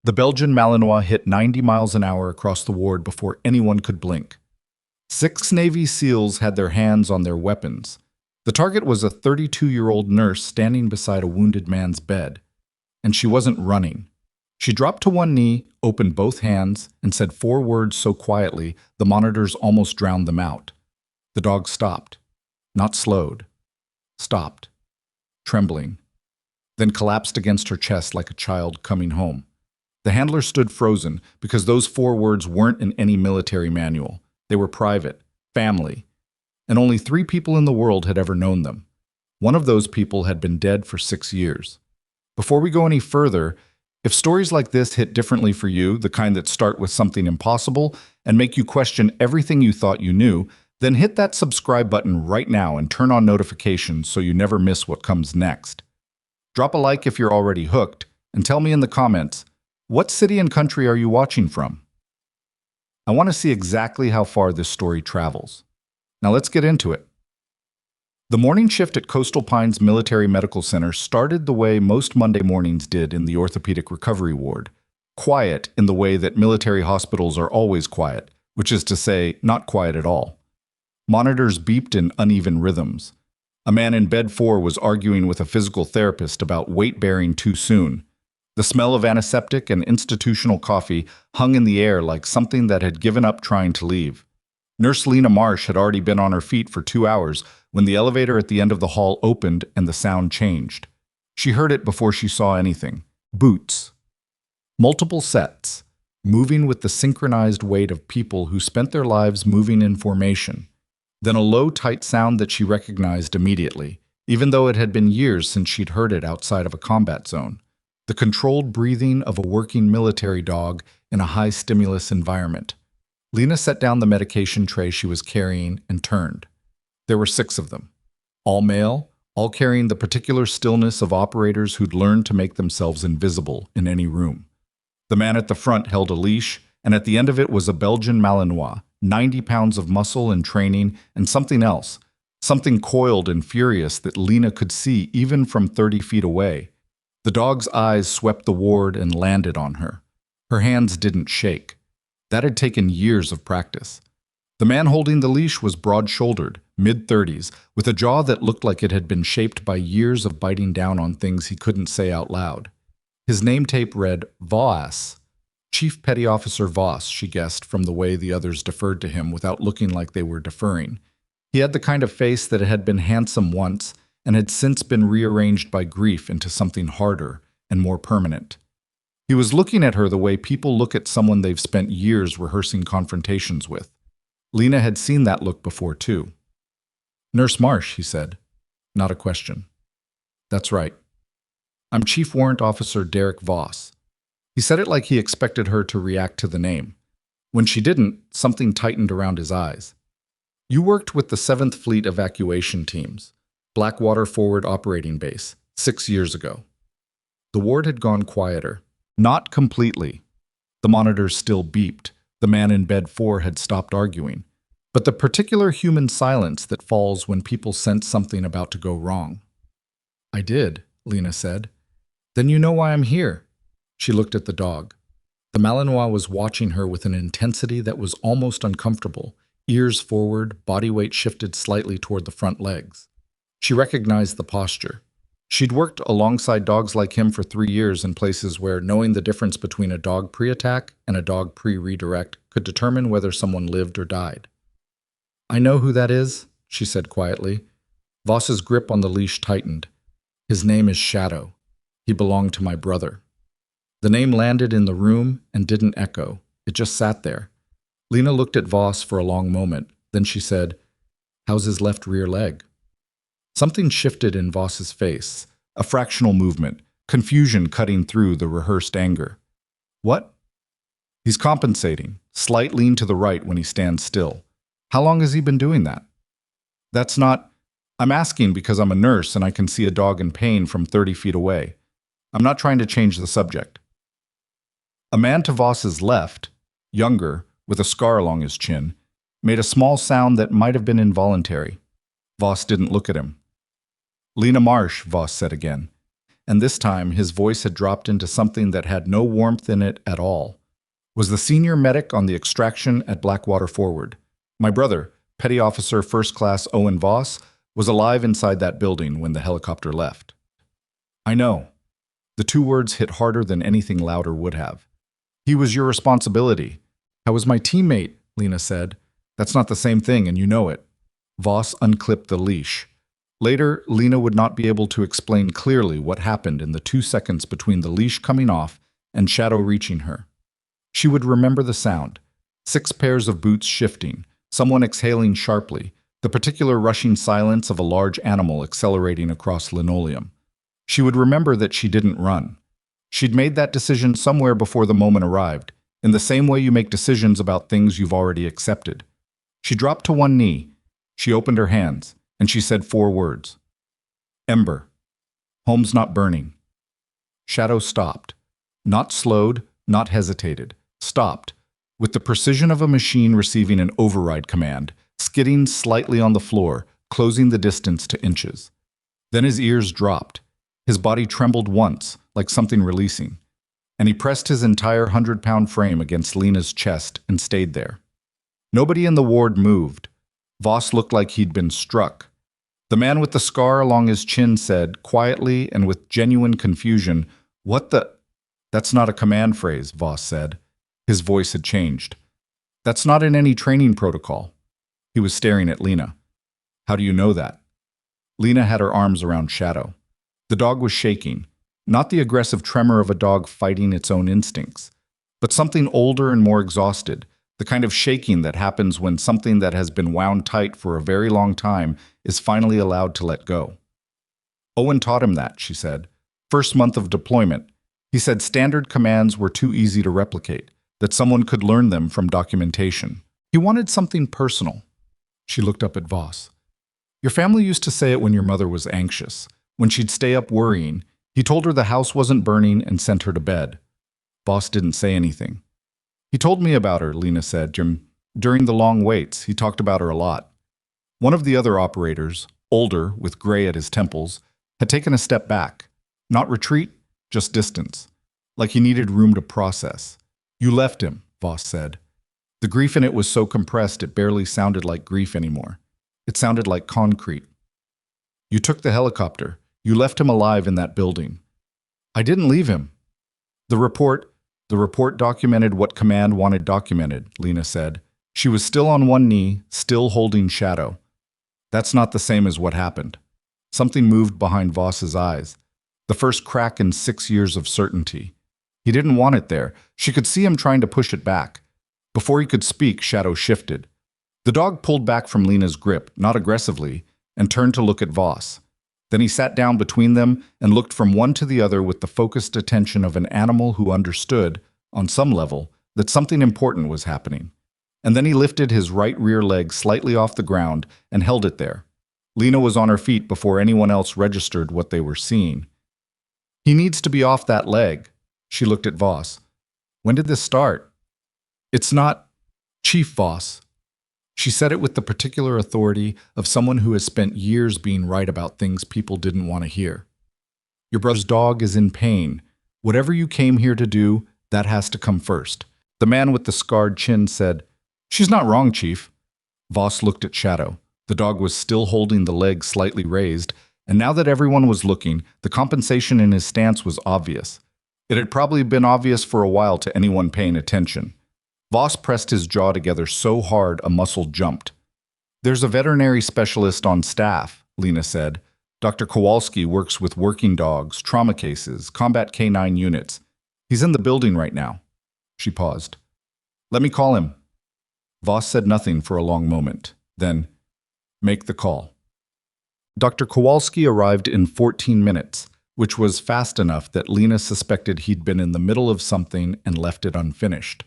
The Belgian Malinois hit 90 miles an hour across the ward before anyone could blink. 6 Navy SEALs had their hands on their weapons. The target was a 32-year-old nurse standing beside a wounded man's bed. And she wasn't running. She dropped to one knee, opened both hands, and said 4 words so quietly the monitors almost drowned them out. The dog stopped. Not slowed. Stopped. Trembling. Then collapsed against her chest like a child coming home. The handler stood frozen because those 4 words weren't in any military manual. They were private, family, and only 3 people in the world had ever known them. One of those people had been dead for 6 years. Before we go any further, if stories like this hit differently for you, the kind that start with something impossible and make you question everything you thought you knew, then hit that subscribe button right now and turn on notifications so you never miss what comes next. Drop a like if you're already hooked, and tell me in the comments, what city and country are you watching from? I want to see exactly how far this story travels. Now let's get into it. The morning shift at Coastal Pines Military Medical Center started the way most Monday mornings did in the orthopedic recovery ward. Quiet in the way that military hospitals are always quiet, which is to say, not quiet at all. Monitors beeped in uneven rhythms. A man in bed 4 was arguing with a physical therapist about weight-bearing too soon. The smell of antiseptic and institutional coffee hung in the air like something that had given up trying to leave. Nurse Lena Marsh had already been on her feet for 2 hours when the elevator at the end of the hall opened and the sound changed. She heard it before she saw anything. Boots. Multiple sets, moving with the synchronized weight of people who spent their lives moving in formation. Then a low, tight sound that she recognized immediately, even though it had been years since she'd heard it outside of a combat zone. The controlled breathing of a working military dog in a high-stimulus environment. Lena set down the medication tray she was carrying and turned. There were 6 of them. All male, all carrying the particular stillness of operators who'd learned to make themselves invisible in any room. The man at the front held a leash, and at the end of it was a Belgian Malinois, 90 pounds of muscle and training, and something else, something coiled and furious that Lena could see even from 30 feet away. The dog's eyes swept the ward and landed on her. Her hands didn't shake. That had taken years of practice. The man holding the leash was broad-shouldered, mid-30s, with a jaw that looked like it had been shaped by years of biting down on things he couldn't say out loud. His name tape read Voss. Chief Petty Officer Voss, she guessed from the way the others deferred to him without looking like they were deferring. He had the kind of face that had been handsome once and had since been rearranged by grief into something harder and more permanent. He was looking at her the way people look at someone they've spent years rehearsing confrontations with. Lena had seen that look before, too. "Nurse Marsh," he said. Not a question. "That's right. I'm Chief Warrant Officer Derek Voss." He said it like he expected her to react to the name. When she didn't, something tightened around his eyes. "You worked with the 7th Fleet Evacuation Teams, Blackwater Forward Operating Base, 6 years ago." The ward had gone quieter. Not completely. The monitors still beeped. The man in bed 4 had stopped arguing. But the particular human silence that falls when people sense something about to go wrong. "I did," Lena said. "Then you know why I'm here." She looked at the dog. The Malinois was watching her with an intensity that was almost uncomfortable, ears forward, body weight shifted slightly toward the front legs. She recognized the posture. She'd worked alongside dogs like him for 3 years in places where knowing the difference between a dog pre-attack and a dog pre-redirect could determine whether someone lived or died. "I know who that is," she said quietly. Voss's grip on the leash tightened. "His name is Shadow. He belonged to my brother." The name landed in the room and didn't echo. It just sat there. Lena looked at Voss for a long moment. Then she said, "How's his left rear leg?" Something shifted in Voss's face, a fractional movement, confusion cutting through the rehearsed anger. "What?" "He's compensating, slight lean to the right when he stands still. How long has he been doing that?" "That's not—" "I'm asking because I'm a nurse and I can see a dog in pain from 30 feet away. I'm not trying to change the subject." A man to Voss's left, younger, with a scar along his chin, made a small sound that might have been involuntary. Voss didn't look at him. "Lena Marsh," Voss said again. and this time his voice had dropped into something that had no warmth in it at all. Was the senior medic on the extraction at Blackwater Forward. My brother, Petty Officer First Class Owen Voss, was alive inside that building when the helicopter left. I know. The two words hit harder than anything louder would have. He was your responsibility. How was my teammate? Lena said. That's not the same thing, and you know it. Voss unclipped the leash. Later, Lena would not be able to explain clearly what happened in the 2 seconds between the leash coming off and Shadow reaching her. She would remember the sound. 6 pairs of boots shifting, someone exhaling sharply, the particular rushing silence of a large animal accelerating across linoleum. She would remember that she didn't run. She'd made that decision somewhere before the moment arrived, in the same way you make decisions about things you've already accepted. She dropped to one knee. She opened her hands, and she said 4 words. Ember. Home's not burning. Shadow stopped. Not slowed, not hesitated. Stopped, with the precision of a machine receiving an override command, skidding slightly on the floor, closing the distance to inches. Then his ears dropped. His body trembled once, like something releasing, and he pressed his entire 100-pound frame against Lena's chest and stayed there. Nobody in the ward moved. Voss looked like he'd been struck. The man with the scar along his chin said, quietly and with genuine confusion, "What the—" "That's not a command phrase," Voss said. His voice had changed. "That's not in any training protocol." He was staring at Lena. "How do you know that?" Lena had her arms around Shadow. The dog was shaking, not the aggressive tremor of a dog fighting its own instincts, but something older and more exhausted, the kind of shaking that happens when something that has been wound tight for a very long time is finally allowed to let go. Owen taught him that, she said. First month of deployment. He said standard commands were too easy to replicate, that someone could learn them from documentation. He wanted something personal. She looked up at Voss. Your family used to say it when your mother was anxious. When she'd stay up worrying, he told her the house wasn't burning and sent her to bed. Voss didn't say anything. He told me about her, Lena said. During the long waits, he talked about her a lot. One of the other operators, older, with gray at his temples, had taken a step back. Not retreat, just distance. Like he needed room to process. You left him, Voss said. The grief in it was so compressed it barely sounded like grief anymore. It sounded like concrete. You took the helicopter. You left him alive in that building. I didn't leave him. The report documented what command wanted documented, Lena said. She was still on one knee, still holding Shadow. That's not the same as what happened. Something moved behind Voss's eyes. The first crack in 6 years of certainty. He didn't want it there. She could see him trying to push it back. Before he could speak, Shadow shifted. The dog pulled back from Lena's grip, not aggressively, and turned to look at Voss. Then he sat down between them and looked from one to the other with the focused attention of an animal who understood, on some level, that something important was happening. And then he lifted his right rear leg slightly off the ground and held it there. Lena was on her feet before anyone else registered what they were seeing. He needs to be off that leg. She looked at Voss. When did this start? It's not Chief Voss. She said it with the particular authority of someone who has spent years being right about things people didn't want to hear. Your brother's dog is in pain. Whatever you came here to do, that has to come first. The man with the scarred chin said, She's not wrong, Chief. Voss looked at Shadow. The dog was still holding the leg slightly raised, and now that everyone was looking, the compensation in his stance was obvious. It had probably been obvious for a while to anyone paying attention. Voss pressed his jaw together so hard a muscle jumped. There's a veterinary specialist on staff, Lena said. Dr. Kowalski works with working dogs, trauma cases, combat canine units. He's in the building right now. She paused. Let me call him. Voss said nothing for a long moment. Then, make the call. Dr. Kowalski arrived in 14 minutes, which was fast enough that Lena suspected he'd been in the middle of something and left it unfinished.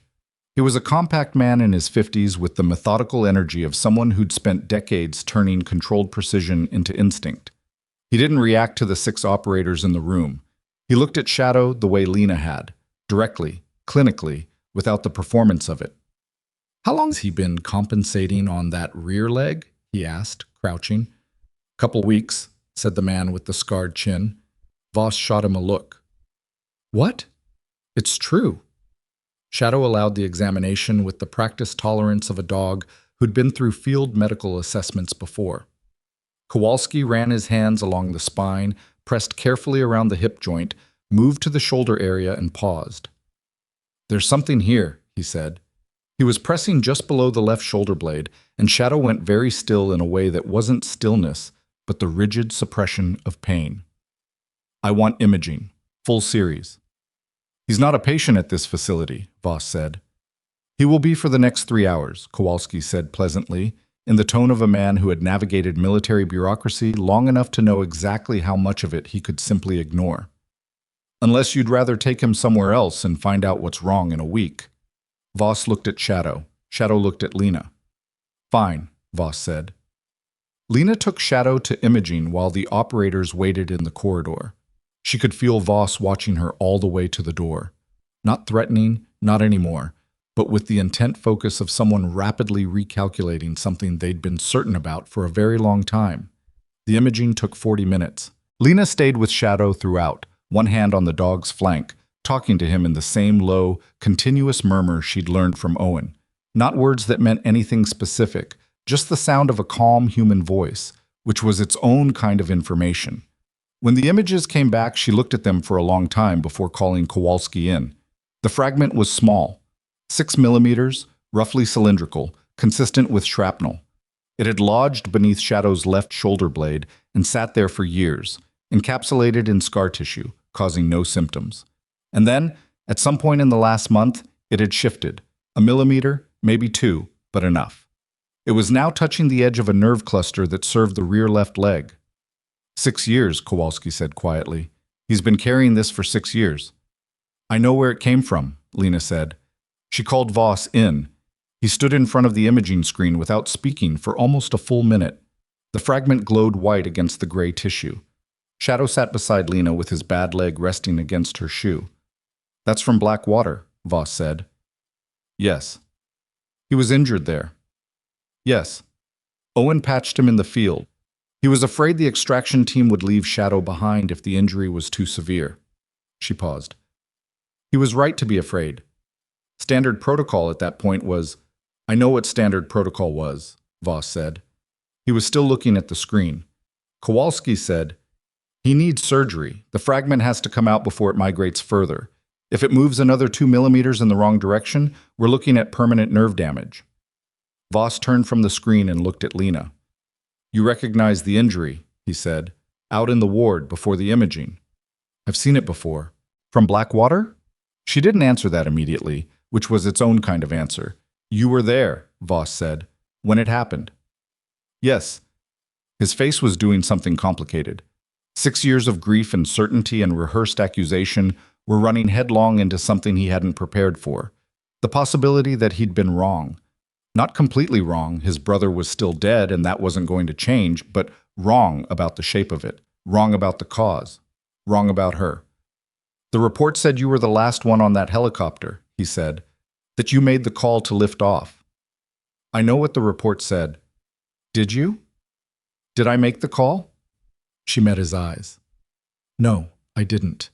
He was a compact man in his 50s with the methodical energy of someone who'd spent decades turning controlled precision into instinct. He didn't react to the 6 operators in the room. He looked at Shadow the way Lena had, directly, clinically, without the performance of it. How long has he been compensating on that rear leg? He asked, crouching. Couple weeks, said the man with the scarred chin. Voss shot him a look. What? It's true. Shadow allowed the examination with the practiced tolerance of a dog who'd been through field medical assessments before. Kowalski ran his hands along the spine, pressed carefully around the hip joint, moved to the shoulder area and paused. There's something here, he said. He was pressing just below the left shoulder blade, and Shadow went very still in a way that wasn't stillness, but the rigid suppression of pain. I want imaging, full series. He's not a patient at this facility, Voss said. He will be for the next 3 hours, Kowalski said pleasantly, in the tone of a man who had navigated military bureaucracy long enough to know exactly how much of it he could simply ignore. Unless you'd rather take him somewhere else and find out what's wrong in a week. Voss looked at Shadow. Shadow looked at Lena. Fine, Voss said. Lena took Shadow to imaging while the operators waited in the corridor. She could feel Voss watching her all the way to the door. Not threatening, not anymore, but with the intent focus of someone rapidly recalculating something they'd been certain about for a very long time. The imaging took 40 minutes. Lena stayed with Shadow throughout, one hand on the dog's flank, talking to him in the same low, continuous murmur she'd learned from Owen. Not words that meant anything specific, just the sound of a calm human voice, which was its own kind of information. When the images came back, she looked at them for a long time before calling Kowalski in. The fragment was small, 6 millimeters, roughly cylindrical, consistent with shrapnel. It had lodged beneath Shadow's left shoulder blade and sat there for years, encapsulated in scar tissue, causing no symptoms. And then, at some point in the last month, it had shifted. A millimeter, maybe 2, but enough. It was now touching the edge of a nerve cluster that served the rear left leg. 6 years, Kowalski said quietly. He's been carrying this for 6 years. I know where it came from, Lena said. She called Voss in. He stood in front of the imaging screen without speaking for almost a full minute. The fragment glowed white against the gray tissue. Shadow sat beside Lena with his bad leg resting against her shoe. That's from Black Water, Voss said. Yes. He was injured there. Yes. Owen patched him in the field. He was afraid the extraction team would leave Shadow behind if the injury was too severe. She paused. He was right to be afraid. Standard protocol at that point was, I know what standard protocol was, Voss said. He was still looking at the screen. Kowalski said, he needs surgery. The fragment has to come out before it migrates further. If it moves another 2 millimeters in the wrong direction, we're looking at permanent nerve damage. Voss turned from the screen and looked at Lena. You recognize the injury, he said, out in the ward before the imaging. I've seen it before. From Black Water? She didn't answer that immediately, which was its own kind of answer. You were there, Voss said, when it happened. Yes. His face was doing something complicated. 6 years of grief and certainty and rehearsed accusation were running headlong into something he hadn't prepared for. The possibility that he'd been wrong. Not completely wrong, his brother was still dead and that wasn't going to change, but wrong about the shape of it, wrong about the cause, wrong about her. The report said you were the last one on that helicopter, he said, that you made the call to lift off. I know what the report said. Did you? Did I make the call? She met his eyes. No, I didn't.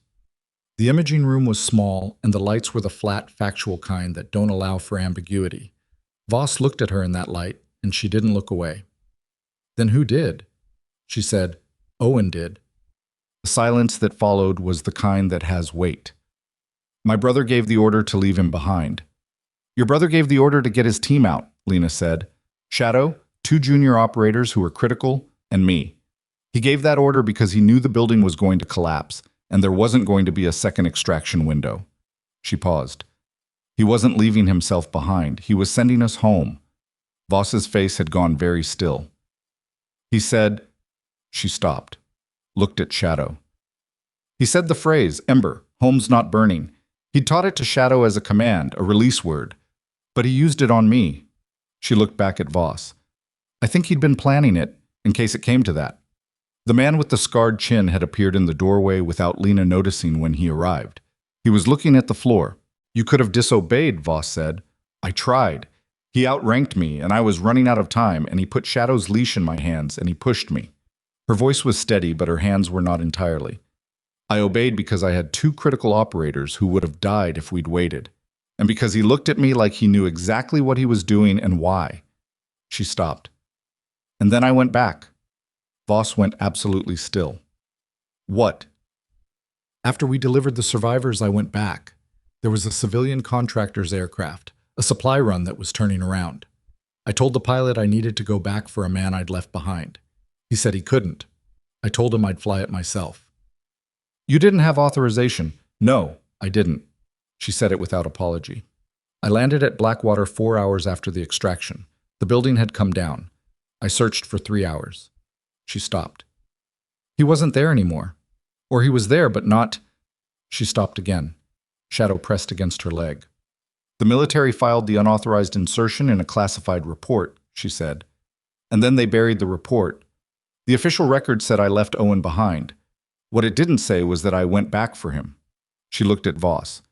The imaging room was small, and the lights were the flat, factual kind that don't allow for ambiguity. Voss looked at her in that light, and she didn't look away. Then who did? She said, Owen did. The silence that followed was the kind that has weight. My brother gave the order to leave him behind. Your brother gave the order to get his team out, Lena said. Shadow, 2 junior operators who were critical, and me. He gave that order because he knew the building was going to collapse, and there wasn't going to be a second extraction window. She paused. He wasn't leaving himself behind. He was sending us home. Voss's face had gone very still. He said, she stopped, looked at Shadow. He said the phrase, Ember, home's not burning. He'd taught it to Shadow as a command, a release word. But he used it on me. She looked back at Voss. I think he'd been planning it, in case it came to that. The man with the scarred chin had appeared in the doorway without Lena noticing when he arrived. He was looking at the floor. You could have disobeyed, Voss said. I tried. He outranked me, and I was running out of time, and he put Shadow's leash in my hands, and he pushed me. Her voice was steady, but her hands were not entirely. I obeyed because I had two critical operators who would have died if we'd waited, and because he looked at me like he knew exactly what he was doing and why. She stopped. And then I went back. Voss went absolutely still. What? After we delivered the survivors, I went back. There was a civilian contractor's aircraft, a supply run that was turning around. I told the pilot I needed to go back for a man I'd left behind. He said he couldn't. I told him I'd fly it myself. You didn't have authorization. No, I didn't. She said it without apology. I landed at Blackwater 4 hours after the extraction. The building had come down. I searched for 3 hours. She stopped. He wasn't there anymore. Or he was there, but not... She stopped again. Shadow pressed against her leg. The military filed the unauthorized insertion in a classified report, she said. And then they buried the report. The official record said I left Owen behind. What it didn't say was that I went back for him. She looked at Voss.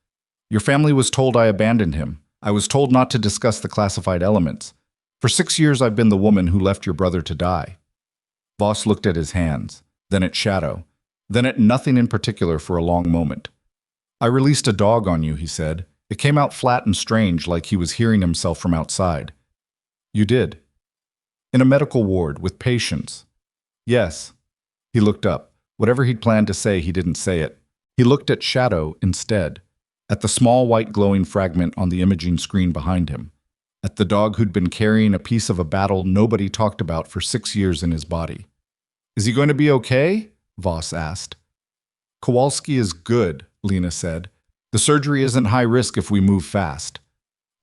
Your family was told I abandoned him. I was told not to discuss the classified elements. For 6 years I've been the woman who left your brother to die. Voss looked at his hands, then at Shadow, then at nothing in particular for a long moment. I released a dog on you, he said. It came out flat and strange, like he was hearing himself from outside. You did? In a medical ward, with patients. Yes. He looked up. Whatever he'd planned to say, he didn't say it. He looked at Shadow instead, at the small white glowing fragment on the imaging screen behind him, at the dog who'd been carrying a piece of a battle nobody talked about for 6 years in his body. Is he going to be okay? Voss asked. Kowalski is good, Lena said. The surgery isn't high risk if we move fast.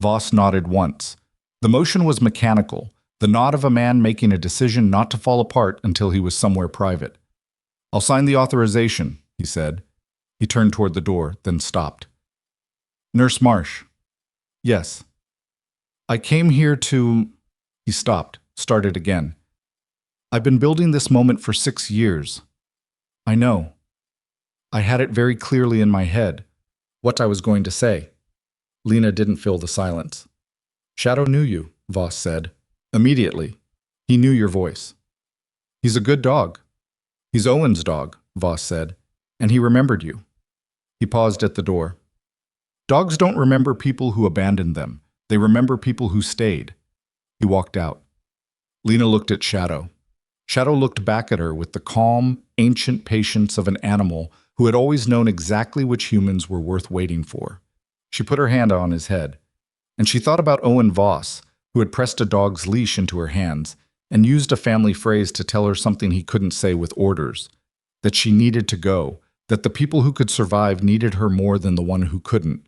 Voss nodded once. The motion was mechanical, the nod of a man making a decision not to fall apart until he was somewhere private. I'll sign the authorization, he said. He turned toward the door, then stopped. Nurse Marsh. Yes. I came here to... He stopped, started again. I've been building this moment for 6 years. I know. I had it very clearly in my head, what I was going to say. Lena didn't fill the silence. Shadow knew you, Voss said. Immediately. He knew your voice. He's a good dog. He's Owen's dog, Voss said, and he remembered you. He paused at the door. Dogs don't remember people who abandoned them. They remember people who stayed. He walked out. Lena looked at Shadow. Shadow looked back at her with the calm, ancient patience of an animal who had always known exactly which humans were worth waiting for. She put her hand on his head, and she thought about Owen Voss, who had pressed a dog's leash into her hands and used a family phrase to tell her something he couldn't say with orders, that she needed to go, that the people who could survive needed her more than the one who couldn't,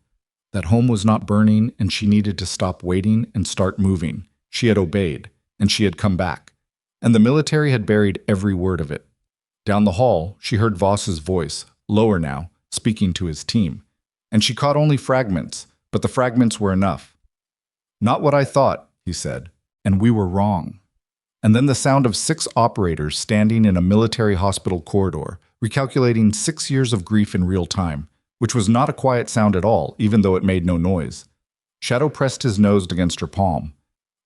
that home was not burning and she needed to stop waiting and start moving. She had obeyed, and she had come back, and the military had buried every word of it. Down the hall, she heard Voss's voice, lower now, speaking to his team, and she caught only fragments, but the fragments were enough. Not what I thought, he said, and we were wrong. And then the sound of 6 operators standing in a military hospital corridor, recalculating 6 years of grief in real time, which was not a quiet sound at all, even though it made no noise. Shadow pressed his nose against her palm.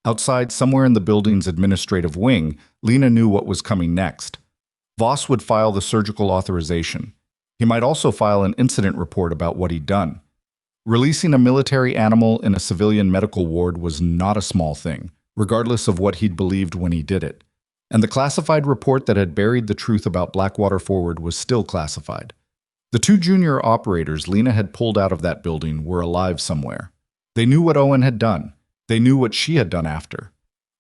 Outside, somewhere in the building's administrative wing, Lena knew what was coming next. Voss would file the surgical authorization. He might also file an incident report about what he'd done. Releasing a military animal in a civilian medical ward was not a small thing, regardless of what he'd believed when he did it. And the classified report that had buried the truth about Blackwater Forward was still classified. The 2 junior operators Lena had pulled out of that building were alive somewhere. They knew what Owen had done. They knew what she had done after.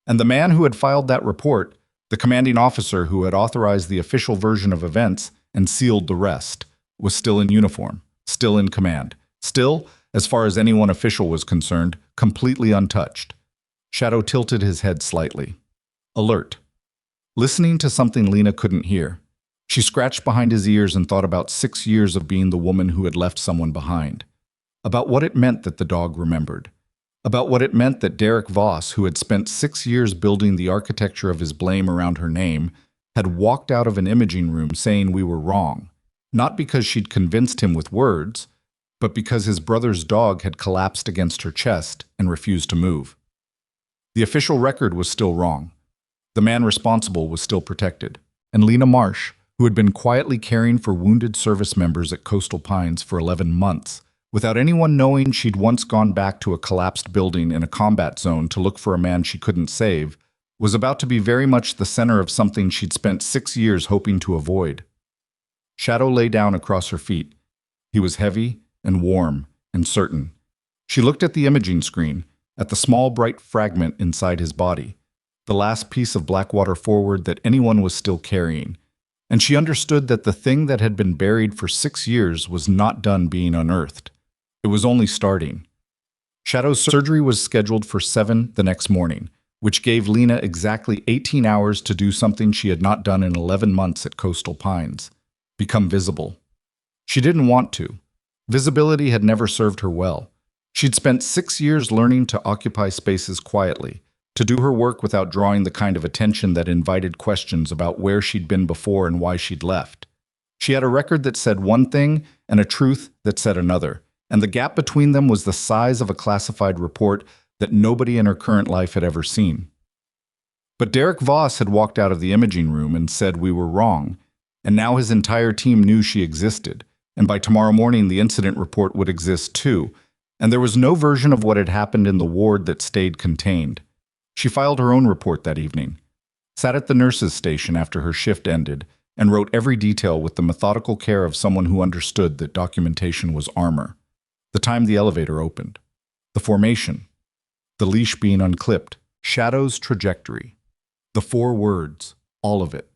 And the man who had filed that report, the commanding officer who had authorized the official version of events and sealed the rest, was still in uniform, still in command, still, as far as anyone official was concerned, completely untouched. Shadow tilted his head slightly. Alert. Listening to something Lena couldn't hear. She scratched behind his ears and thought about 6 years of being the woman who had left someone behind. About what it meant that the dog remembered. About what it meant that Derek Voss, who had spent 6 years building the architecture of his blame around her name, had walked out of an imaging room saying we were wrong, not because she'd convinced him with words, but because his brother's dog had collapsed against her chest and refused to move. The official record was still wrong. The man responsible was still protected, and Lena Marsh, who had been quietly caring for wounded service members at Coastal Pines for 11 months, without anyone knowing she'd once gone back to a collapsed building in a combat zone to look for a man she couldn't save, was about to be very much the center of something she'd spent 6 years hoping to avoid. Shadow lay down across her feet. He was heavy and warm and certain. She looked at the imaging screen, at the small bright fragment inside his body, the last piece of Blackwater forward that anyone was still carrying, and she understood that the thing that had been buried for 6 years was not done being unearthed. It was only starting. Shadow's surgery was scheduled for 7 the next morning, which gave Lena exactly 18 hours to do something she had not done in 11 months at Coastal Pines: become visible. She didn't want to. Visibility had never served her well. She'd spent 6 years learning to occupy spaces quietly, to do her work without drawing the kind of attention that invited questions about where she'd been before and why she'd left. She had a record that said one thing and a truth that said another, and the gap between them was the size of a classified report that nobody in her current life had ever seen. But Derek Voss had walked out of the imaging room and said we were wrong, and now his entire team knew she existed, and by tomorrow morning the incident report would exist too, and there was no version of what had happened in the ward that stayed contained. She filed her own report that evening, sat at the nurse's station after her shift ended, and wrote every detail with the methodical care of someone who understood that documentation was armor. The time the elevator opened, the formation, the leash being unclipped, Shadow's trajectory, the 4 words, all of it.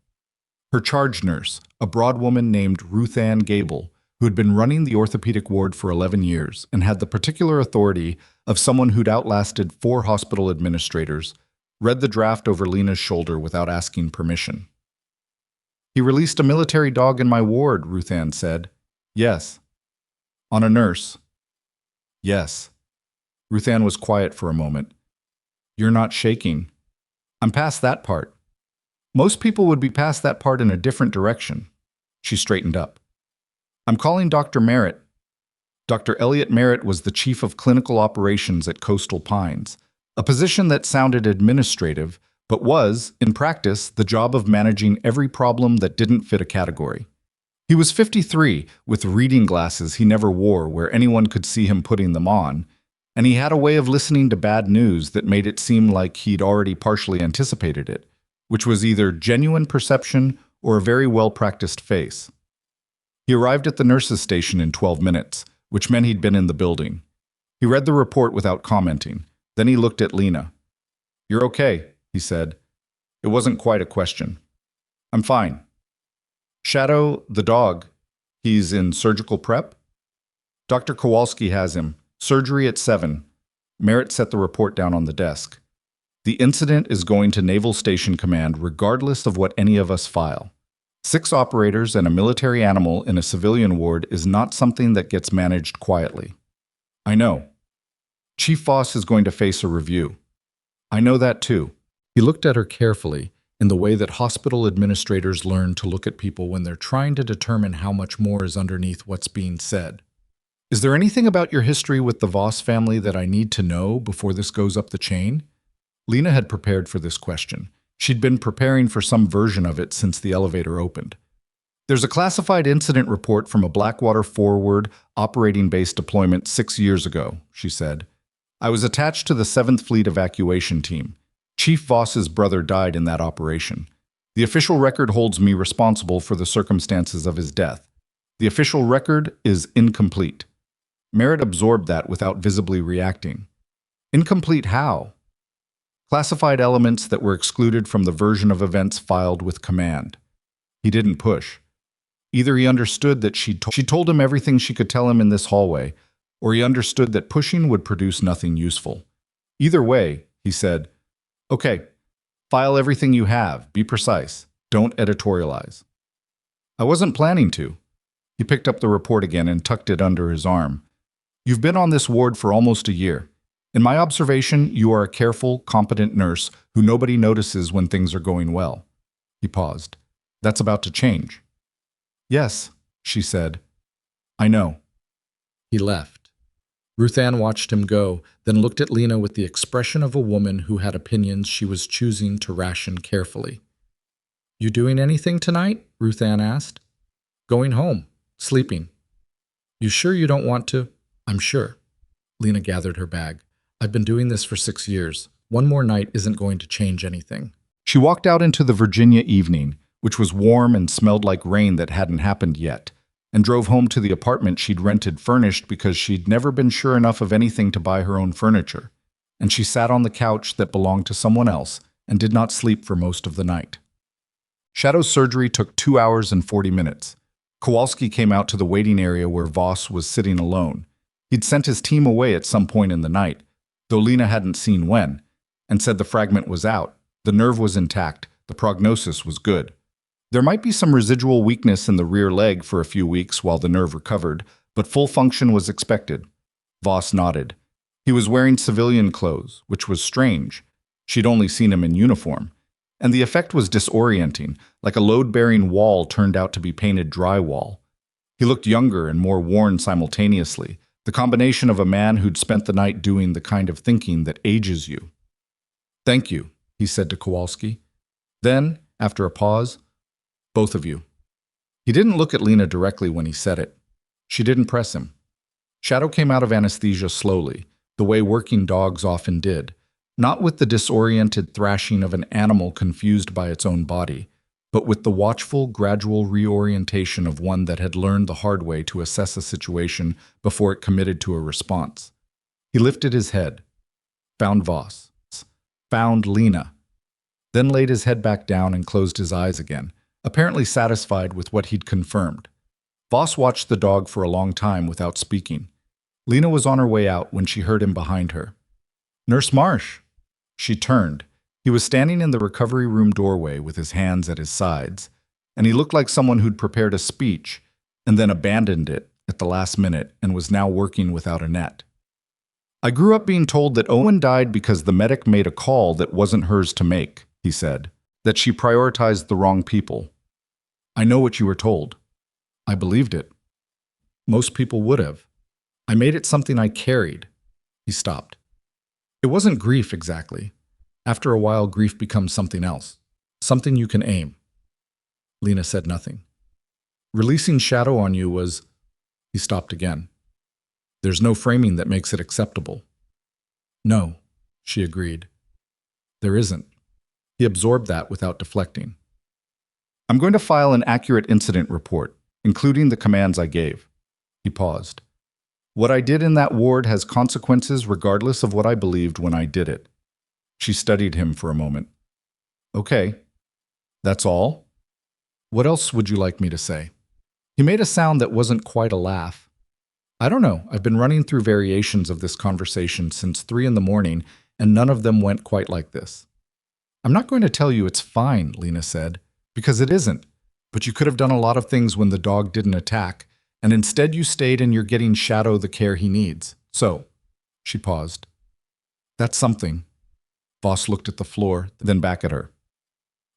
Her charge nurse, a broad woman named Ruth Ann Gable, who had been running the orthopedic ward for 11 years and had the particular authority of someone who'd outlasted 4 hospital administrators, read the draft over Lena's shoulder without asking permission. "He released a military dog in my ward," Ruth Ann said. "Yes." "On a nurse?" "Yes." Ruth Ann was quiet for a moment. "You're not shaking." "I'm past that part." "Most people would be past that part in a different direction." She straightened up. "I'm calling Dr. Merritt." Dr. Elliot Merritt was the chief of clinical operations at Coastal Pines, a position that sounded administrative, but was, in practice, the job of managing every problem that didn't fit a category. He was 53, with reading glasses he never wore where anyone could see him putting them on, and he had a way of listening to bad news that made it seem like he'd already partially anticipated it, which was either genuine perception or a very well-practiced face. He arrived at the nurse's station in 12 minutes, which meant he'd been in the building. He read the report without commenting. Then he looked at Lena. "You're okay," he said. It wasn't quite a question. "I'm fine." "Shadow, the dog, he's in surgical prep?" "Dr. Kowalski has him. Surgery at 7. Merritt set the report down on the desk. "The incident is going to Naval Station Command regardless of what any of us file. 6 operators and a military animal in a civilian ward is not something that gets managed quietly." "I know." "Chief Voss is going to face a review." "I know that too." He looked at her carefully, in the way that hospital administrators learn to look at people when they're trying to determine how much more is underneath what's being said. "Is there anything about your history with the Voss family that I need to know before this goes up the chain?" Lena had prepared for this question. She'd been preparing for some version of it since the elevator opened. "There's a classified incident report from a Blackwater forward operating base deployment 6 years ago," she said. "I was attached to the 7th Fleet evacuation team. Chief Voss's brother died in that operation. The official record holds me responsible for the circumstances of his death. The official record is incomplete." Merritt absorbed that without visibly reacting. "Incomplete how?" "Classified elements that were excluded from the version of events filed with command." He didn't push. Either he understood that she told him everything she could tell him in this hallway, or he understood that pushing would produce nothing useful. Either way, he said, "Okay, file everything you have, be precise, don't editorialize." "I wasn't planning to." He picked up the report again and tucked it under his arm. "You've been on this ward for almost a year. In my observation, you are a careful, competent nurse who nobody notices when things are going well." He paused. "That's about to change." "Yes," she said. "I know." He left. Ruth Ann watched him go, then looked at Lena with the expression of a woman who had opinions she was choosing to ration carefully. You doing anything tonight? Ruth Ann asked. Going home. Sleeping. You sure you don't want to? I'm sure. Lena gathered her bag. I've been doing this for 6 years. One more night isn't going to change anything. She walked out into the Virginia evening, which was warm and smelled like rain that hadn't happened yet, and drove home to the apartment she'd rented furnished because she'd never been sure enough of anything to buy her own furniture. And she sat on the couch that belonged to someone else and did not sleep for most of the night. Shadow's surgery took 2 hours and 40 minutes. Kowalski came out to the waiting area where Voss was sitting alone. He'd sent his team away at some point in the night, though Lena hadn't seen when, and said the fragment was out, the nerve was intact, the prognosis was good. There might be some residual weakness in the rear leg for a few weeks while the nerve recovered, but full function was expected. Voss nodded. He was wearing civilian clothes, which was strange. She'd only seen him in uniform. And the effect was disorienting, like a load-bearing wall turned out to be painted drywall. He looked younger and more worn simultaneously, the combination of a man who'd spent the night doing the kind of thinking that ages you. Thank you, he said to Kowalski. Then, after a pause, both of you. He didn't look at Lena directly when he said it. She didn't press him. Shadow came out of anesthesia slowly, the way working dogs often did, not with the disoriented thrashing of an animal confused by its own body, but with the watchful, gradual reorientation of one that had learned the hard way to assess a situation before it committed to a response. He lifted his head, found Voss, found Lena, then laid his head back down and closed his eyes again, apparently satisfied with what he'd confirmed. Voss watched the dog for a long time without speaking. Lena was on her way out when she heard him behind her. Nurse Marsh! She turned. He was standing in the recovery room doorway with his hands at his sides, and he looked like someone who'd prepared a speech and then abandoned it at the last minute and was now working without a net. I grew up being told that Owen died because the medic made a call that wasn't hers to make, he said, that she prioritized the wrong people. I know what you were told. I believed it. Most people would have. I made it something I carried. He stopped. It wasn't grief exactly. After a while, grief becomes something else, something you can aim. Lena said nothing. Releasing Shadow on you was... He stopped again. There's no framing that makes it acceptable. No, she agreed. There isn't. He absorbed that without deflecting. I'm going to file an accurate incident report, including the commands I gave. He paused. What I did in that ward has consequences regardless of what I believed when I did it. She studied him for a moment. Okay. That's all? What else would you like me to say? He made a sound that wasn't quite a laugh. I don't know. I've been running through variations of this conversation since 3 in the morning, and none of them went quite like this. I'm not going to tell you it's fine, Lena said, because it isn't. But you could have done a lot of things when the dog didn't attack, and instead you stayed and you're getting Shadow the care he needs. So, she paused. That's something. Voss looked at the floor, then back at her.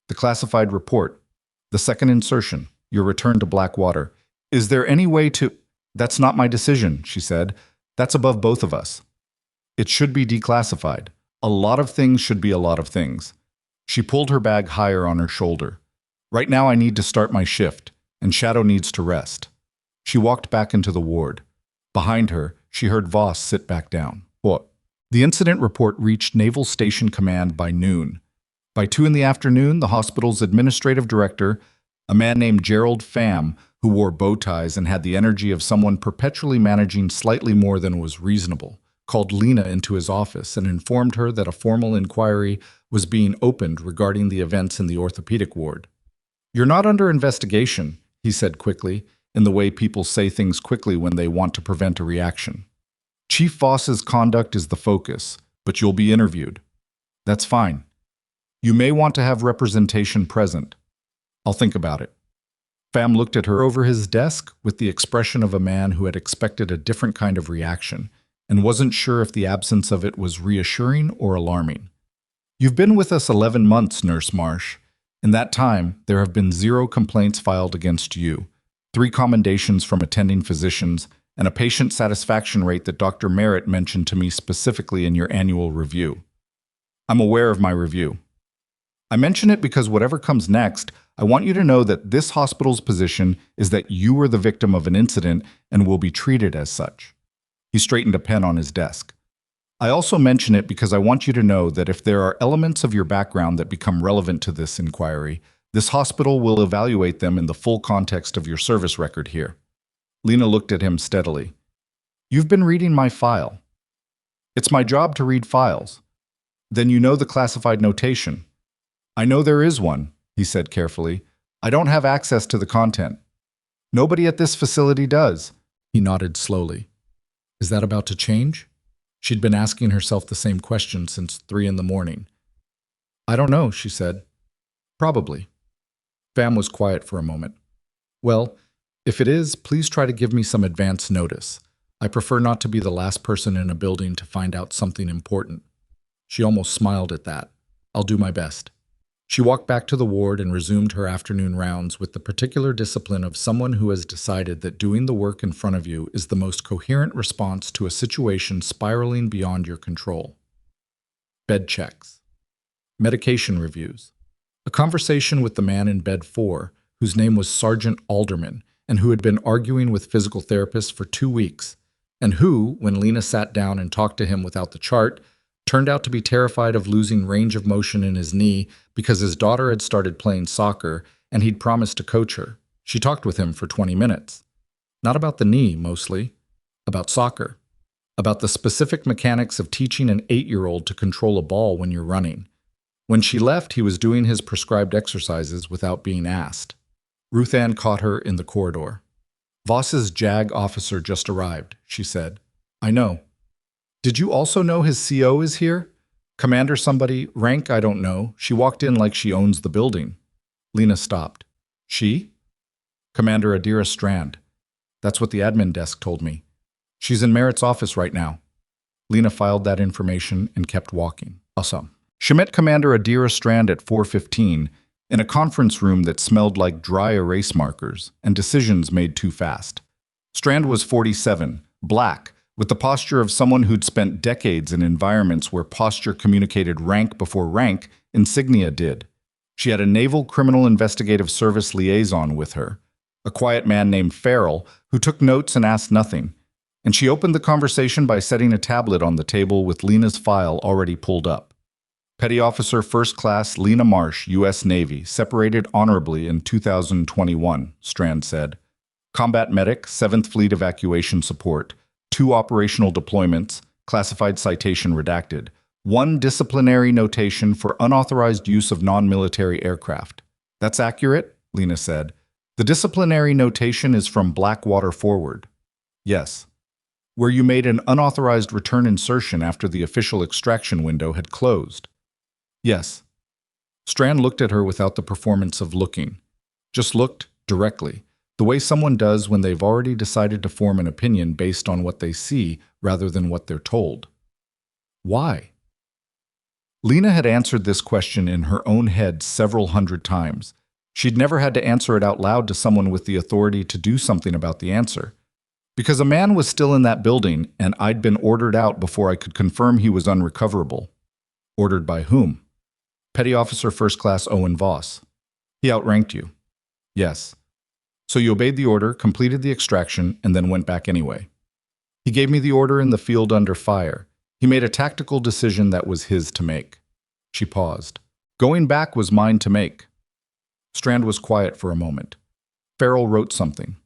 The classified report. The second insertion. Your return to Blackwater. Is there any way to... That's not my decision, she said. That's above both of us. It should be declassified. A lot of things should be a lot of things. She pulled her bag higher on her shoulder. Right now I need to start my shift, and Shadow needs to rest. She walked back into the ward. Behind her, she heard Voss sit back down. What? The incident report reached Naval Station Command by noon. By 2 in the afternoon, the hospital's administrative director, a man named Gerald Pham, who wore bow ties and had the energy of someone perpetually managing slightly more than was reasonable, called Lena into his office and informed her that a formal inquiry was being opened regarding the events in the orthopedic ward. You're not under investigation, he said quickly, in the way people say things quickly when they want to prevent a reaction. Chief Voss's conduct is the focus, but you'll be interviewed. That's fine. You may want to have representation present. I'll think about it. Pham looked at her over his desk with the expression of a man who had expected a different kind of reaction and wasn't sure if the absence of it was reassuring or alarming. You've been with us 11 months, Nurse Marsh. In that time, there have been 0 complaints filed against you, 3 commendations from attending physicians, and a patient satisfaction rate that Dr. Merritt mentioned to me specifically in your annual review. I'm aware of my review. I mention it because whatever comes next, I want you to know that this hospital's position is that you were the victim of an incident and will be treated as such. He straightened a pen on his desk. I also mention it because I want you to know that if there are elements of your background that become relevant to this inquiry, this hospital will evaluate them in the full context of your service record here. Lena looked at him steadily. You've been reading my file. It's my job to read files. Then you know the classified notation. I know there is one, he said carefully. I don't have access to the content. Nobody at this facility does. He nodded slowly. Is that about to change? She'd been asking herself the same question since 3 a.m. I don't know, she said. Probably. Vam was quiet for a moment. Well, if it is, please try to give me some advance notice. I prefer not to be the last person in a building to find out something important. She almost smiled at that. I'll do my best. She walked back to the ward and resumed her afternoon rounds with the particular discipline of someone who has decided that doing the work in front of you is the most coherent response to a situation spiraling beyond your control. Bed checks. Medication reviews. A conversation with the man in bed 4, whose name was Sergeant Alderman, and who had been arguing with physical therapists for 2 weeks, and who, when Lena sat down and talked to him without the chart, turned out to be terrified of losing range of motion in his knee because his daughter had started playing soccer and he'd promised to coach her. She talked with him for 20 minutes. Not about the knee, mostly. About soccer. About the specific mechanics of teaching an 8-year-old to control a ball when you're running. When she left, he was doing his prescribed exercises without being asked. Ruth Ann caught her in the corridor. Voss's JAG officer just arrived, she said. I know. Did you also know his CO is here? Commander somebody, rank I don't know. She walked in like she owns the building. Lena stopped. She? Commander Adira Strand. That's what the admin desk told me. She's in Merritt's office right now. Lena filed that information and kept walking. Awesome. She met Commander Adira Strand at 4:15 in a conference room that smelled like dry erase markers and decisions made too fast. Strand was 47, black, with the posture of someone who'd spent decades in environments where posture communicated rank before rank, insignia did. She had a Naval Criminal Investigative Service liaison with her, a quiet man named Farrell, who took notes and asked nothing, and she opened the conversation by setting a tablet on the table with Lena's file already pulled up. Petty Officer First Class Lena Marsh, U.S. Navy, separated honorably in 2021, Strand said. Combat Medic, 7th Fleet Evacuation Support, 2 operational deployments, classified citation redacted, 1 disciplinary notation for unauthorized use of non-military aircraft. That's accurate, Lena said. The disciplinary notation is from Blackwater Forward. Yes. Where you made an unauthorized return insertion after the official extraction window had closed. Yes. Strand looked at her without the performance of looking. Just looked directly. The way someone does when they've already decided to form an opinion based on what they see rather than what they're told. Why? Lena had answered this question in her own head several hundred times. She'd never had to answer it out loud to someone with the authority to do something about the answer. Because a man was still in that building and I'd been ordered out before I could confirm he was unrecoverable. Ordered by whom? Petty Officer First Class Owen Voss. He outranked you. Yes. So you obeyed the order, completed the extraction, and then went back anyway. He gave me the order in the field under fire. He made a tactical decision that was his to make. She paused. Going back was mine to make. Strand was quiet for a moment. Farrell wrote something.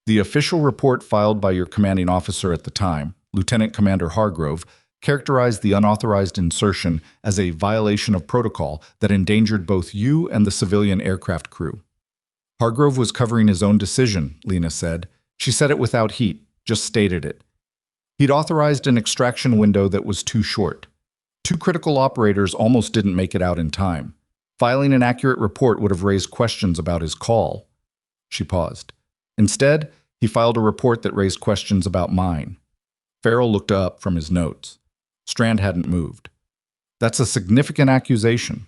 The official report filed by your commanding officer at the time, Lieutenant Commander Hargrove, characterized the unauthorized insertion as a violation of protocol that endangered both you and the civilian aircraft crew. Hargrove was covering his own decision, Lena said. She said it without heat, just stated it. He'd authorized an extraction window that was too short. 2 critical operators almost didn't make it out in time. Filing an accurate report would have raised questions about his call. She paused. Instead, he filed a report that raised questions about mine. Farrell looked up from his notes. Strand hadn't moved. That's a significant accusation.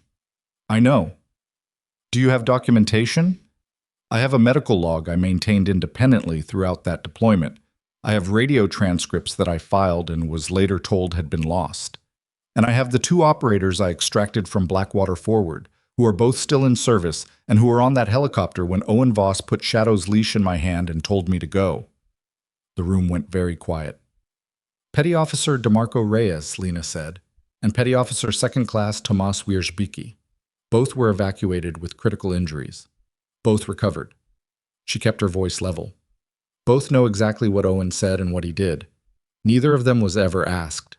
I know. Do you have documentation? I have a medical log I maintained independently throughout that deployment. I have radio transcripts that I filed and was later told had been lost. And I have the 2 operators I extracted from Blackwater Forward, who are both still in service and who were on that helicopter when Owen Voss put Shadow's leash in my hand and told me to go. The room went very quiet. Petty Officer DeMarco Reyes, Lena said, and Petty Officer Second Class Tomas Wierzbicki. Both were evacuated with critical injuries. Both recovered. She kept her voice level. Both know exactly what Owen said and what he did. Neither of them was ever asked.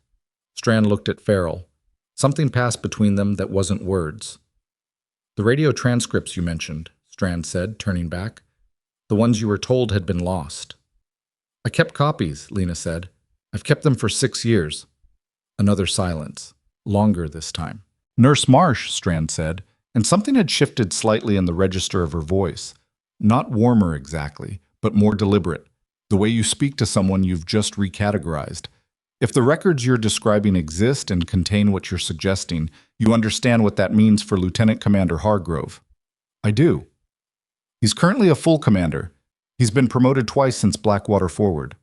Strand looked at Farrell. Something passed between them that wasn't words. The radio transcripts you mentioned, Strand said, turning back. The ones you were told had been lost. I kept copies, Lena said. I've kept them for 6 years. Another silence. Longer this time. Nurse Marsh, Strand said, and something had shifted slightly in the register of her voice. Not warmer exactly, but more deliberate. The way you speak to someone you've just recategorized. If the records you're describing exist and contain what you're suggesting, you understand what that means for Lieutenant Commander Hargrove. I do. He's currently a full commander. He's been promoted twice since Blackwater Forward.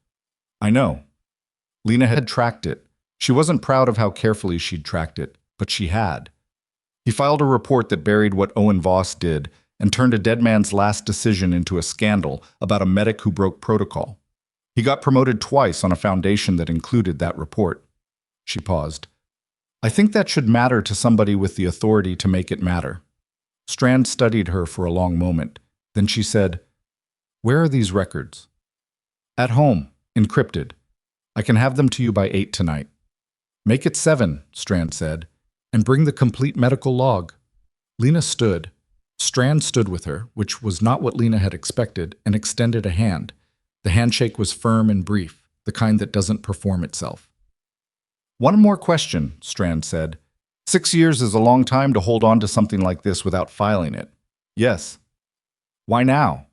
I know. Lena had tracked it. She wasn't proud of how carefully she'd tracked it, but she had. He filed a report that buried what Owen Voss did and turned a dead man's last decision into a scandal about a medic who broke protocol. He got promoted twice on a foundation that included that report. She paused. I think that should matter to somebody with the authority to make it matter. Strand studied her for a long moment. Then she said, Where are these records? At home, encrypted. I can have them to you by 8 tonight. Make it 7, Strand said, and bring the complete medical log. Lena stood. Strand stood with her, which was not what Lena had expected, and extended a hand. The handshake was firm and brief, the kind that doesn't perform itself. One more question, Strand said. 6 years is a long time to hold on to something like this without filing it. Yes. Why now?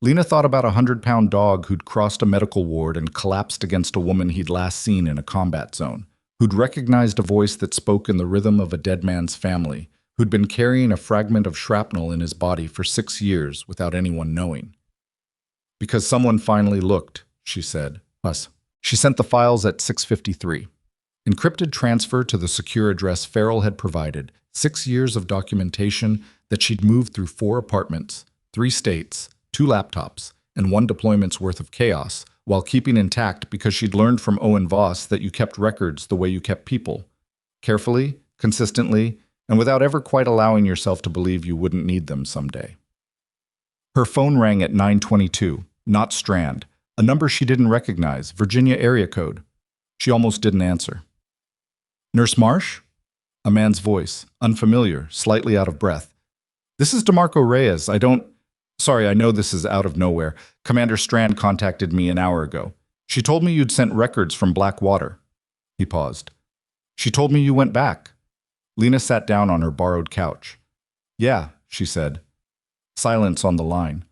Lena thought about a 100-pound dog who'd crossed a medical ward and collapsed against a woman he'd last seen in a combat zone, who'd recognized a voice that spoke in the rhythm of a dead man's family, who'd been carrying a fragment of shrapnel in his body for 6 years without anyone knowing. Because someone finally looked, she said. Us. She sent the files at 6:53. Encrypted transfer to the secure address Farrell had provided, 6 years of documentation that she'd moved through 4 apartments, 3 states, 2 laptops, and 1 deployment's worth of chaos, while keeping intact because she'd learned from Owen Voss that you kept records the way you kept people. Carefully, consistently, and without ever quite allowing yourself to believe you wouldn't need them someday. Her phone rang at 9:22, not Strand, a number she didn't recognize, Virginia area code. She almost didn't answer. Nurse Marsh? A man's voice, unfamiliar, slightly out of breath. This is DeMarco Reyes. Sorry, I know this is out of nowhere. Commander Strand contacted me an hour ago. She told me you'd sent records from Blackwater. He paused. She told me you went back. Lena sat down on her borrowed couch. Yeah, she said. Silence on the line,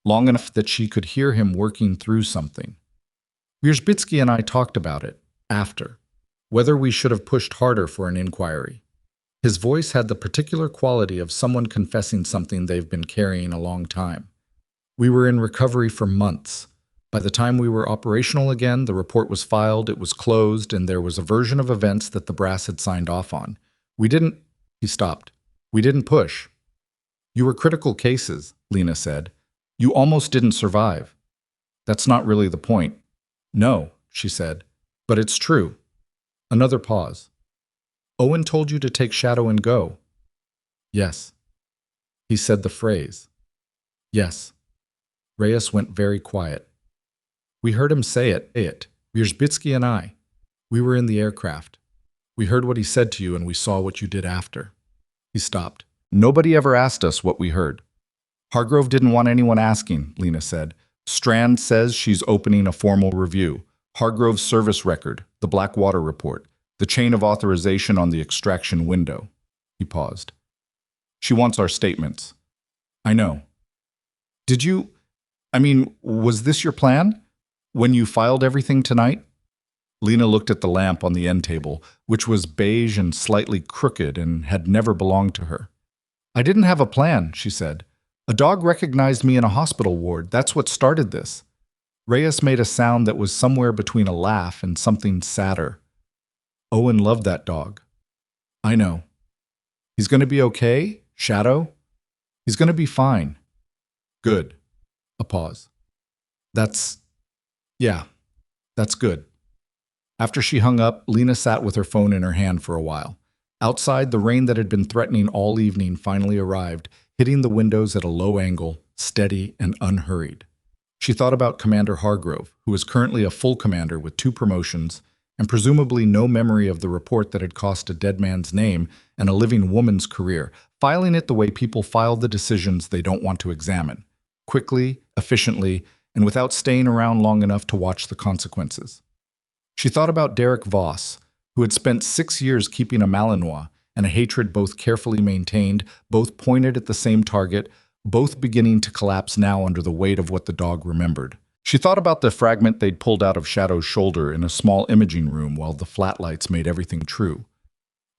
long enough that she could hear him working through something. Wierzbicki and I talked about it, after, whether we should have pushed harder for an inquiry. His voice had the particular quality of someone confessing something they've been carrying a long time. We were in recovery for months. By the time we were operational again, the report was filed, it was closed, and there was a version of events that the brass had signed off on. He stopped. We didn't push. You were critical cases, Lena said. You almost didn't survive. That's not really the point. No, she said, but it's true. Another pause. Owen told you to take Shadow and go. Yes. He said the phrase. Yes. Reyes went very quiet. We heard him say it, Wierzbicki and I. We were in the aircraft. We heard what he said to you and we saw what you did after. He stopped. Nobody ever asked us what we heard. Hargrove didn't want anyone asking, Lena said. Strand says she's opening a formal review. Hargrove's service record, the Blackwater report, the chain of authorization on the extraction window. He paused. She wants our statements. I know. Was this your plan? When you filed everything tonight? Lena looked at the lamp on the end table, which was beige and slightly crooked and had never belonged to her. I didn't have a plan, she said. A dog recognized me in a hospital ward. That's what started this. Reyes made a sound that was somewhere between a laugh and something sadder. Owen loved that dog. I know. He's going to be okay? Shadow? He's going to be fine. Good. A pause. That's, yeah, that's good. After she hung up, Lena sat with her phone in her hand for a while. Outside, the rain that had been threatening all evening finally arrived, hitting the windows at a low angle, steady and unhurried. She thought about Commander Hargrove, who was currently a full commander with 2 promotions, and presumably no memory of the report that had cost a dead man's name and a living woman's career, filing it the way people file the decisions they don't want to examine, quickly, efficiently, and without staying around long enough to watch the consequences. She thought about Derek Voss, who had spent 6 years keeping a Malinois and a hatred both carefully maintained, both pointed at the same target, both beginning to collapse now under the weight of what the dog remembered. She thought about the fragment they'd pulled out of Shadow's shoulder in a small imaging room while the flatlights made everything true.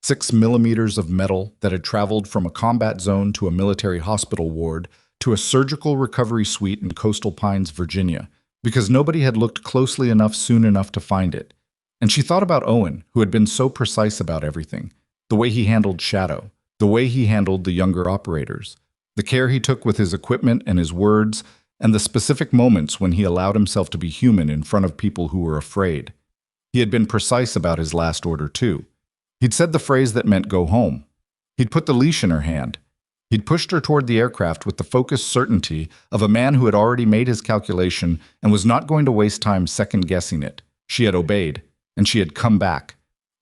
6 millimeters of metal that had traveled from a combat zone to a military hospital ward to a surgical recovery suite in Coastal Pines, Virginia, because nobody had looked closely enough soon enough to find it. And she thought about Owen, who had been so precise about everything, the way he handled Shadow, the way he handled the younger operators, the care he took with his equipment and his words, and the specific moments when he allowed himself to be human in front of people who were afraid. He had been precise about his last order, too. He'd said the phrase that meant go home. He'd put the leash in her hand. He'd pushed her toward the aircraft with the focused certainty of a man who had already made his calculation and was not going to waste time second-guessing it. She had obeyed, and she had come back,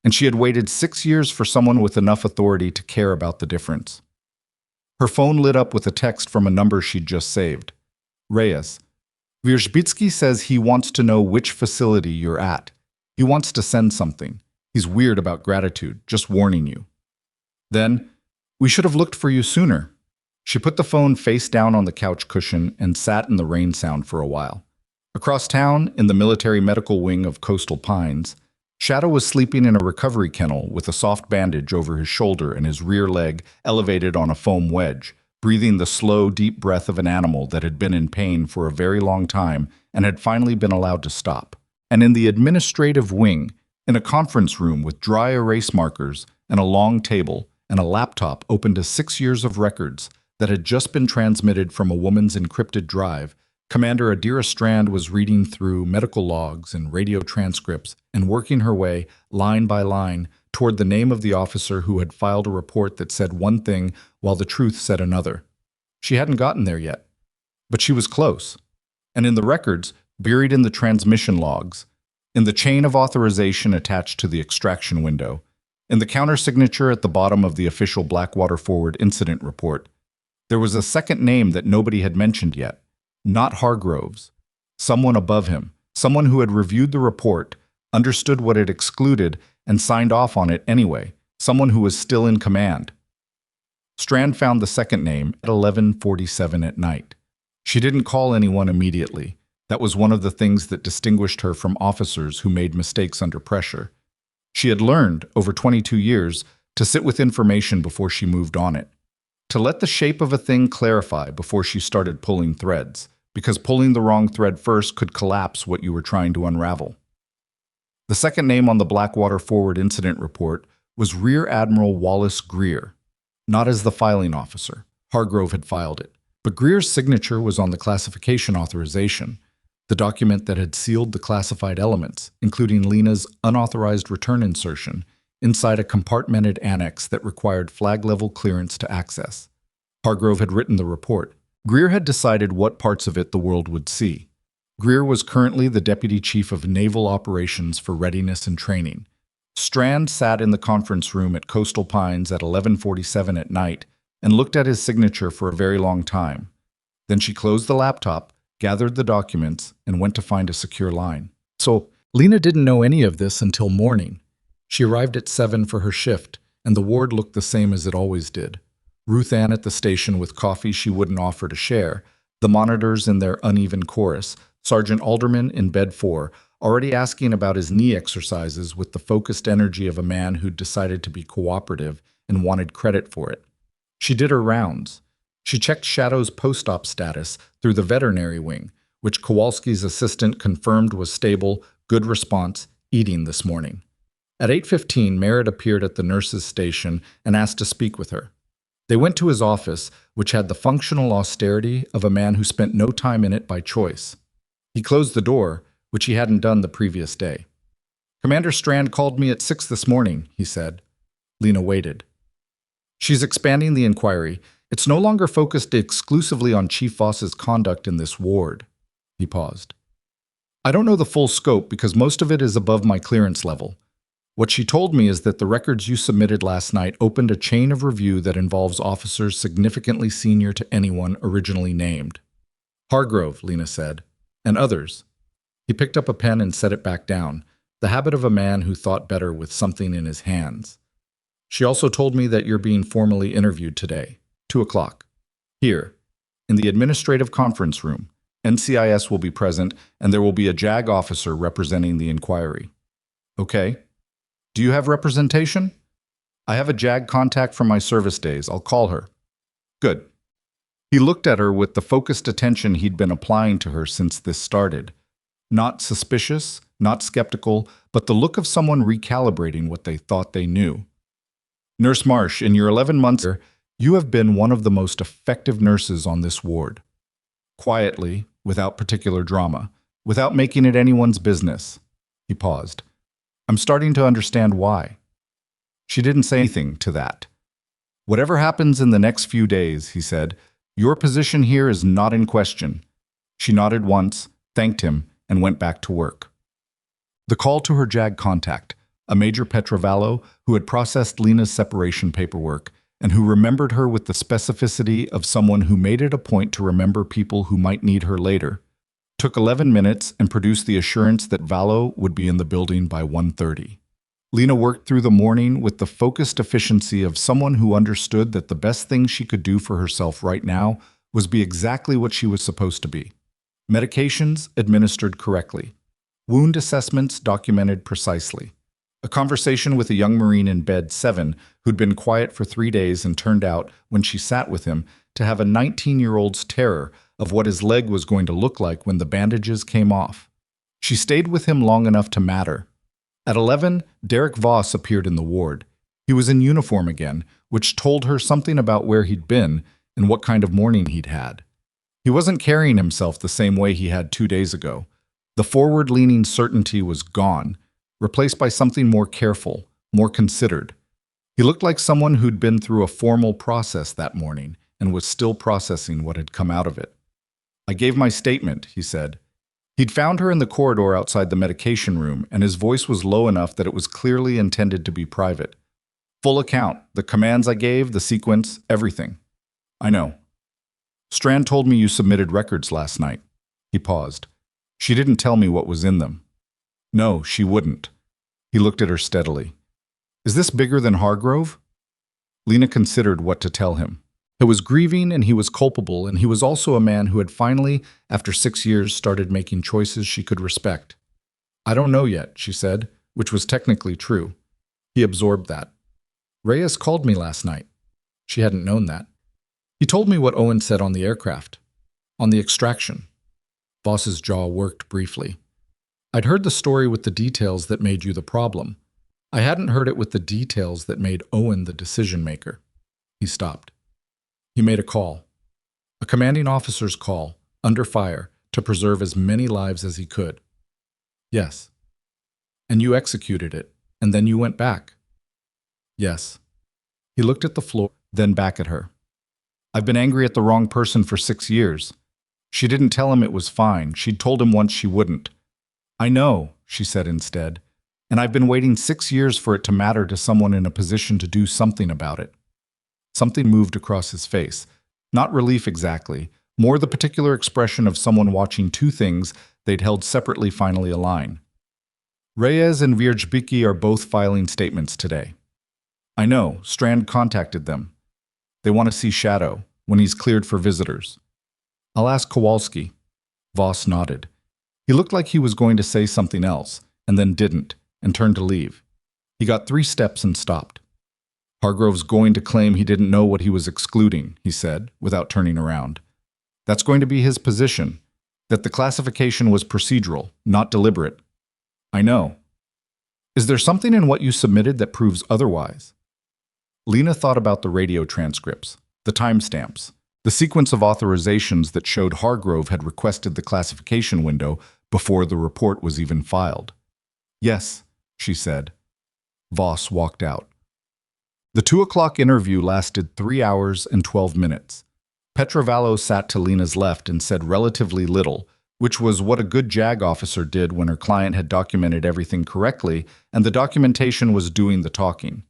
and she had waited 6 years for someone with enough authority to care about the difference. Her phone lit up with a text from a number she'd just saved. Reyes. Wierzbicki says he wants to know which facility you're at. He wants to send something. He's weird about gratitude, just warning you. Then, we should have looked for you sooner. She put the phone face down on the couch cushion and sat in the rain sound for a while. Across town, in the military medical wing of Coastal Pines, Shadow was sleeping in a recovery kennel with a soft bandage over his shoulder and his rear leg elevated on a foam wedge, breathing the slow, deep breath of an animal that had been in pain for a very long time and had finally been allowed to stop. And in the administrative wing, in a conference room with dry erase markers and a long table and a laptop open to 6 years of records that had just been transmitted from a woman's encrypted drive, Commander Adira Strand was reading through medical logs and radio transcripts and working her way, line by line, toward the name of the officer who had filed a report that said one thing while the truth said another. She hadn't gotten there yet, but she was close. And in the records, buried in the transmission logs, in the chain of authorization attached to the extraction window, in the countersignature at the bottom of the official Blackwater Forward incident report, there was a second name that nobody had mentioned yet. Not Hargrove's. Someone above him, someone who had reviewed the report, understood what it excluded, and signed off on it anyway, someone who was still in command. Strand found the second name at 11:47 at night. She didn't call anyone immediately. That was one of the things that distinguished her from officers who made mistakes under pressure. She had learned, over 22 years, to sit with information before she moved on it. To let the shape of a thing clarify before she started pulling threads, because pulling the wrong thread first could collapse what you were trying to unravel. The second name on the Blackwater Forward incident report was Rear Admiral Wallace Greer, not as the filing officer. Hargrove had filed it, but Greer's signature was on the classification authorization, the document that had sealed the classified elements, including Lena's unauthorized return insertion, inside a compartmented annex that required flag-level clearance to access. Hargrove had written the report. Greer had decided what parts of it the world would see. Greer was currently the Deputy Chief of Naval Operations for Readiness and Training. Strand sat in the conference room at Coastal Pines at 11:47 at night and looked at his signature for a very long time. Then she closed the laptop, gathered the documents, and went to find a secure line. So, Lena didn't know any of this until morning. She arrived at 7 for her shift, and the ward looked the same as it always did. Ruth Ann at the station with coffee she wouldn't offer to share, the monitors in their uneven chorus, Sergeant Alderman in bed 4, already asking about his knee exercises with the focused energy of a man who'd decided to be cooperative and wanted credit for it. She did her rounds. She checked Shadow's post-op status through the veterinary wing, which Kowalski's assistant confirmed was stable, good response, eating this morning. At 8:15, Merritt appeared at the nurse's station and asked to speak with her. They went to his office, which had the functional austerity of a man who spent no time in it by choice. He closed the door, which he hadn't done the previous day. "Commander Strand called me at 6 this morning," he said. Lena waited. "She's expanding the inquiry. It's no longer focused exclusively on Chief Voss's conduct in this ward." He paused. "I don't know the full scope because most of it is above my clearance level. What she told me is that the records you submitted last night opened a chain of review that involves officers significantly senior to anyone originally named." "Hargrove," Lena said, "and others." He picked up a pen and set it back down, the habit of a man who thought better with something in his hands. "She also told me that you're being formally interviewed today, 2 o'clock. Here, in the administrative conference room. NCIS will be present, and there will be a JAG officer representing the inquiry." "Okay. Do you have representation?" "I have a JAG contact from my service days. I'll call her." "Good." He looked at her with the focused attention he'd been applying to her since this started. Not suspicious, not skeptical, but the look of someone recalibrating what they thought they knew. "Nurse Marsh, in your 11 months here, you have been one of the most effective nurses on this ward." Quietly, without particular drama, without making it anyone's business. He paused. "I'm starting to understand why." She didn't say anything to that. "Whatever happens in the next few days," he said, "your position here is not in question." She nodded once, thanked him, and went back to work. The call to her JAG contact, a Major Petrovallo who had processed Lena's separation paperwork and who remembered her with the specificity of someone who made it a point to remember people who might need her later, took 11 minutes and produced the assurance that Vallo would be in the building by 1:30. Lena worked through the morning with the focused efficiency of someone who understood that the best thing she could do for herself right now was be exactly what she was supposed to be. Medications administered correctly. Wound assessments documented precisely. A conversation with a young Marine in bed 7 who'd been quiet for 3 days and turned out, when she sat with him, to have a 19-year-old's terror of what his leg was going to look like when the bandages came off. She stayed with him long enough to matter. At 11, Derek Voss appeared in the ward. He was in uniform again, which told her something about where he'd been and what kind of morning he'd had. He wasn't carrying himself the same way he had 2 days ago. The forward-leaning certainty was gone, replaced by something more careful, more considered. He looked like someone who'd been through a formal process that morning and was still processing what had come out of it. "I gave my statement," he said. He'd found her in the corridor outside the medication room, and his voice was low enough that it was clearly intended to be private. "Full account, the commands I gave, the sequence, everything." "I know." "Strand told me you submitted records last night." He paused. "She didn't tell me what was in them." "No, she wouldn't." He looked at her steadily. "Is this bigger than Hargrove?" Lena considered what to tell him. He was grieving and he was culpable, and he was also a man who had finally, after 6 years, started making choices she could respect. "I don't know yet," she said, which was technically true. He absorbed that. "Reyes called me last night." She hadn't known that. "He told me what Owen said on the aircraft. On the extraction." Voss's jaw worked briefly. "I'd heard the story with the details that made you the problem. I hadn't heard it with the details that made Owen the decision-maker." He stopped. He made a call. A commanding officer's call, under fire, to preserve as many lives as he could. "Yes." "And you executed it, and then you went back." "Yes." He looked at the floor, then back at her. "I've been angry at the wrong person for 6 years. She didn't tell him it was fine. She'd told him once she wouldn't." "I know," she said instead, "and I've been waiting 6 years for it to matter to someone in a position to do something about it." Something moved across his face. Not relief exactly, more the particular expression of someone watching two things they'd held separately finally align. "Reyes and Wierzbicki are both filing statements today." "I know, Strand contacted them. They want to see Shadow, when he's cleared for visitors." "I'll ask Kowalski." Voss nodded. He looked like he was going to say something else, and then didn't, and turned to leave. He got 3 steps and stopped. "Hargrove's going to claim he didn't know what he was excluding," he said, without turning around. "That's going to be his position, that the classification was procedural, not deliberate." "I know." "Is there something in what you submitted that proves otherwise?" Lena thought about the radio transcripts, the timestamps, the sequence of authorizations that showed Hargrove had requested the classification window before the report was even filed. Yes, she said. Voss walked out. The 2 o'clock interview lasted 3 hours and 12 minutes. Petrovallo sat to Lena's left and said relatively little, which was what a good JAG officer did when her client had documented everything correctly and the documentation was doing the talking.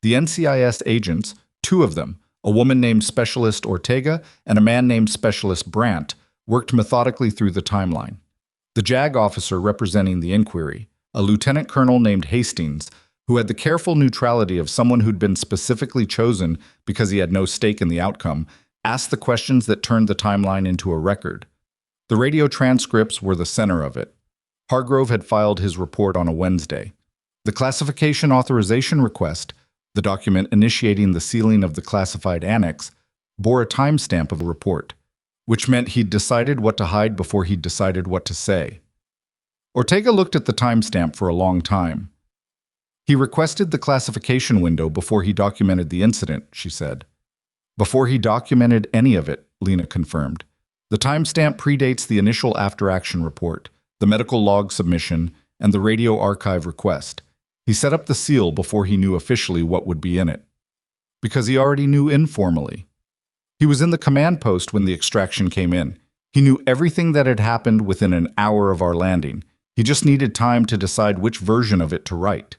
The NCIS agents, 2 of them, a woman named Specialist Ortega and a man named Specialist Brandt, worked methodically through the timeline. The JAG officer representing the inquiry, a lieutenant colonel named Hastings, who had the careful neutrality of someone who'd been specifically chosen because he had no stake in the outcome, asked the questions that turned the timeline into a record. The radio transcripts were the center of it. Hargrove had filed his report on a Wednesday. The classification authorization request, the document initiating the sealing of the classified annex, bore a timestamp of the report, which meant he'd decided what to hide before he'd decided what to say. Ortega looked at the timestamp for a long time. He requested the classification window before he documented the incident, she said. Before he documented any of it, Lena confirmed. The timestamp predates the initial after-action report, the medical log submission, and the radio archive request. He set up the seal before he knew officially what would be in it. Because he already knew informally. He was in the command post when the extraction came in. He knew everything that had happened within an hour of our landing. He just needed time to decide which version of it to write.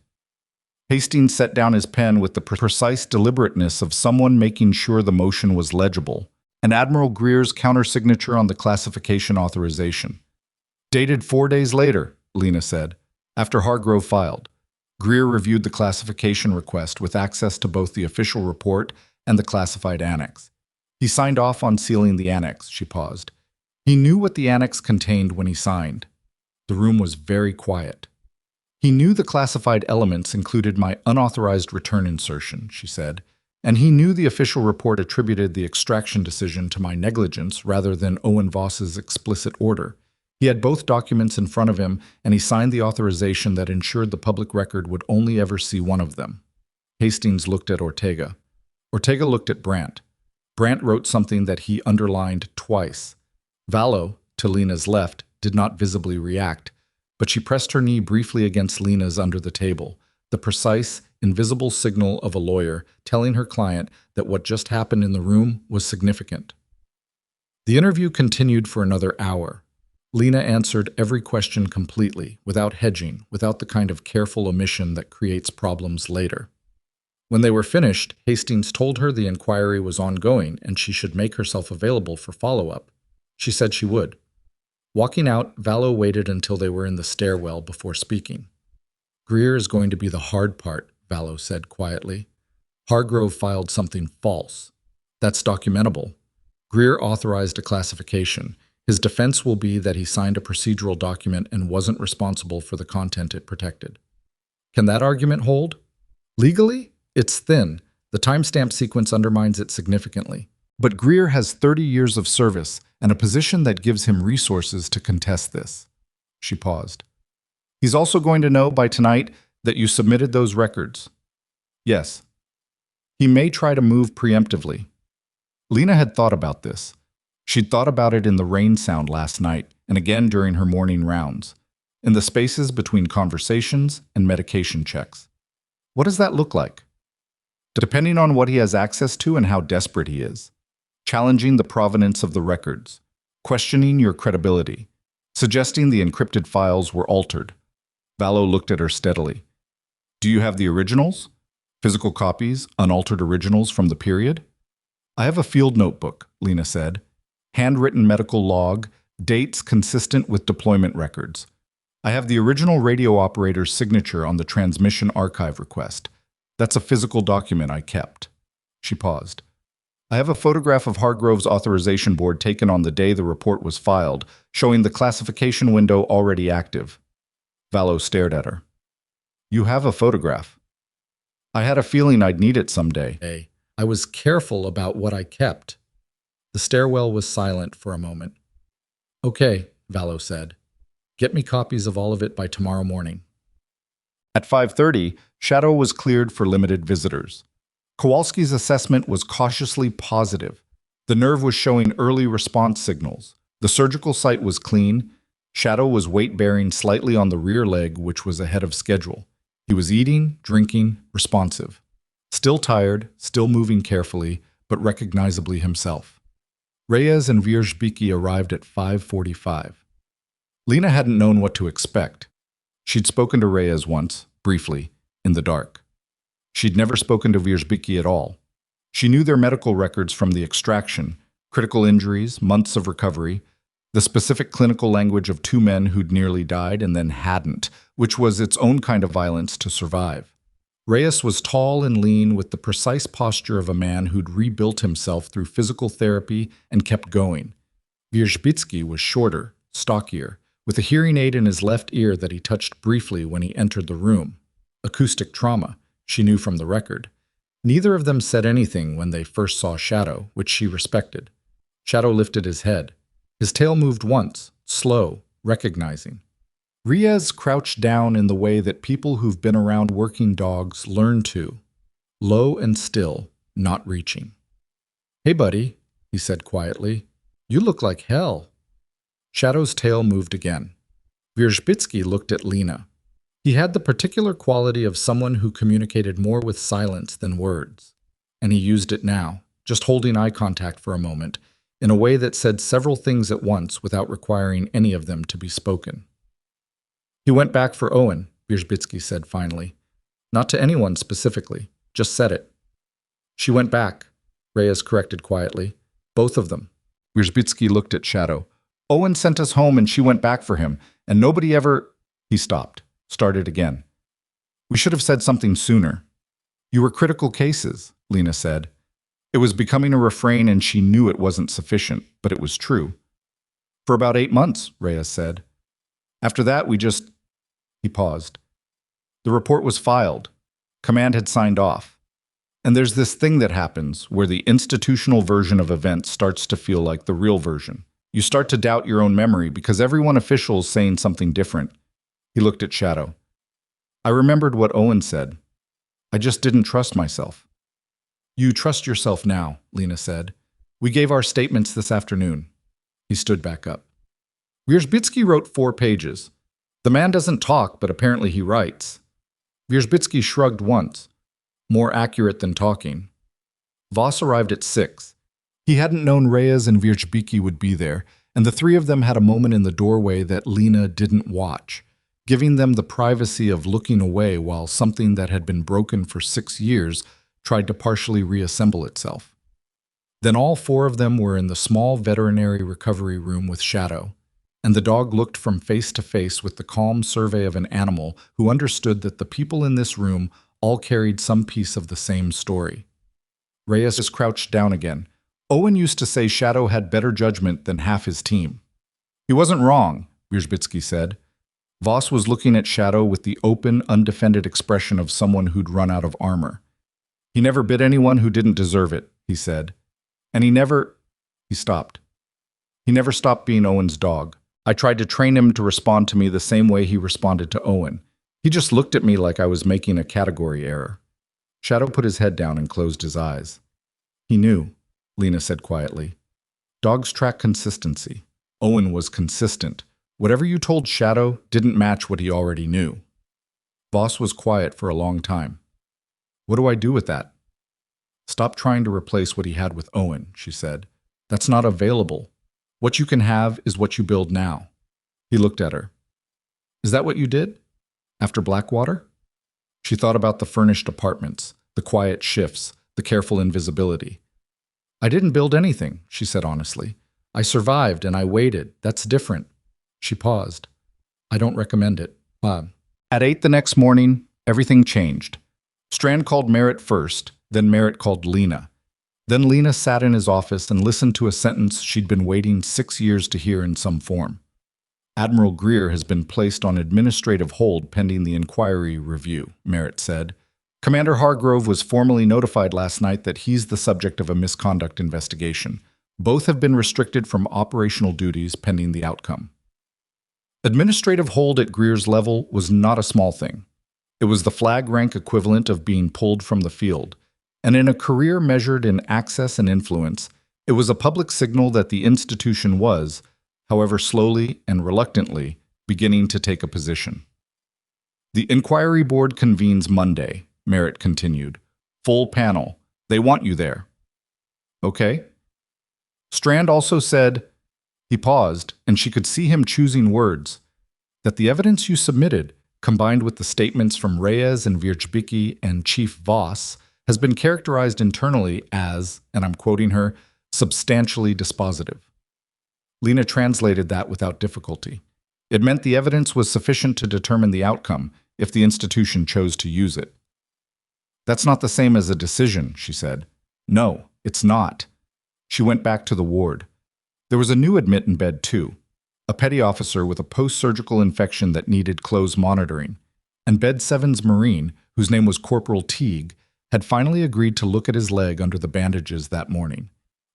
Hastings set down his pen with the precise deliberateness of someone making sure the motion was legible, and Admiral Greer's countersignature on the classification authorization. Dated 4 days later, Lena said, after Hargrove filed. Greer reviewed the classification request with access to both the official report and the classified annex. He signed off on sealing the annex, she paused. He knew what the annex contained when he signed. The room was very quiet. He knew the classified elements included my unauthorized return insertion, she said, and he knew the official report attributed the extraction decision to my negligence rather than Owen Voss's explicit order. He had both documents in front of him, and he signed the authorization that ensured the public record would only ever see one of them. Hastings looked at Ortega. Ortega looked at Brandt. Brandt wrote something that he underlined twice. Vallo, to Lena's left, did not visibly react, but she pressed her knee briefly against Lena's under the table, the precise, invisible signal of a lawyer telling her client that what just happened in the room was significant. The interview continued for another hour. Lena answered every question completely, without hedging, without the kind of careful omission that creates problems later. When they were finished, Hastings told her the inquiry was ongoing and she should make herself available for follow-up. She said she would. Walking out, Vallo waited until they were in the stairwell before speaking. Greer is going to be the hard part, Vallo said quietly. Hargrove filed something false. That's documentable. Greer authorized a classification. His defense will be that he signed a procedural document and wasn't responsible for the content it protected. Can that argument hold? Legally, it's thin. The timestamp sequence undermines it significantly. But Greer has 30 years of service and a position that gives him resources to contest this. She paused. He's also going to know by tonight that you submitted those records. Yes. He may try to move preemptively. Lena had thought about this. She'd thought about it in the rain sound last night and again during her morning rounds, in the spaces between conversations and medication checks. What does that look like? Depending on what he has access to and how desperate he is. Challenging the provenance of the records, questioning your credibility, suggesting the encrypted files were altered. Vallo looked at her steadily. Do you have the originals? Physical copies, unaltered originals from the period? I have a field notebook, Lena said. Handwritten medical log, dates consistent with deployment records. I have the original radio operator's signature on the transmission archive request. That's a physical document I kept. She paused. I have a photograph of Hargrove's authorization board taken on the day the report was filed, showing the classification window already active. Vallo stared at her. You have a photograph. I had a feeling I'd need it someday. I was careful about what I kept. The stairwell was silent for a moment. Okay, Vallo said. Get me copies of all of it by tomorrow morning. At 5:30, Shadow was cleared for limited visitors. Kowalski's assessment was cautiously positive. The nerve was showing early response signals. The surgical site was clean. Shadow was weight-bearing slightly on the rear leg, which was ahead of schedule. He was eating, drinking, responsive. Still tired, still moving carefully, but recognizably himself. Reyes and Wierzbicki arrived at 5:45. Lena hadn't known what to expect. She'd spoken to Reyes once, briefly, in the dark. She'd never spoken to Wierzbicki at all. She knew their medical records from the extraction, critical injuries, months of recovery, the specific clinical language of two men who'd nearly died and then hadn't, which was its own kind of violence to survive. Reyes was tall and lean with the precise posture of a man who'd rebuilt himself through physical therapy and kept going. Wierzbicki was shorter, stockier, with a hearing aid in his left ear that he touched briefly when he entered the room. Acoustic trauma, she knew from the record. Neither of them said anything when they first saw Shadow, which she respected. Shadow lifted his head. His tail moved once, slow, recognizing. Reyes crouched down in the way that people who've been around working dogs learn to. Low and still, not reaching. "Hey, buddy," he said quietly. "You look like hell." Shadow's tail moved again. Wierzbicki looked at Lena. He had the particular quality of someone who communicated more with silence than words. And he used it now, just holding eye contact for a moment, in a way that said several things at once without requiring any of them to be spoken. "He went back for Owen," Wierzbicki said finally. "Not to anyone specifically, just said it." "She went back," Reyes corrected quietly. "Both of them." Wierzbicki looked at Shadow. "Owen sent us home and she went back for him, and nobody ever—" He stopped, started again. "We should have said something sooner." "You were critical cases," Lena said. It was becoming a refrain and she knew it wasn't sufficient, but it was true. "For about 8 months," Reyes said. "After that, we just—" He paused. "The report was filed. Command had signed off. And there's this thing that happens where the institutional version of events starts to feel like the real version. You start to doubt your own memory because everyone official is saying something different." He looked at Shadow. "I remembered what Owen said. I just didn't trust myself." "You trust yourself now," Lena said. "We gave our statements this afternoon." He stood back up. Wierzbicki wrote 4 pages. The man doesn't talk, but apparently he writes. Wierzbicki shrugged once. More accurate than talking. Voss arrived at 6. He hadn't known Reyes and Wierzbicki would be there, and the three of them had a moment in the doorway that Lena didn't watch, giving them the privacy of looking away while something that had been broken for 6 years tried to partially reassemble itself. Then all 4 of them were in the small veterinary recovery room with Shadow, and the dog looked from face to face with the calm survey of an animal who understood that the people in this room all carried some piece of the same story. Reyes just crouched down again. Owen used to say Shadow had better judgment than half his team. "He wasn't wrong," Wierzbicki said. Voss was looking at Shadow with the open, undefended expression of someone who'd run out of armor. "He never bit anyone who didn't deserve it," he said. "And he never—" He stopped. "He never stopped being Owen's dog. I tried to train him to respond to me the same way he responded to Owen. He just looked at me like I was making a category error." Shadow put his head down and closed his eyes. "He knew," Lena said quietly. "Dogs track consistency. Owen was consistent. Whatever you told Shadow didn't match what he already knew." Voss was quiet for a long time. "What do I do with that?" "Stop trying to replace what he had with Owen," she said. "That's not available. What you can have is what you build now." He looked at her. "Is that what you did? After Blackwater?" She thought about the furnished apartments, the quiet shifts, the careful invisibility. "I didn't build anything," she said honestly. "I survived and I waited. That's different." She paused. "I don't recommend it." At 8 the next morning, everything changed. Strand called Merritt first, then Merritt called Lena. Then Lena sat in his office and listened to a sentence she'd been waiting 6 years to hear in some form. "Admiral Greer has been placed on administrative hold pending the inquiry review," Merritt said. "Commander Hargrove was formally notified last night that he's the subject of a misconduct investigation. Both have been restricted from operational duties pending the outcome." Administrative hold at Greer's level was not a small thing. It was the flag rank equivalent of being pulled from the field. And in a career measured in access and influence, it was a public signal that the institution was, however slowly and reluctantly, beginning to take a position. The inquiry board convenes Monday, Merritt continued. Full panel. They want you there. Okay. Strand also said, he paused, and she could see him choosing words, that the evidence you submitted, combined with the statements from Reyes and Wierzbicki and Chief Voss, has been characterized internally as, and I'm quoting her, substantially dispositive. Lena translated that without difficulty. It meant the evidence was sufficient to determine the outcome if the institution chose to use it. That's not the same as a decision, she said. No, it's not. She went back to the ward. There was a new admit in bed, too. A petty officer with a post-surgical infection that needed close monitoring. And bed 7's Marine, whose name was Corporal Teague, had finally agreed to look at his leg under the bandages that morning.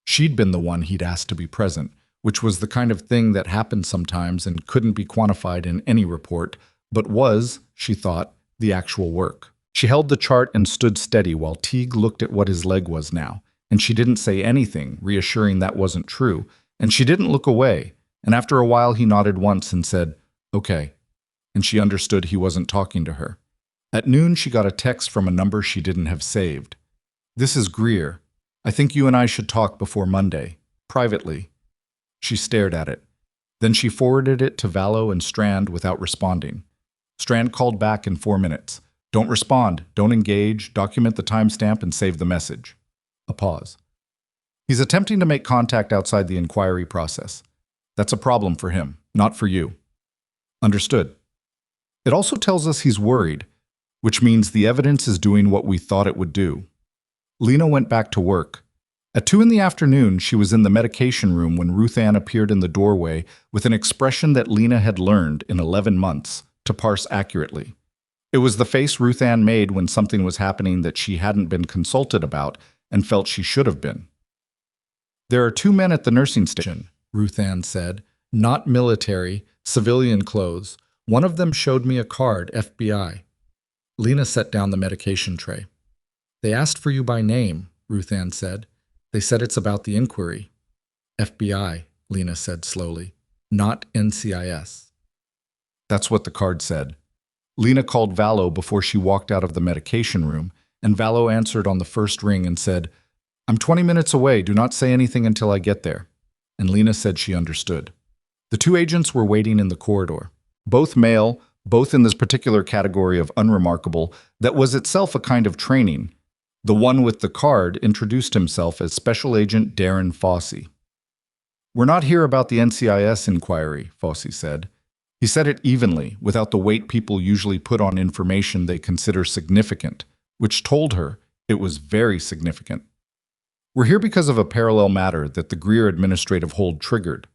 She'd been the one he'd asked to be present, which was the kind of thing that happened sometimes and couldn't be quantified in any report, but was, she thought, the actual work. She held the chart and stood steady while Teague looked at what his leg was now, and she didn't say anything, reassuring that wasn't true, and she didn't look away, and after a while he nodded once and said, okay, and she understood he wasn't talking to her. At noon she got a text from a number she didn't have saved. This is Greer. I think you and I should talk before Monday, privately. She stared at it. Then she forwarded it to Vallow and Strand without responding. Strand called back in 4 minutes. Don't respond, don't engage, document the timestamp and save the message. A pause. He's attempting to make contact outside the inquiry process. That's a problem for him, not for you. Understood. It also tells us he's worried, which means the evidence is doing what we thought it would do. Lena went back to work. At 2 in the afternoon, she was in the medication room when Ruth Ann appeared in the doorway with an expression that Lena had learned in 11 months to parse accurately. It was the face Ruth Ann made when something was happening that she hadn't been consulted about and felt she should have been. There are 2 men at the nursing station, Ruth Ann said, not military, civilian clothes. One of them showed me a card, FBI. Lena set down the medication tray. They asked for you by name, Ruth Ann said. They said it's about the inquiry. FBI, Lena said slowly, not NCIS. That's what the card said. Lena called Vallow before she walked out of the medication room, and Vallow answered on the first ring and said, I'm 20 minutes away, do not say anything until I get there. And Lena said she understood. The 2 agents were waiting in the corridor. Both male, both in this particular category of unremarkable, that was itself a kind of training. The one with the card introduced himself as Special Agent Darren Fossey. We're not here about the NCIS inquiry, Fossey said. He said it evenly, without the weight people usually put on information they consider significant, which told her it was very significant. We're here because of a parallel matter that the Greer administrative hold triggered.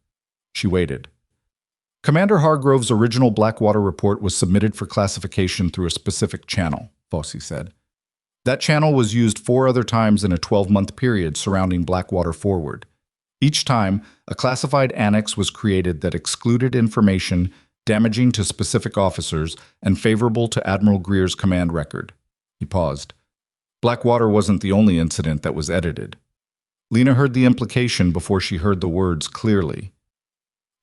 She waited. Commander Hargrove's original Blackwater report was submitted for classification through a specific channel, Fossey said. That channel was used 4 other times in a 12-month period surrounding Blackwater Forward. Each time, a classified annex was created that excluded information damaging to specific officers and favorable to Admiral Greer's command record. He paused. Blackwater wasn't the only incident that was edited. Lena heard the implication before she heard the words clearly.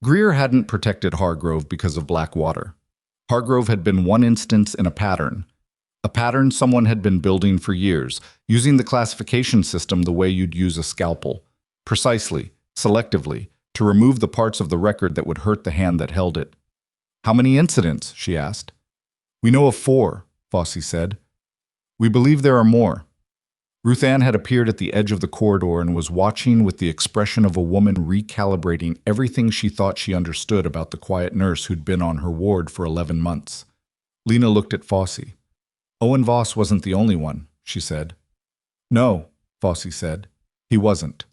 Greer hadn't protected Hargrove because of Blackwater. Hargrove had been one instance in a pattern someone had been building for years, using the classification system the way you'd use a scalpel, precisely, selectively, to remove the parts of the record that would hurt the hand that held it. How many incidents? She asked. We know of 4, Fossey said. We believe there are more. Ruth Ann had appeared at the edge of the corridor and was watching with the expression of a woman recalibrating everything she thought she understood about the quiet nurse who'd been on her ward for 11 months. Lena looked at Fossey. Owen Voss wasn't the only one, she said. No, Fossey said. He wasn't.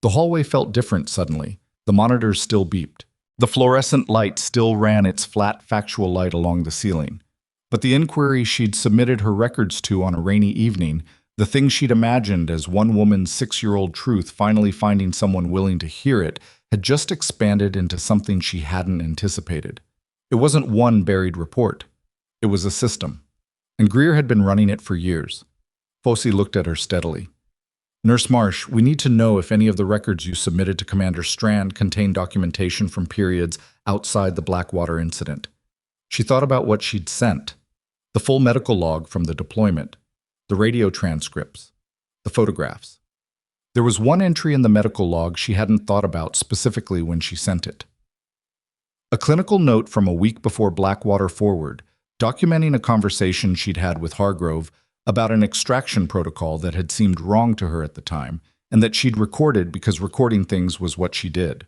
The hallway felt different suddenly. The monitors still beeped. The fluorescent light still ran its flat, factual light along the ceiling. But the inquiry she'd submitted her records to on a rainy evening, the thing she'd imagined as one woman's 6-year-old truth finally finding someone willing to hear it, had just expanded into something she hadn't anticipated. It wasn't one buried report. It was a system. And Greer had been running it for years. Fossey looked at her steadily. Nurse Marsh, we need to know if any of the records you submitted to Commander Strand contain documentation from periods outside the Blackwater incident. She thought about what she'd sent. The full medical log from the deployment, the radio transcripts, the photographs. There was one entry in the medical log she hadn't thought about specifically when she sent it. A clinical note from a week before Blackwater Forward, documenting a conversation she'd had with Hargrove about an extraction protocol that had seemed wrong to her at the time, and that she'd recorded because recording things was what she did.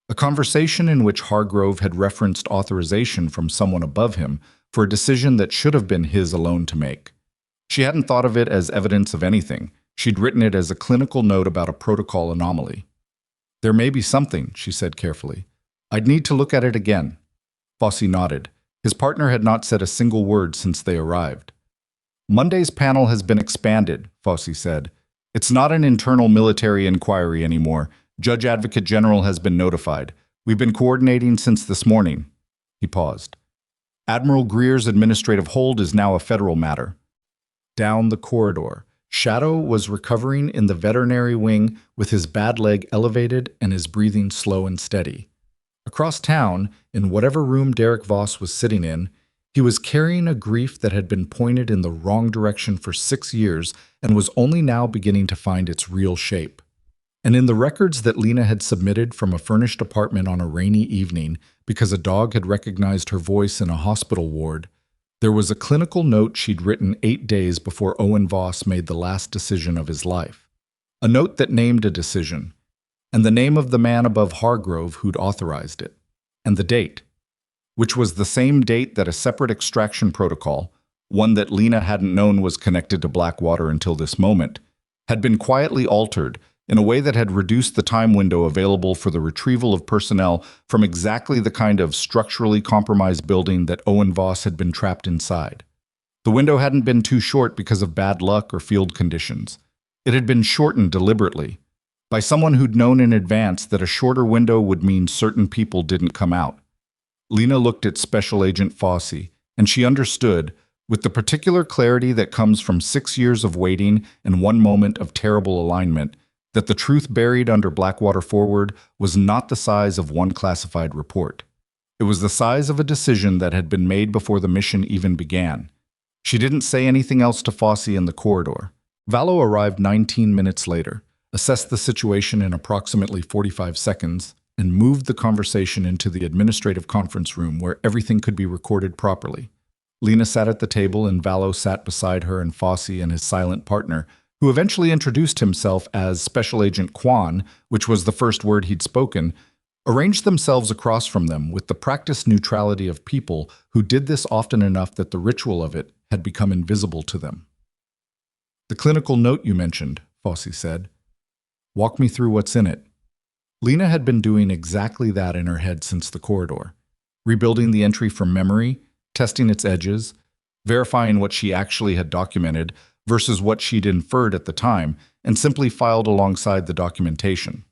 A conversation in which Hargrove had referenced authorization from someone above him for a decision that should have been his alone to make. She hadn't thought of it as evidence of anything. She'd written it as a clinical note about a protocol anomaly. There may be something, she said carefully. I'd need to look at it again. Fossey nodded. His partner had not said a single word since they arrived. Monday's panel has been expanded, Fossey said. It's not an internal military inquiry anymore. Judge Advocate General has been notified. We've been coordinating since this morning. He paused. Admiral Greer's administrative hold is now a federal matter. Down the corridor, Shadow was recovering in the veterinary wing with his bad leg elevated and his breathing slow and steady. Across town, in whatever room Derek Voss was sitting in, he was carrying a grief that had been pointed in the wrong direction for 6 years and was only now beginning to find its real shape. And in the records that Lena had submitted from a furnished apartment on a rainy evening because a dog had recognized her voice in a hospital ward, there was a clinical note she'd written 8 days before Owen Voss made the last decision of his life. A note that named a decision, and the name of the man above Hargrove who'd authorized it, and the date, which was the same date that a separate extraction protocol, one that Lena hadn't known was connected to Blackwater until this moment, had been quietly altered in a way that had reduced the time window available for the retrieval of personnel from exactly the kind of structurally compromised building that Owen Voss had been trapped inside. The window hadn't been too short because of bad luck or field conditions. It had been shortened deliberately, by someone who'd known in advance that a shorter window would mean certain people didn't come out. Lena looked at Special Agent Fossey, and she understood, with the particular clarity that comes from 6 years of waiting and 1 moment of terrible alignment, that the truth buried under Blackwater Forward was not the size of one classified report. It was the size of a decision that had been made before the mission even began. She didn't say anything else to Fossey in the corridor. Vallow arrived 19 minutes later, assessed the situation in approximately 45 seconds, and moved the conversation into the administrative conference room where everything could be recorded properly. Lena sat at the table and Vallow sat beside her, and Fossey and his silent partner, who eventually introduced himself as Special Agent Quan, which was the first word he'd spoken, arranged themselves across from them with the practiced neutrality of people who did this often enough that the ritual of it had become invisible to them. The clinical note you mentioned, Fossey said. Walk me through what's in it. Lena had been doing exactly that in her head since the corridor, rebuilding the entry from memory, testing its edges, verifying what she actually had documented versus what she'd inferred at the time, and simply filed alongside the documentation.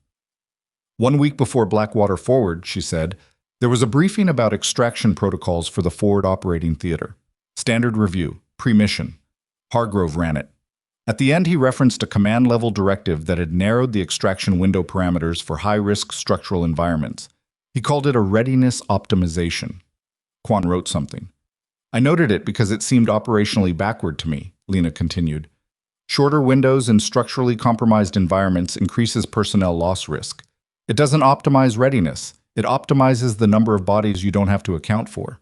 1 week before Blackwater Forward, she said, there was a briefing about extraction protocols for the forward operating theater. Standard review, pre-mission. Hargrove ran it. At the end, he referenced a command-level directive that had narrowed the extraction window parameters for high-risk structural environments. He called it a readiness optimization. Quan wrote something. I noted it because it seemed operationally backward to me, Lena continued. Shorter windows in structurally compromised environments increases personnel loss risk. It doesn't optimize readiness. It optimizes the number of bodies you don't have to account for.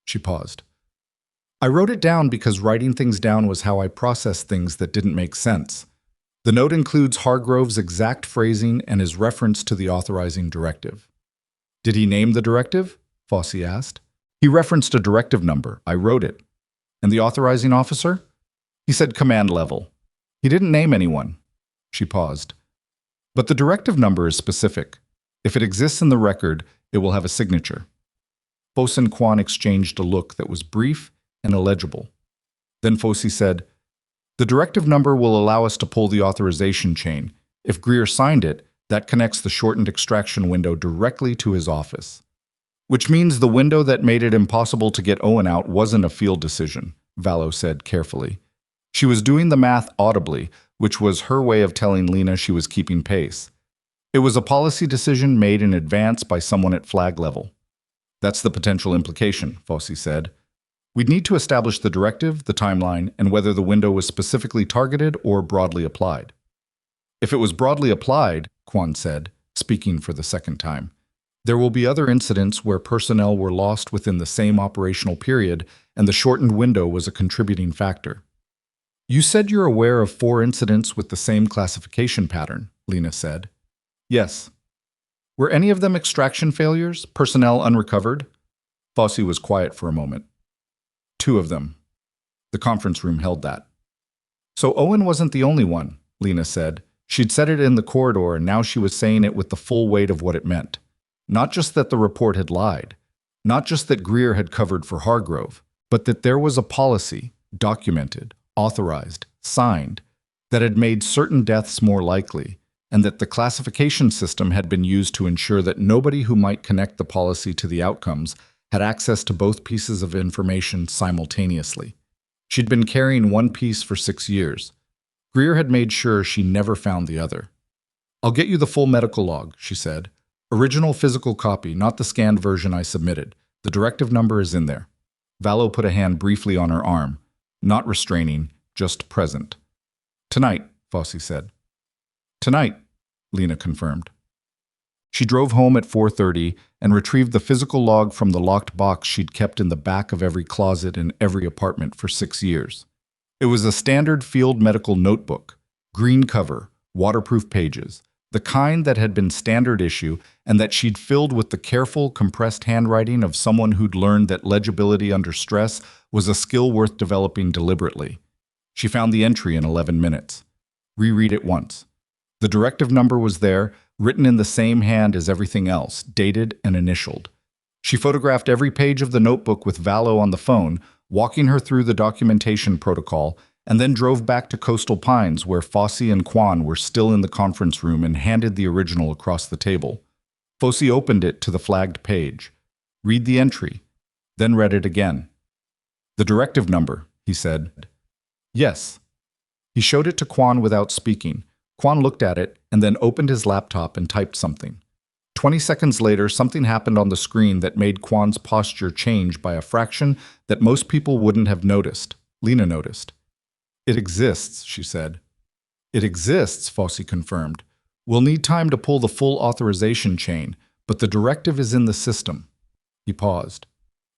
She paused. I wrote it down because writing things down was how I processed things that didn't make sense. The note includes Hargrove's exact phrasing and his reference to the authorizing directive. Did he name the directive? Fossey asked. He referenced a directive number. I wrote it. And the authorizing officer? He said command level. He didn't name anyone. She paused. But the directive number is specific. If it exists in the record, it will have a signature. Fossey and Quan exchanged a look that was brief and illegible. Then Fossey said, the directive number will allow us to pull the authorization chain. If Greer signed it, that connects the shortened extraction window directly to his office. Which means the window that made it impossible to get Owen out wasn't a field decision, Vallow said carefully. She was doing the math audibly, which was her way of telling Lena she was keeping pace. It was a policy decision made in advance by someone at flag level. That's the potential implication, Fossey said. We'd need to establish the directive, the timeline, and whether the window was specifically targeted or broadly applied. If it was broadly applied, Quan said, speaking for the second time, there will be other incidents where personnel were lost within the same operational period, and the shortened window was a contributing factor. You said you're aware of 4 incidents with the same classification pattern, Lena said. Yes. Were any of them extraction failures, personnel unrecovered? Fossey was quiet for a moment. 2 of them. The conference room held that. So Owen wasn't the only one, Lena said. She'd said it in the corridor, and now she was saying it with the full weight of what it meant. Not just that the report had lied, not just that Greer had covered for Hargrove, but that there was a policy, documented, authorized, signed, that had made certain deaths more likely, and that the classification system had been used to ensure that nobody who might connect the policy to the outcomes had access to both pieces of information simultaneously. She'd been carrying one piece for 6 years. Greer had made sure she never found the other. I'll get you the full medical log, she said. Original physical copy, not the scanned version I submitted. The directive number is in there. Vallow put a hand briefly on her arm. Not restraining, just present. Tonight, Fossey said. Tonight, Lena confirmed. She drove home at 4:30 and retrieved the physical log from the locked box she'd kept in the back of every closet in every apartment for 6 years. It was a standard field medical notebook, green cover, waterproof pages, the kind that had been standard issue and that she'd filled with the careful, compressed handwriting of someone who'd learned that legibility under stress was a skill worth developing deliberately. She found the entry in 11 minutes. Reread it once. The directive number was there, written in the same hand as everything else, dated and initialed. She photographed every page of the notebook with Vallow on the phone, walking her through the documentation protocol, and then drove back to Coastal Pines, where Fossey and Quan were still in the conference room, and handed the original across the table. Fossey opened it to the flagged page. Read the entry, then read it again. The directive number, he said. Yes. He showed it to Quan without speaking. Quan looked at it and then opened his laptop and typed something. 20 seconds later, something happened on the screen that made Quan's posture change by a fraction that most people wouldn't have noticed. Lena noticed. It exists, she said. It exists, Fossey confirmed. We'll need time to pull the full authorization chain, but the directive is in the system. He paused.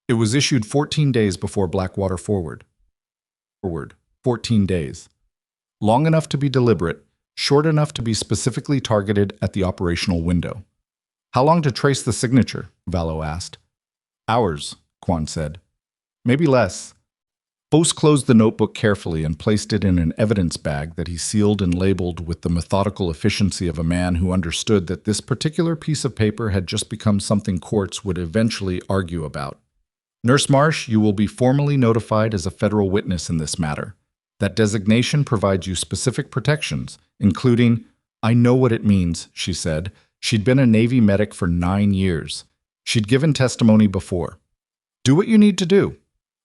It was issued 14 days before Blackwater Forward. 14 days. Long enough to be deliberate, short enough to be specifically targeted at the operational window. How long to trace the signature? Vallow asked. Hours, Quan said. Maybe less. Foss closed the notebook carefully and placed it in an evidence bag that he sealed and labeled with the methodical efficiency of a man who understood that this particular piece of paper had just become something courts would eventually argue about. Nurse Marsh, you will be formally notified as a federal witness in this matter. That designation provides you specific protections, including, I know what it means, she said. She'd been a Navy medic for 9 years. She'd given testimony before. Do what you need to do.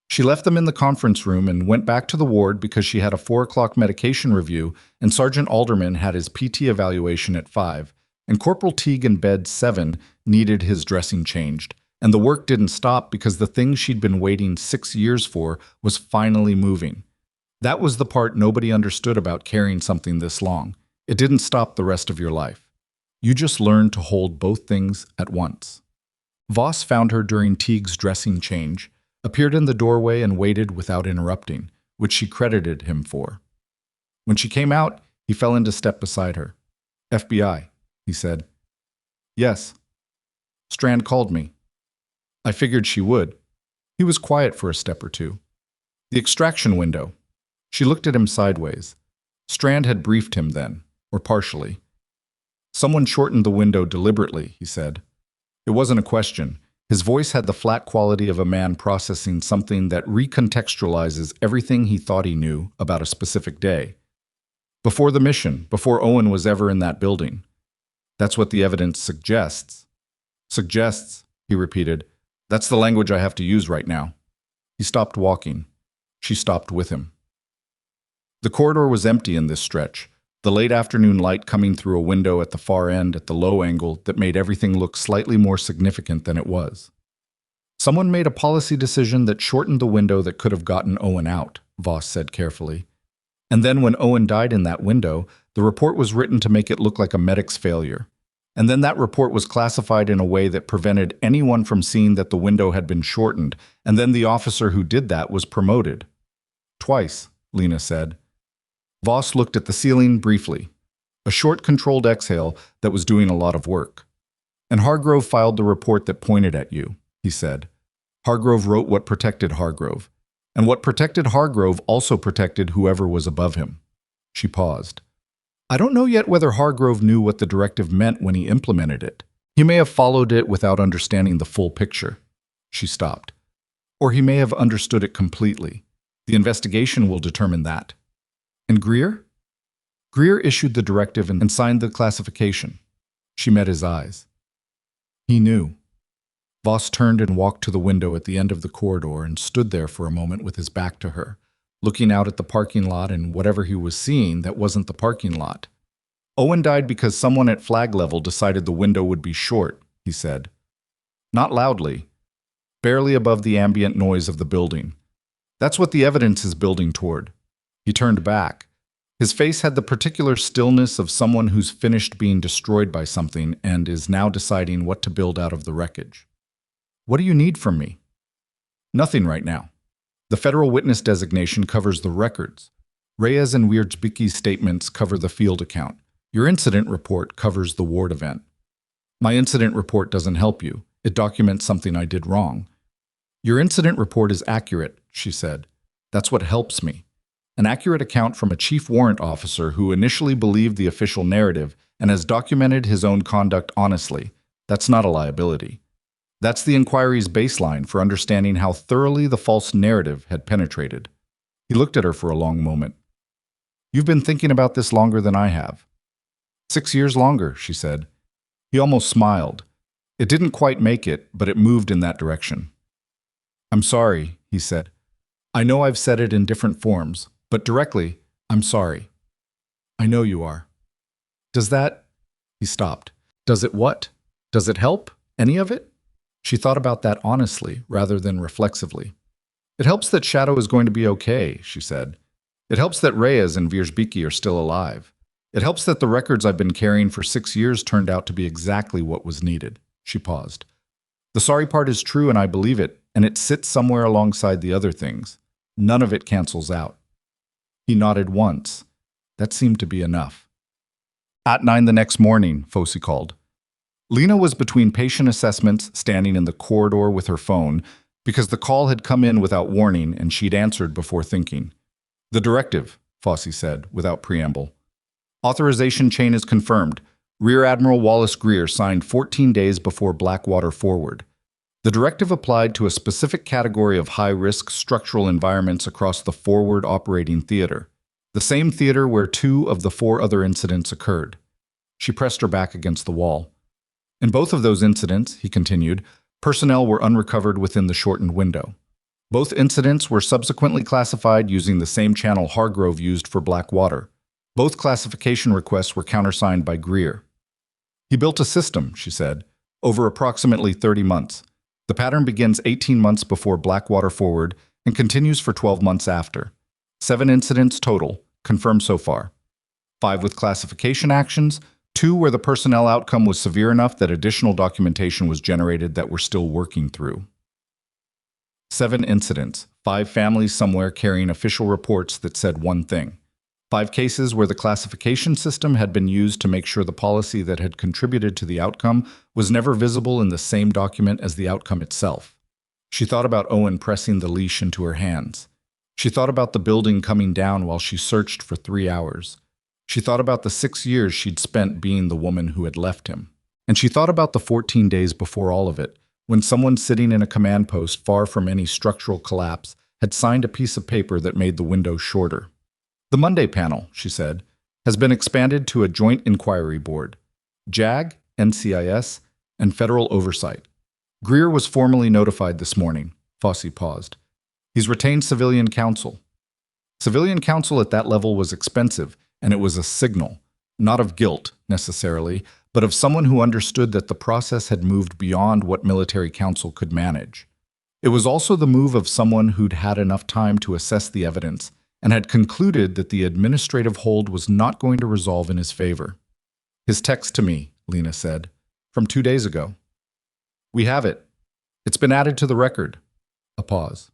She left them in the conference room and went back to the ward because she had a 4 o'clock medication review, and Sergeant Alderman had his PT evaluation at 5, and Corporal Teague in bed 7 needed his dressing changed. And the work didn't stop because the thing she'd been waiting 6 years for was finally moving. That was the part nobody understood about carrying something this long. It didn't stop the rest of your life. You just learned to hold both things at once. Voss found her during Teague's dressing change, appeared in the doorway and waited without interrupting, which she credited him for. When she came out, he fell into step beside her. FBI, he said. Yes. Strand called me. I figured she would. He was quiet for a step or two. The extraction window. She looked at him sideways. Strand had briefed him then, or partially. Someone shortened the window deliberately, he said. It wasn't a question. His voice had the flat quality of a man processing something that recontextualizes everything he thought he knew about a specific day. Before the mission, before Owen was ever in that building. That's what the evidence suggests. Suggests, he repeated. That's the language I have to use right now. He stopped walking. She stopped with him. The corridor was empty in this stretch, the late afternoon light coming through a window at the far end at the low angle that made everything look slightly more significant than it was. Someone made a policy decision that shortened the window that could have gotten Owen out, Voss said carefully. And then when Owen died in that window, the report was written to make it look like a medic's failure. And then that report was classified in a way that prevented anyone from seeing that the window had been shortened, and then the officer who did that was promoted. Twice, Lena said. Voss looked at the ceiling briefly, a short controlled exhale that was doing a lot of work. And Hargrove filed the report that pointed at you, he said. Hargrove wrote what protected Hargrove. And what protected Hargrove also protected whoever was above him. She paused. I don't know yet whether Hargrove knew what the directive meant when he implemented it. He may have followed it without understanding the full picture. She stopped. Or he may have understood it completely. The investigation will determine that. And Greer? Greer issued the directive and signed the classification. She met his eyes. He knew. Voss turned and walked to the window at the end of the corridor and stood there for a moment with his back to her, looking out at the parking lot and whatever he was seeing that wasn't the parking lot. Owen died because someone at flag level decided the window would be short, he said. Not loudly, barely above the ambient noise of the building. That's what the evidence is building toward. He turned back. His face had the particular stillness of someone who's finished being destroyed by something and is now deciding what to build out of the wreckage. What do you need from me? Nothing right now. The federal witness designation covers the records. Reyes and Wierzbicki's statements cover the field account. Your incident report covers the ward event. My incident report doesn't help you. It documents something I did wrong. Your incident report is accurate, she said. That's what helps me. An accurate account from a chief warrant officer who initially believed the official narrative and has documented his own conduct honestly. That's not a liability. That's the inquiry's baseline for understanding how thoroughly the false narrative had penetrated. He looked at her for a long moment. You've been thinking about this longer than I have. 6 years longer, she said. He almost smiled. It didn't quite make it, but it moved in that direction. I'm sorry, he said. I know I've said it in different forms, but directly, I'm sorry. I know you are. Does that... He stopped. Does it what? Does it help? Any of it? She thought about that honestly, rather than reflexively. It helps that Shadow is going to be okay, she said. It helps that Reyes and Wierzbicki are still alive. It helps that the records I've been carrying for 6 years turned out to be exactly what was needed. She paused. The sorry part is true and I believe it, and it sits somewhere alongside the other things. None of it cancels out. He nodded once. That seemed to be enough. At 9 the next morning, Fossey called. Lena was between patient assessments, standing in the corridor with her phone, because the call had come in without warning and she'd answered before thinking. The directive, Fossey said, without preamble. Authorization chain is confirmed. Rear Admiral Wallace Greer signed 14 days before Blackwater Forward. The directive applied to a specific category of high-risk structural environments across the forward operating theater, the same theater where 2 of the 4 other incidents occurred. She pressed her back against the wall. In both of those incidents, he continued, personnel were unrecovered within the shortened window. Both incidents were subsequently classified using the same channel Hargrove used for Blackwater. Both classification requests were countersigned by Greer. He built a system, she said, over approximately 30 months. The pattern begins 18 months before Blackwater Forward and continues for 12 months after. 7 incidents total, confirmed so far. 5 with classification actions, 2 where the personnel outcome was severe enough that additional documentation was generated that we're still working through. 7 incidents, 5 families somewhere carrying official reports that said one thing. 5 cases where the classification system had been used to make sure the policy that had contributed to the outcome was never visible in the same document as the outcome itself. She thought about Owen pressing the leash into her hands. She thought about the building coming down while she searched for 3 hours. She thought about the 6 years she'd spent being the woman who had left him. And she thought about the 14 days before all of it, when someone sitting in a command post far from any structural collapse had signed a piece of paper that made the window shorter. The Monday panel, she said, has been expanded to a joint inquiry board. JAG, NCIS, and Federal Oversight. Greer was formally notified this morning. Fossey paused. He's retained civilian counsel. Civilian counsel at that level was expensive, and it was a signal, not of guilt, necessarily, but of someone who understood that the process had moved beyond what military counsel could manage. It was also the move of someone who'd had enough time to assess the evidence and had concluded that the administrative hold was not going to resolve in his favor. His text to me, Lena said, from 2 days ago. We have it. It's been added to the record. A pause.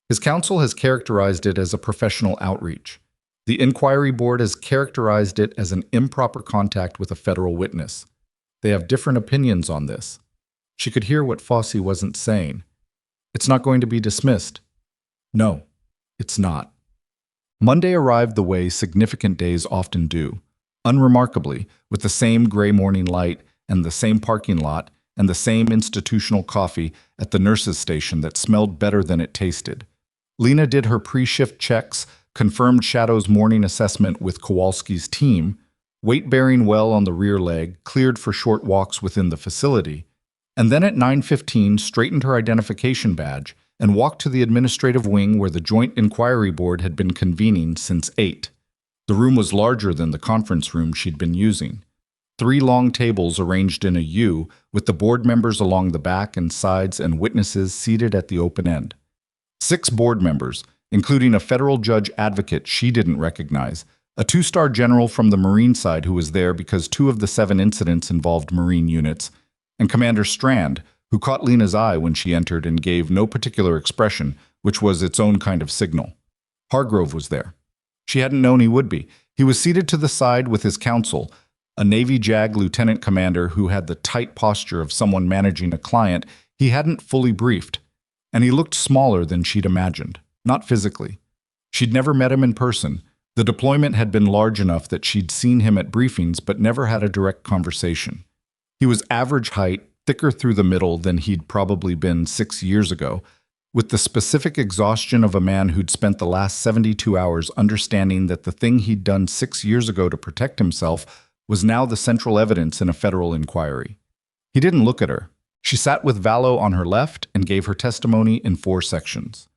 His counsel has characterized it as a professional outreach. The inquiry board has characterized it as an improper contact with a federal witness. They have different opinions on this. She could hear what Fossey wasn't saying. It's not going to be dismissed. No, it's not. Monday arrived the way significant days often do, unremarkably, with the same gray morning light and the same parking lot and the same institutional coffee at the nurses' station that smelled better than it tasted. Lena did her pre-shift checks, confirmed Shadow's morning assessment with Kowalski's team, weight-bearing well on the rear leg, cleared for short walks within the facility, and then at 9:15 straightened her identification badge and walked to the administrative wing where the Joint Inquiry Board had been convening since 8. The room was larger than the conference room she'd been using. 3 long tables arranged in a U, with the board members along the back and sides and witnesses seated at the open end. 6 board members, including a federal judge advocate she didn't recognize, a 2-star general from the Marine side who was there because 2 of the 7 incidents involved Marine units, and Commander Strand, who caught Lena's eye when she entered and gave no particular expression, which was its own kind of signal. Hargrove was there. She hadn't known he would be. He was seated to the side with his counsel, a Navy JAG lieutenant commander who had the tight posture of someone managing a client he hadn't fully briefed, and he looked smaller than she'd imagined, not physically. She'd never met him in person. The deployment had been large enough that she'd seen him at briefings but never had a direct conversation. He was average height, thicker through the middle than he'd probably been 6 years ago, with the specific exhaustion of a man who'd spent the last 72 hours understanding that the thing he'd done 6 years ago to protect himself was now the central evidence in a federal inquiry. He didn't look at her. She sat with Vallow on her left and gave her testimony in 4 sections.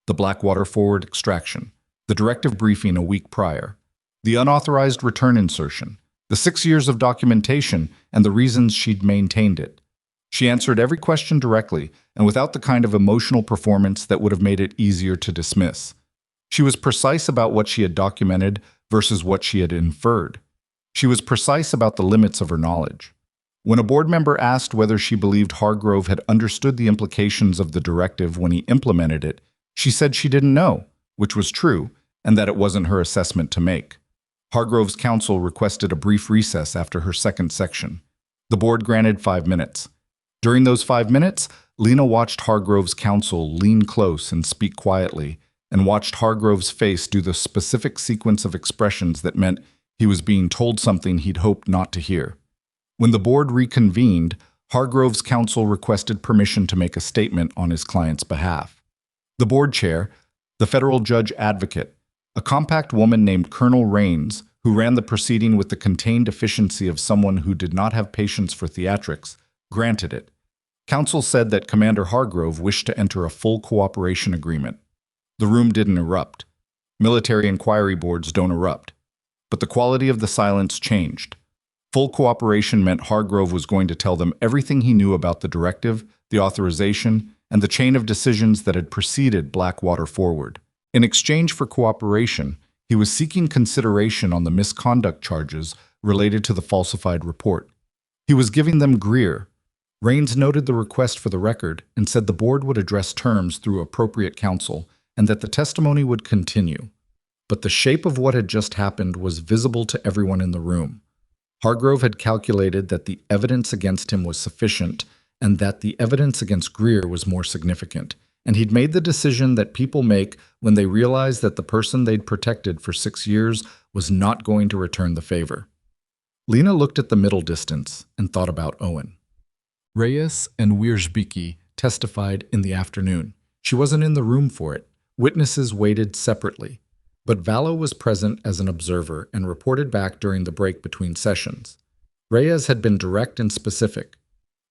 The Blackwater forward extraction, the directive briefing a week prior, the unauthorized return insertion, the 6 years of documentation, and the reasons she'd maintained it. She answered every question directly and without the kind of emotional performance that would have made it easier to dismiss. She was precise about what she had documented versus what she had inferred. She was precise about the limits of her knowledge. When a board member asked whether she believed Hargrove had understood the implications of the directive when he implemented it, she said she didn't know, which was true, and that it wasn't her assessment to make. Hargrove's counsel requested a brief recess after her second section. The board granted 5 minutes. During those 5 minutes, Lena watched Hargrove's counsel lean close and speak quietly, and watched Hargrove's face do the specific sequence of expressions that meant he was being told something he'd hoped not to hear. When the board reconvened, Hargrove's counsel requested permission to make a statement on his client's behalf. The board chair, the federal judge advocate, a compact woman named Colonel Rains, who ran the proceeding with the contained efficiency of someone who did not have patience for theatrics, granted it. Counsel said that Commander Hargrove wished to enter a full cooperation agreement. The room didn't erupt. Military inquiry boards don't erupt. But the quality of the silence changed. Full cooperation meant Hargrove was going to tell them everything he knew about the directive, the authorization, and the chain of decisions that had preceded Blackwater Forward. In exchange for cooperation, he was seeking consideration on the misconduct charges related to the falsified report. He was giving them Greer. Rains noted the request for the record and said the board would address terms through appropriate counsel and that the testimony would continue. But the shape of what had just happened was visible to everyone in the room. Hargrove had calculated that the evidence against him was sufficient and that the evidence against Greer was more significant, and he'd made the decision that people make when they realize that the person they'd protected for 6 years was not going to return the favor. Lena looked at the middle distance and thought about Owen. Reyes and Wierzbicki testified in the afternoon. She wasn't in the room for it. Witnesses waited separately. But Vallow was present as an observer and reported back during the break between sessions. Reyes had been direct and specific.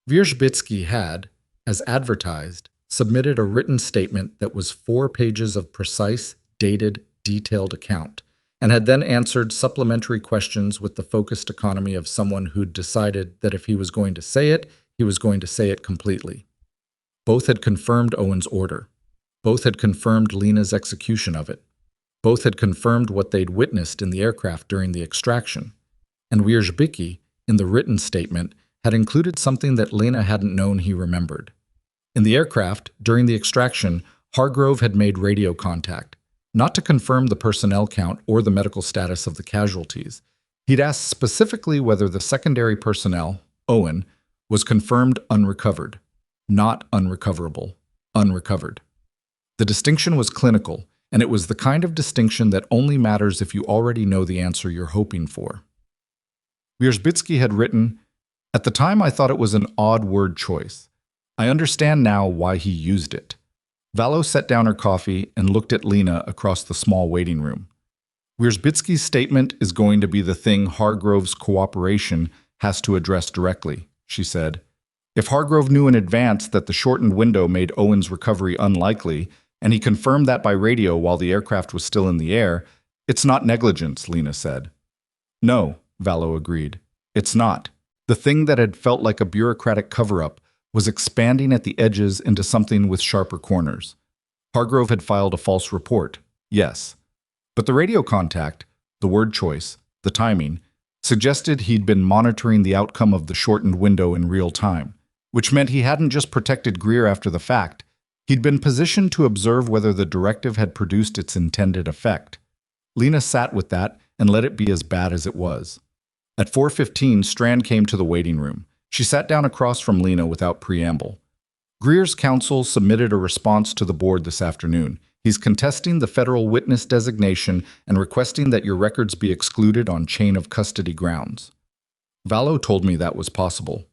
Wierzbicki had, as advertised, submitted a written statement that was 4 pages of precise, dated detailed account, and had then answered supplementary questions with the focused economy of someone who'd decided that if he was going to say it, he was going to say it completely. Both had confirmed Owen's order. Both had confirmed Lena's execution of it. Both had confirmed what they'd witnessed in the aircraft during the extraction. And Wierzbicki, in the written statement, had included something that Lena hadn't known he remembered. In the aircraft, during the extraction, Hargrove had made radio contact, not to confirm the personnel count or the medical status of the casualties. He'd asked specifically whether the secondary personnel, Owen, was confirmed unrecovered, not unrecoverable, unrecovered. The distinction was clinical, and it was the kind of distinction that only matters if you already know the answer you're hoping for. Wierzbicki had written, "At the time I thought it was an odd word choice. I understand now why he used it." Valo set down her coffee and looked at Lena across the small waiting room. Wierzbicki's statement is going to be the thing Hargrove's cooperation has to address directly, she said. If Hargrove knew in advance that the shortened window made Owen's recovery unlikely, and he confirmed that by radio while the aircraft was still in the air, it's not negligence, Lena said. No, Valo agreed. It's not. The thing that had felt like a bureaucratic cover-up was expanding at the edges into something with sharper corners. Hargrove had filed a false report, yes. But the radio contact, the word choice, the timing, suggested he'd been monitoring the outcome of the shortened window in real time, which meant he hadn't just protected Greer after the fact. He'd been positioned to observe whether the directive had produced its intended effect. Lena sat with that and let it be as bad as it was. At 4:15, Strand came to the waiting room. She sat down across from Lena without preamble. Greer's counsel submitted a response to the board this afternoon. He's contesting the federal witness designation and requesting that your records be excluded on chain of custody grounds. Valo told me that was possible.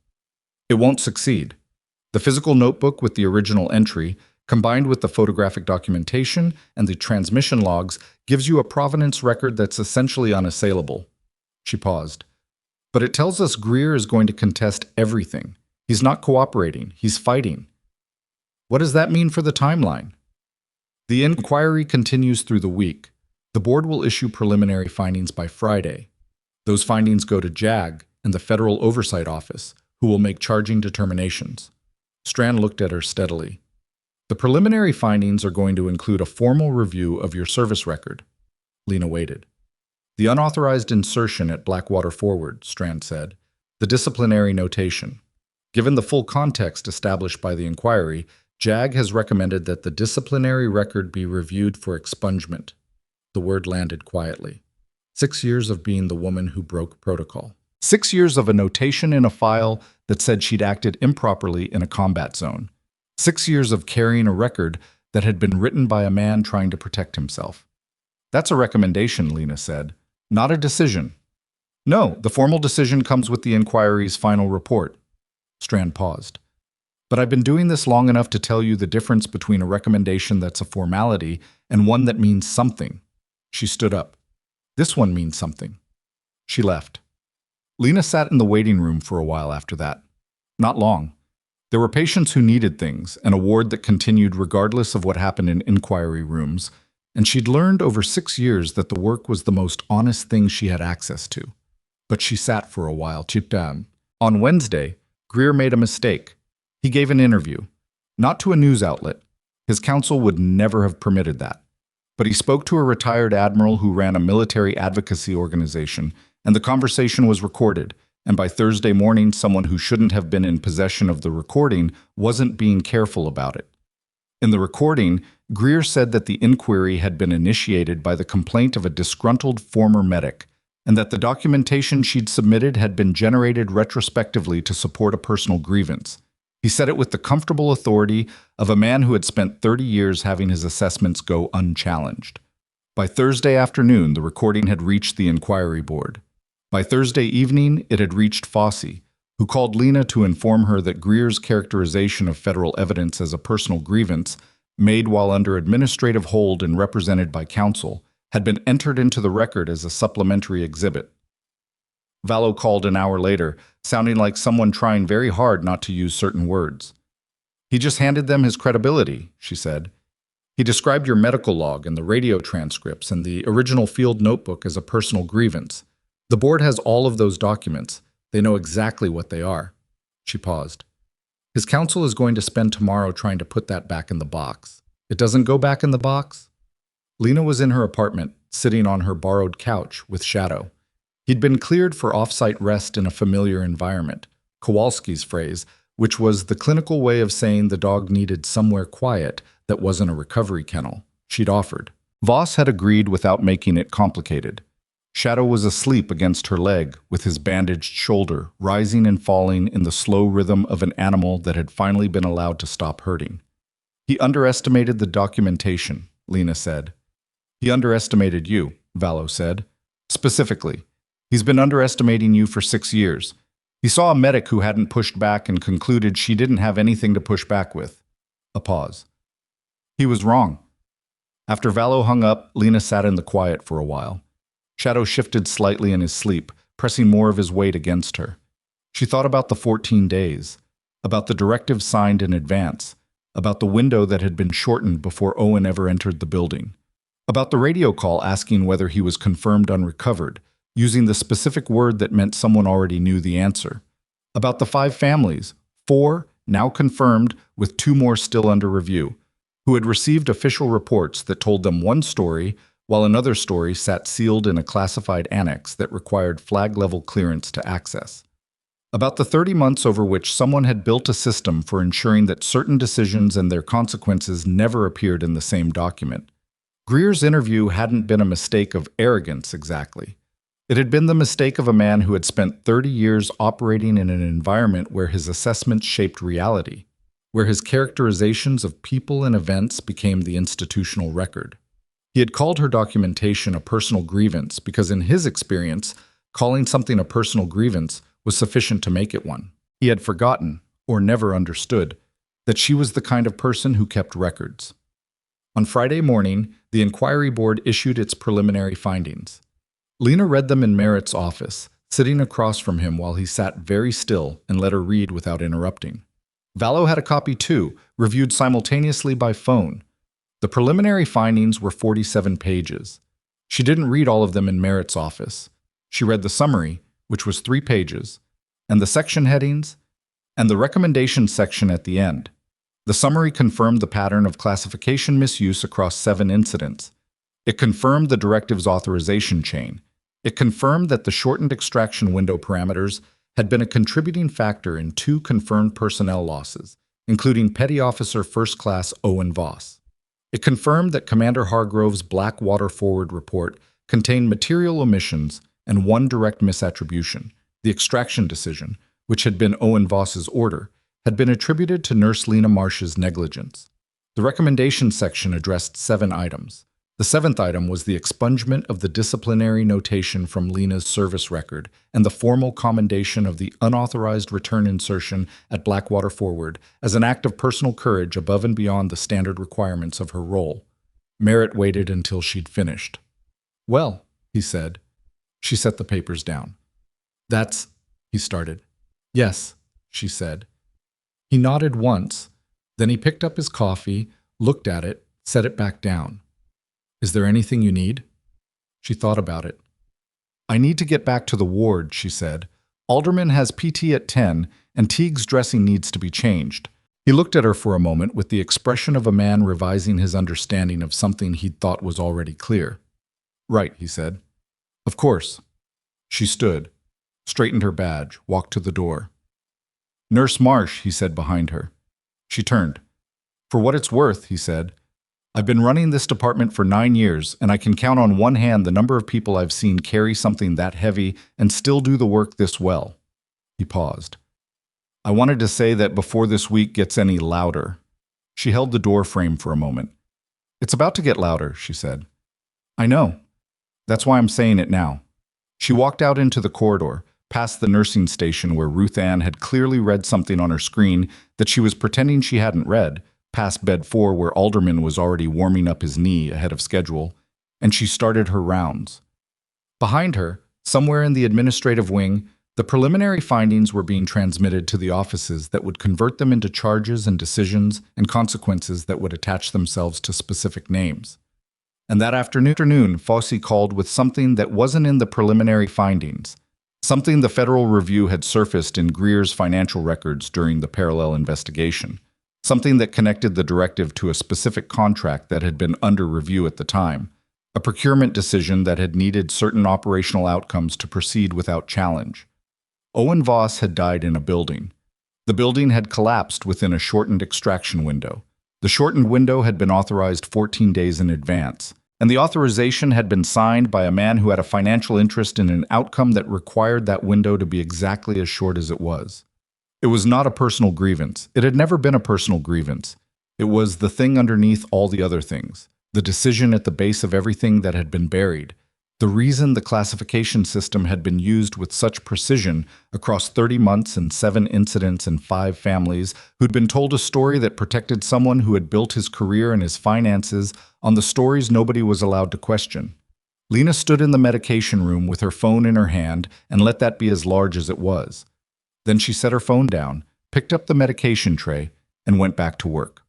It won't succeed. The physical notebook with the original entry, combined with the photographic documentation and the transmission logs, gives you a provenance record that's essentially unassailable. She paused. But it tells us Greer is going to contest everything. He's not cooperating. He's fighting. What does that mean for the timeline? The inquiry continues through the week. The board will issue preliminary findings by Friday. Those findings go to JAG and the Federal Oversight Office, who will make charging determinations. Strand looked at her steadily. The preliminary findings are going to include a formal review of your service record. Lena waited. The unauthorized insertion at Blackwater Forward, Strand said. The disciplinary notation. Given the full context established by the inquiry, JAG has recommended that the disciplinary record be reviewed for expungement. The word landed quietly. 6 years of being the woman who broke protocol. 6 years of a notation in a file that said she'd acted improperly in a combat zone. 6 years of carrying a record that had been written by a man trying to protect himself. That's a recommendation, Lena said, not a decision. No, the formal decision comes with the inquiry's final report. Strand paused. But I've been doing this long enough to tell you the difference between a recommendation that's a formality and one that means something. She stood up. This one means something. She left. Lena sat in the waiting room for a while after that. Not long. There were patients who needed things, an award that continued regardless of what happened in inquiry rooms, and she'd learned over 6 years that the work was the most honest thing she had access to. But she sat for a while, chipped down. On Wednesday, Greer made a mistake. He gave an interview, not to a news outlet. His counsel would never have permitted that. But he spoke to a retired admiral who ran a military advocacy organization, and the conversation was recorded, and by Thursday morning, someone who shouldn't have been in possession of the recording wasn't being careful about it. In the recording, Greer said that the inquiry had been initiated by the complaint of a disgruntled former medic, and that the documentation she'd submitted had been generated retrospectively to support a personal grievance. He said it with the comfortable authority of a man who had spent 30 years having his assessments go unchallenged. By Thursday afternoon, the recording had reached the inquiry board. By Thursday evening, it had reached Fossey, who called Lena to inform her that Greer's characterization of federal evidence as a personal grievance, made while under administrative hold and represented by counsel, had been entered into the record as a supplementary exhibit. Valo called an hour later, sounding like someone trying very hard not to use certain words. He just handed them his credibility, she said. He described your medical log and the radio transcripts and the original field notebook as a personal grievance. The board has all of those documents. They know exactly what they are. She paused. His counsel is going to spend tomorrow trying to put that back in the box. It doesn't go back in the box? Lena was in her apartment, sitting on her borrowed couch with Shadow. He'd been cleared for off-site rest in a familiar environment, Kowalski's phrase, which was the clinical way of saying the dog needed somewhere quiet that wasn't a recovery kennel. She'd offered. Voss had agreed without making it complicated. Shadow was asleep against her leg, with his bandaged shoulder rising and falling in the slow rhythm of an animal that had finally been allowed to stop hurting. He underestimated the documentation, Lena said. He underestimated you, Valo said. Specifically, he's been underestimating you for 6 years. He saw a medic who hadn't pushed back and concluded she didn't have anything to push back with. A pause. He was wrong. After Valo hung up, Lena sat in the quiet for a while. Shadow shifted slightly in his sleep, pressing more of his weight against her. She thought about the 14 days, about the directive signed in advance, about the window that had been shortened before Owen ever entered the building, about the radio call asking whether he was confirmed unrecovered, using the specific word that meant someone already knew the answer, about the 5 families, 4 now confirmed with 2 more still under review, who had received official reports that told them one story while another story sat sealed in a classified annex that required flag-level clearance to access. About the 30 months over which someone had built a system for ensuring that certain decisions and their consequences never appeared in the same document. Greer's interview hadn't been a mistake of arrogance exactly. It had been the mistake of a man who had spent 30 years operating in an environment where his assessments shaped reality, where his characterizations of people and events became the institutional record. He had called her documentation a personal grievance because in his experience, calling something a personal grievance was sufficient to make it one. He had forgotten, or never understood, that she was the kind of person who kept records. On Friday morning, the inquiry board issued its preliminary findings. Lena read them in Merritt's office, sitting across from him while he sat very still and let her read without interrupting. Valo had a copy too, reviewed simultaneously by phone. The preliminary findings were 47 pages. She didn't read all of them in Merritt's office. She read the summary, which was 3 pages, and the section headings, and the recommendation section at the end. The summary confirmed the pattern of classification misuse across 7 incidents. It confirmed the directive's authorization chain. It confirmed that the shortened extraction window parameters had been a contributing factor in 2 confirmed personnel losses, including Petty Officer First Class Owen Voss. It confirmed that Commander Hargrove's Blackwater Forward report contained material omissions and 1 direct misattribution. The extraction decision, which had been Owen Voss's order, had been attributed to Nurse Lena Marsh's negligence. The recommendation section addressed 7 items. The 7th item was the expungement of the disciplinary notation from Lena's service record and the formal commendation of the unauthorized return insertion at Blackwater Forward as an act of personal courage above and beyond the standard requirements of her role. Merritt waited until she'd finished. "Well," he said. She set the papers down. "That's," he started. "Yes," she said. He nodded once, then he picked up his coffee, looked at it, set it back down. "Is there anything you need?" She thought about it. "I need to get back to the ward," she said. "Alderman has PT at 10, and Teague's dressing needs to be changed." He looked at her for a moment with the expression of a man revising his understanding of something he'd thought was already clear. "Right," he said. "Of course." She stood, straightened her badge, walked to the door. "Nurse Marsh," he said behind her. She turned. "For what it's worth," he said, "I've been running this department for 9 years, and I can count on one hand the number of people I've seen carry something that heavy and still do the work this well." He paused. "I wanted to say that before this week gets any louder." She held the door frame for a moment. "It's about to get louder," she said. "I know. That's why I'm saying it now." She walked out into the corridor, past the nursing station where Ruth Ann had clearly read something on her screen that she was pretending she hadn't read, past bed 4 where Alderman was already warming up his knee ahead of schedule, and she started her rounds. Behind her, somewhere in the administrative wing, The preliminary findings were being transmitted to the offices that would convert them into charges and decisions and consequences that would attach themselves to specific names. And that afternoon, Fossey called with something that wasn't in the preliminary findings, something the Federal Review had surfaced in Greer's financial records during the parallel investigation, something that connected the directive to a specific contract that had been under review at the time, a procurement decision that had needed certain operational outcomes to proceed without challenge. Owen Voss had died in a building. The building had collapsed within a shortened extraction window. The shortened window had been authorized 14 days in advance, and the authorization had been signed by a man who had a financial interest in an outcome that required that window to be exactly as short as it was. It was not a personal grievance. It had never been a personal grievance. It was the thing underneath all the other things, the decision at the base of everything that had been buried. The reason the classification system had been used with such precision across 30 months and 7 incidents and 5 families who'd been told a story that protected someone who had built his career and his finances on the stories nobody was allowed to question. Lena stood in the medication room with her phone in her hand and let that be as large as it was. Then she set her phone down, picked up the medication tray, and went back to work.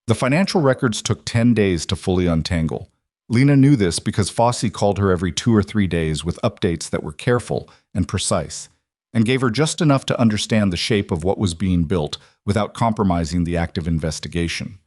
The financial records took 10 days to fully untangle. Lena knew this because Fossey called her every 2 or 3 days with updates that were careful and precise, and gave her just enough to understand the shape of what was being built without compromising the active investigation.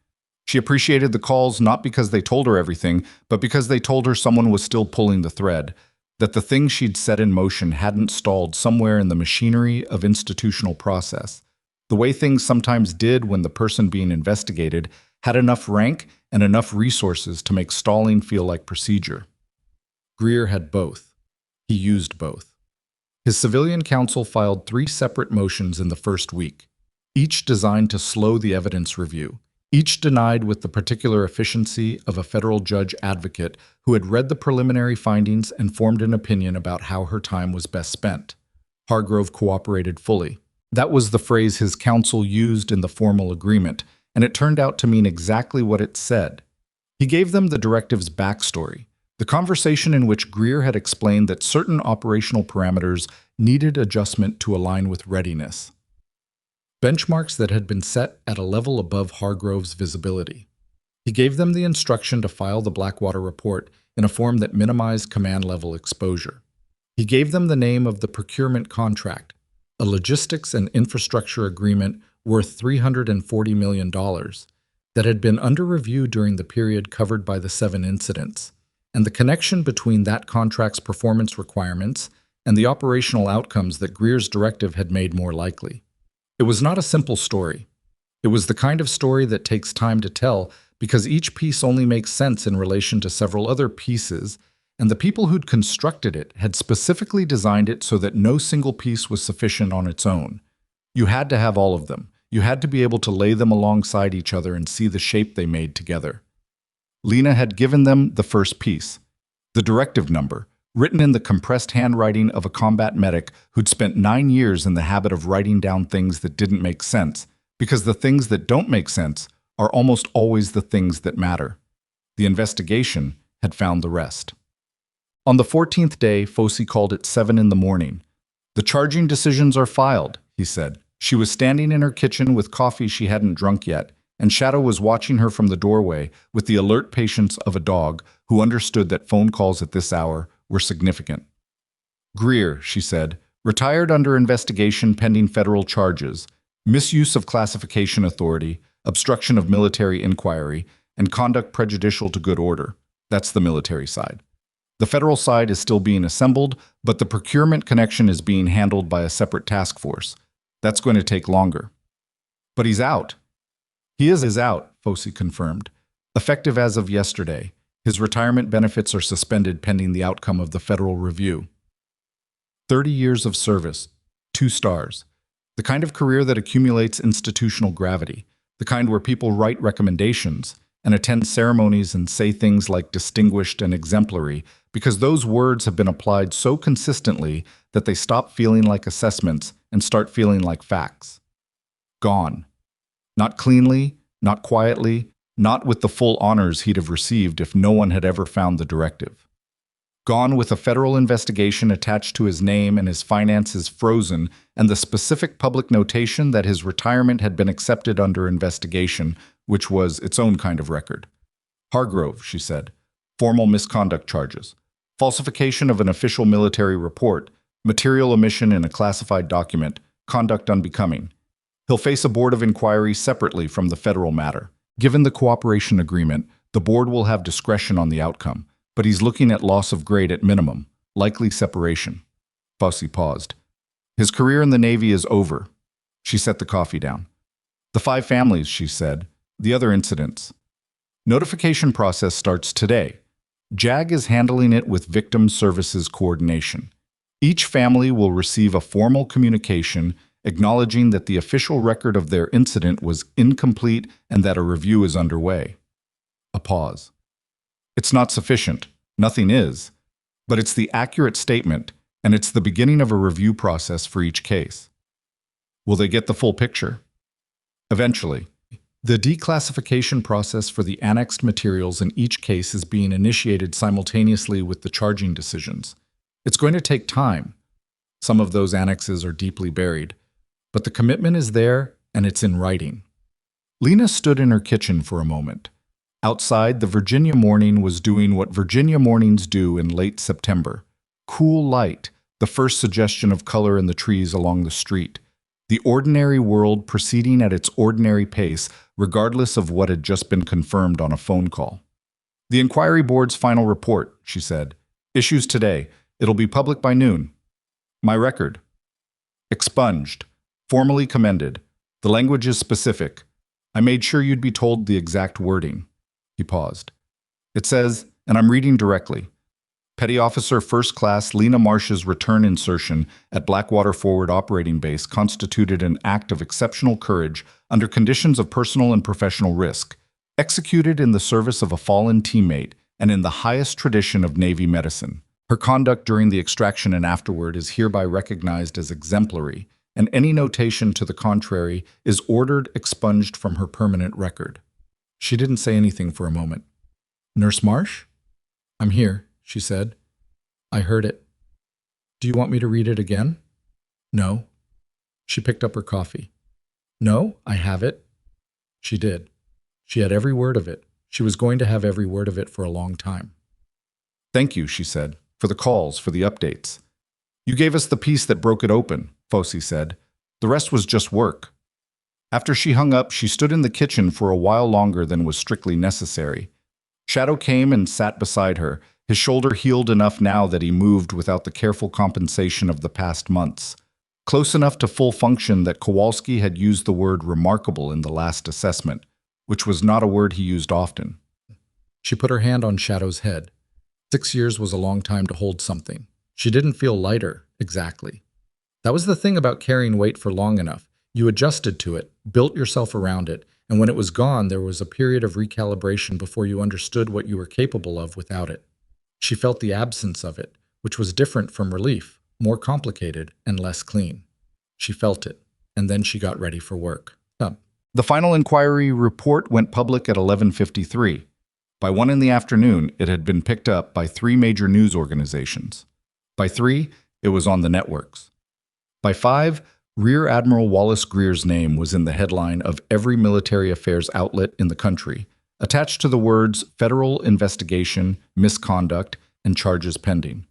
She appreciated the calls not because they told her everything, but because they told her someone was still pulling the thread, that the thing she'd set in motion hadn't stalled somewhere in the machinery of institutional process, the way things sometimes did when the person being investigated had enough rank and enough resources to make stalling feel like procedure. Greer had both. He used both. His civilian counsel filed 3 separate motions in the first week, each designed to slow the evidence review, each denied with the particular efficiency of a federal judge advocate who had read the preliminary findings and formed an opinion about how her time was best spent. Hargrove cooperated fully. That was the phrase his counsel used in the formal agreement, and it turned out to mean exactly what it said. He gave them the directive's backstory, the conversation in which Greer had explained that certain operational parameters needed adjustment to align with readiness. Benchmarks that had been set at a level above Hargrove's visibility. He gave them the instruction to file the Blackwater report in a form that minimized command-level exposure. He gave them the name of the procurement contract, a logistics and infrastructure agreement worth $340 million that had been under review during the period covered by the 7 incidents, and the connection between that contract's performance requirements and the operational outcomes that Greer's directive had made more likely. It was not a simple story. It was the kind of story that takes time to tell because each piece only makes sense in relation to several other pieces, and the people who'd constructed it had specifically designed it so that no single piece was sufficient on its own. You had to have all of them. You had to be able to lay them alongside each other and see the shape they made together. Lena had given them the first piece, the directive number, written in the compressed handwriting of a combat medic who'd spent 9 years in the habit of writing down things that didn't make sense, because the things that don't make sense are almost always the things that matter. The investigation had found the rest. On the 14th day, Fossey called at 7 in the morning. "The charging decisions are filed," he said. She was standing in her kitchen with coffee she hadn't drunk yet, and Shadow was watching her from the doorway with the alert patience of a dog who understood that phone calls at this hour were significant. "Greer," she said, "retired under investigation pending federal charges, misuse of classification authority, obstruction of military inquiry, and conduct prejudicial to good order." That's the military side. The federal side is still being assembled, but the procurement connection is being handled by a separate task force. That's going to take longer. "But he's out." "He is out," Fossey confirmed. "Effective as of yesterday. His retirement benefits are suspended pending the outcome of the federal review." 30 years of service, 2 stars. The kind of career that accumulates institutional gravity, the kind where people write recommendations and attend ceremonies and say things like distinguished and exemplary because those words have been applied so consistently that they stop feeling like assessments and start feeling like facts. Gone. Not cleanly, not quietly, not with the full honors he'd have received if no one had ever found the directive. Gone with a federal investigation attached to his name and his finances frozen, and the specific public notation that his retirement had been accepted under investigation, which was its own kind of record. Hargrove, she said. Formal misconduct charges. Falsification of an official military report. Material omission in a classified document. Conduct unbecoming. He'll face a board of inquiry separately from the federal matter. Given the cooperation agreement, the board will have discretion on the outcome, but he's looking at loss of grade at minimum, likely separation. Fossey paused. His career in the Navy is over. She set the coffee down. The 5 families, she said. The other incidents. Notification process starts today. JAG is handling it with Victim Services Coordination. Each family will receive a formal communication acknowledging that the official record of their incident was incomplete and that a review is underway. A pause. It's not sufficient. Nothing is. But it's the accurate statement, and it's the beginning of a review process for each case. Will they get the full picture? Eventually. The declassification process for the annexed materials in each case is being initiated simultaneously with the charging decisions. It's going to take time. Some of those annexes are deeply buried, but the commitment is there and it's in writing. Lena stood in her kitchen for a moment. Outside, the Virginia morning was doing what Virginia mornings do in late September. Cool light, the first suggestion of color in the trees along the street. The ordinary world proceeding at its ordinary pace, regardless of what had just been confirmed on a phone call. The inquiry board's final report, she said. Issues today. It'll be public by noon. My record. Expunged. Formally commended. The language is specific. I made sure you'd be told the exact wording. He paused. It says, and I'm reading directly, Petty Officer First Class Lena Marsh's return insertion at Blackwater Forward Operating Base constituted an act of exceptional courage under conditions of personal and professional risk, executed in the service of a fallen teammate and in the highest tradition of Navy medicine. Her conduct during the extraction and afterward is hereby recognized as exemplary, and any notation to the contrary is ordered expunged from her permanent record. She didn't say anything for a moment. Nurse Marsh? I'm here, she said. I heard it. Do you want me to read it again? No. She picked up her coffee. No, I have it. She did. She had every word of it. She was going to have every word of it for a long time. Thank you, she said, for the calls, for the updates. You gave us the piece that broke it open, Fossey said. The rest was just work. After she hung up, she stood in the kitchen for a while longer than was strictly necessary. Shadow came and sat beside her, his shoulder healed enough now that he moved without the careful compensation of the past months. Close enough to full function that Kowalski had used the word remarkable in the last assessment, which was not a word he used often. She put her hand on Shadow's head. 6 years was a long time to hold something. She didn't feel lighter, exactly. That was the thing about carrying weight for long enough. You adjusted to it, built yourself around it, and when it was gone, there was a period of recalibration before you understood what you were capable of without it. She felt the absence of it, which was different from relief, more complicated and less clean. She felt it, and then she got ready for work. The final inquiry report went public at 11:53. By 1 in the afternoon, it had been picked up by 3 major news organizations. By 3, it was on the networks. By 5, Rear Admiral Wallace Greer's name was in the headline of every military affairs outlet in the country, attached to the words Federal Investigation, Misconduct, and Charges Pending.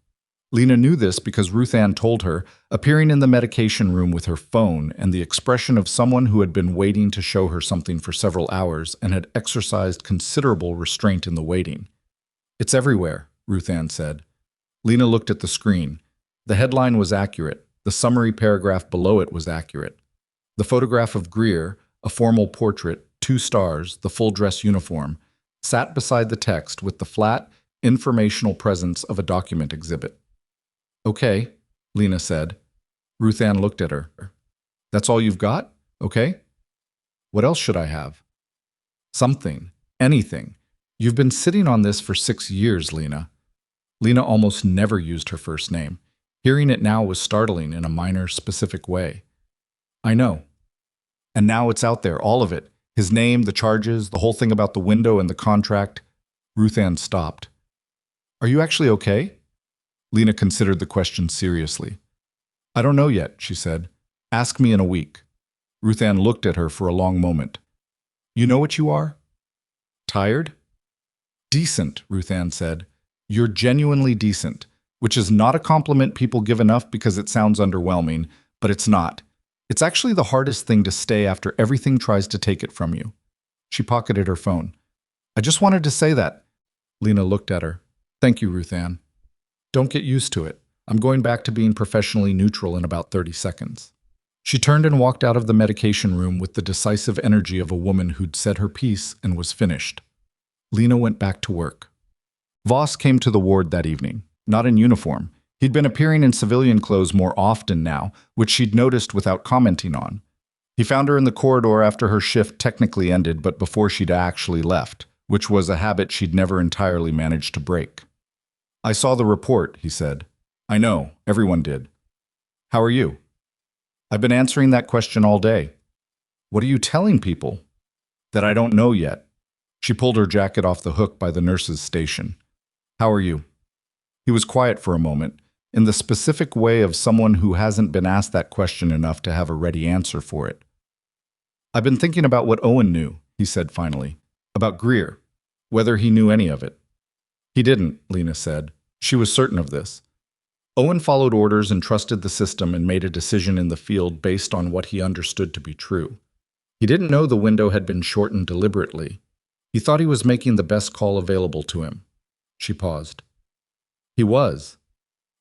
Lena knew this because Ruth Ann told her, appearing in the medication room with her phone and the expression of someone who had been waiting to show her something for several hours and had exercised considerable restraint in the waiting. It's everywhere, Ruth Ann said. Lena looked at the screen. The headline was accurate. The summary paragraph below it was accurate. The photograph of Greer, a formal portrait, 2 stars, the full dress uniform, sat beside the text with the flat, informational presence of a document exhibit. Okay, Lena said. Ruth Ann looked at her. That's all you've got? Okay. What else should I have? Something. Anything. You've been sitting on this for 6 years, Lena. Lena almost never used her first name. Hearing it now was startling in a minor, specific way. I know. And now it's out there, all of it. His name, the charges, the whole thing about the window and the contract. Ruth Ann stopped. Are you actually okay? Lena considered the question seriously. I don't know yet, she said. Ask me in a week. Ruth Ann looked at her for a long moment. You know what you are? Tired? Decent, Ruth Ann said. You're genuinely decent, which is not a compliment people give enough because it sounds underwhelming, but it's not. It's actually the hardest thing to stay after everything tries to take it from you. She pocketed her phone. I just wanted to say that. Lena looked at her. Thank you, Ruth Ann. Don't get used to it. I'm going back to being professionally neutral in about 30 seconds. She turned and walked out of the medication room with the decisive energy of a woman who'd said her piece and was finished. Lena went back to work. Voss came to the ward that evening, not in uniform. He'd been appearing in civilian clothes more often now, which she'd noticed without commenting on. He found her in the corridor after her shift technically ended, but before she'd actually left, which was a habit she'd never entirely managed to break. I saw the report, he said. I know, everyone did. How are you? I've been answering that question all day. What are you telling people? That I don't know yet. She pulled her jacket off the hook by the nurse's station. How are you? He was quiet for a moment, in the specific way of someone who hasn't been asked that question enough to have a ready answer for it. I've been thinking about what Owen knew, he said finally, about Greer, whether he knew any of it. He didn't, Lena said. She was certain of this. Owen followed orders and trusted the system and made a decision in the field based on what he understood to be true. He didn't know the window had been shortened deliberately. He thought he was making the best call available to him. She paused. He was.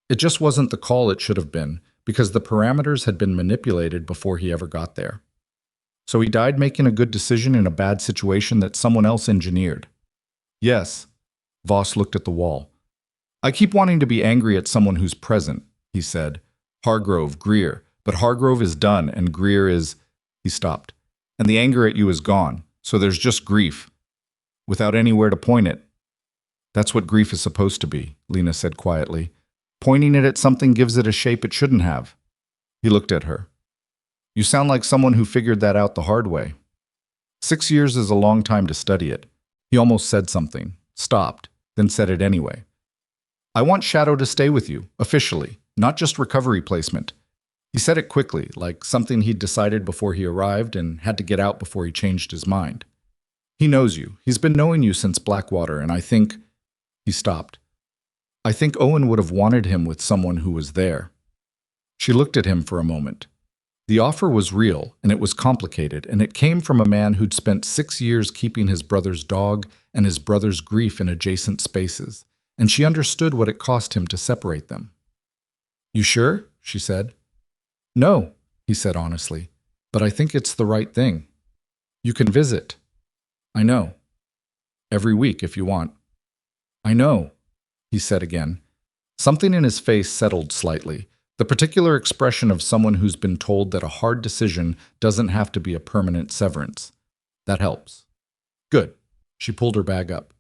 It just wasn't the call it should have been, because the parameters had been manipulated before he ever got there. So he died making a good decision in a bad situation that someone else engineered. Yes. Voss looked at the wall. I keep wanting to be angry at someone who's present, he said. Hargrove, Greer. But Hargrove is done, and Greer is... He stopped. And the anger at you is gone, so there's just grief. Without anywhere to point it. That's what grief is supposed to be, Lena said quietly. Pointing it at something gives it a shape it shouldn't have. He looked at her. You sound like someone who figured that out the hard way. 6 years is a long time to study it. He almost said something, stopped, then said it anyway. I want Shadow to stay with you, officially, not just recovery placement. He said it quickly, like something he'd decided before he arrived and had to get out before he changed his mind. He knows you. He's been knowing you since Blackwater, and I think... He stopped. I think Owen would have wanted him with someone who was there. She looked at him for a moment. The offer was real, and it was complicated, and it came from a man who'd spent 6 years keeping his brother's dog and his brother's grief in adjacent spaces, and she understood what it cost him to separate them. You sure? She said. No, he said honestly, but I think it's the right thing. You can visit. I know. Every week if you want. I know, he said again. Something in his face settled slightly, the particular expression of someone who's been told that a hard decision doesn't have to be a permanent severance. That helps. Good. She pulled her bag up.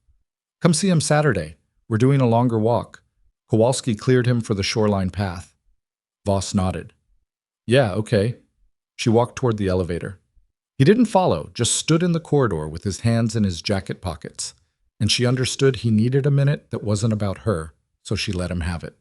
Come see him Saturday. We're doing a longer walk. Kowalski cleared him for the shoreline path. Voss nodded. Yeah, okay. She walked toward the elevator. He didn't follow, just stood in the corridor with his hands in his jacket pockets. And she understood he needed a minute that wasn't about her, so she let him have it.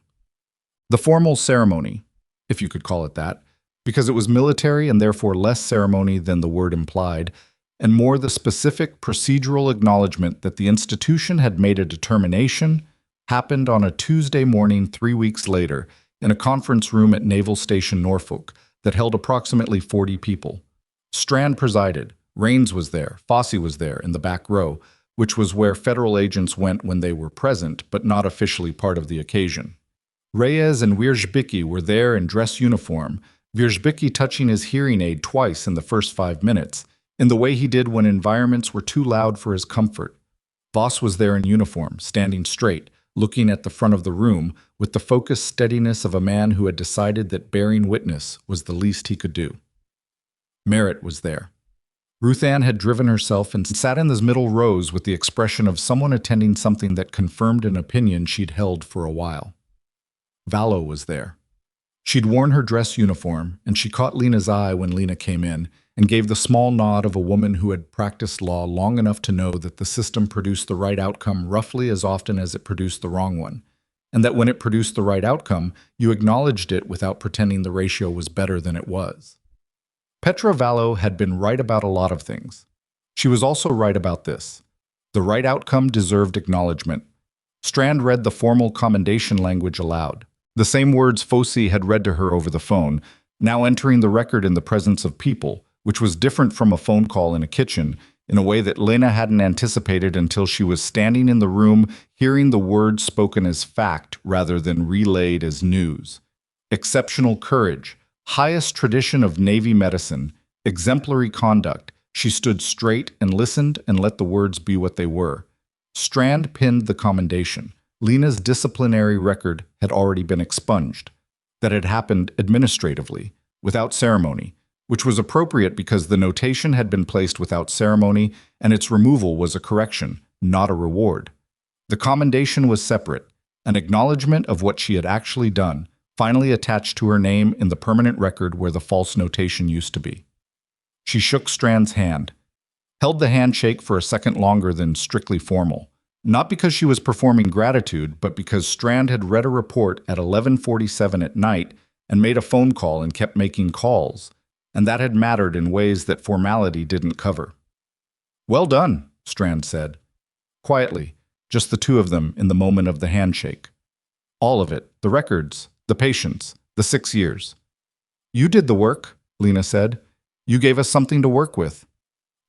The formal ceremony, if you could call it that, because it was military and therefore less ceremony than the word implied, and more the specific procedural acknowledgement that the institution had made a determination, happened on a Tuesday morning 3 weeks later in a conference room at Naval Station Norfolk that held approximately 40 people. Strand presided, Raines was there, Fossey was there in the back row, which was where federal agents went when they were present, but not officially part of the occasion. Reyes and Wierzbicki were there in dress uniform, Wierzbicki touching his hearing aid twice in the first 5 minutes, in the way he did when environments were too loud for his comfort. Voss was there in uniform, standing straight, looking at the front of the room, with the focused steadiness of a man who had decided that bearing witness was the least he could do. Merritt was there. Ruth Ann had driven herself and sat in the middle rows with the expression of someone attending something that confirmed an opinion she'd held for a while. Vallow was there. She'd worn her dress uniform, and she caught Lena's eye when Lena came in and gave the small nod of a woman who had practiced law long enough to know that the system produced the right outcome roughly as often as it produced the wrong one. and that when it produced the right outcome, you acknowledged it without pretending the ratio was better than it was. Petra Vallo had been right about a lot of things. She was also right about this. The right outcome deserved acknowledgement. Strand read the formal commendation language aloud. The same words Fossey had read to her over the phone, now entering the record in the presence of people, which was different from a phone call in a kitchen, in a way that Lena hadn't anticipated until she was standing in the room, hearing the words spoken as fact rather than relayed as news. Exceptional courage, highest tradition of Navy medicine, exemplary conduct. She stood straight and listened and let the words be what they were. Strand pinned the commendation. Lena's disciplinary record had already been expunged. That had happened administratively, without ceremony, which was appropriate because the notation had been placed without ceremony and its removal was a correction, not a reward. The commendation was separate, an acknowledgement of what she had actually done, finally attached to her name in the permanent record where the false notation used to be. She shook Strand's hand, held the handshake for a second longer than strictly formal, not because she was performing gratitude, but because Strand had read a report at 11:47 at night and made a phone call and kept making calls, and that had mattered in ways that formality didn't cover. "Well done," Strand said. Quietly, just the two of them in the moment of the handshake. All of it, the records, the patience, the 6 years. "You did the work," Lena said. "You gave us something to work with."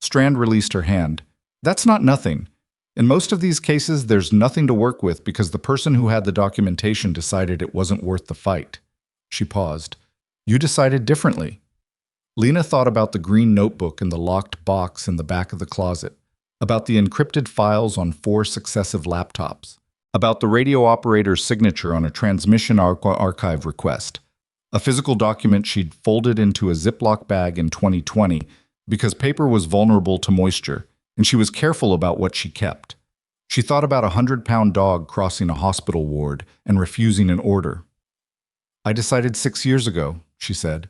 Strand released her hand. "That's not nothing. In most of these cases, there's nothing to work with because the person who had the documentation decided it wasn't worth the fight." She paused. "You decided differently." Lena thought about the green notebook in the locked box in the back of the closet, about the encrypted files on 4 successive laptops, about the radio operator's signature on a transmission archive request, a physical document she'd folded into a Ziploc bag in 2020 because paper was vulnerable to moisture, and she was careful about what she kept. She thought about a 100-pound dog crossing a hospital ward and refusing an order. "I decided 6 years ago," she said.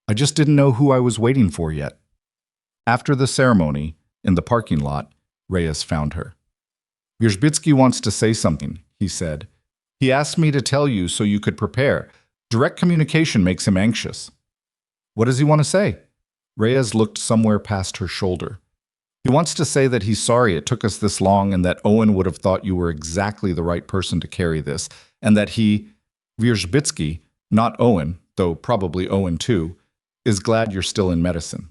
"I just didn't know who I was waiting for yet." After the ceremony, in the parking lot, Reyes found her. "Wierzbicki wants to say something," he said. "He asked me to tell you so you could prepare. Direct communication makes him anxious." "What does he want to say?" Reyes looked somewhere past her shoulder. "He wants to say that he's sorry it took us this long and that Owen would have thought you were exactly the right person to carry this, and that he, Wierzbicki, not Owen, though probably Owen too, is glad you're still in medicine."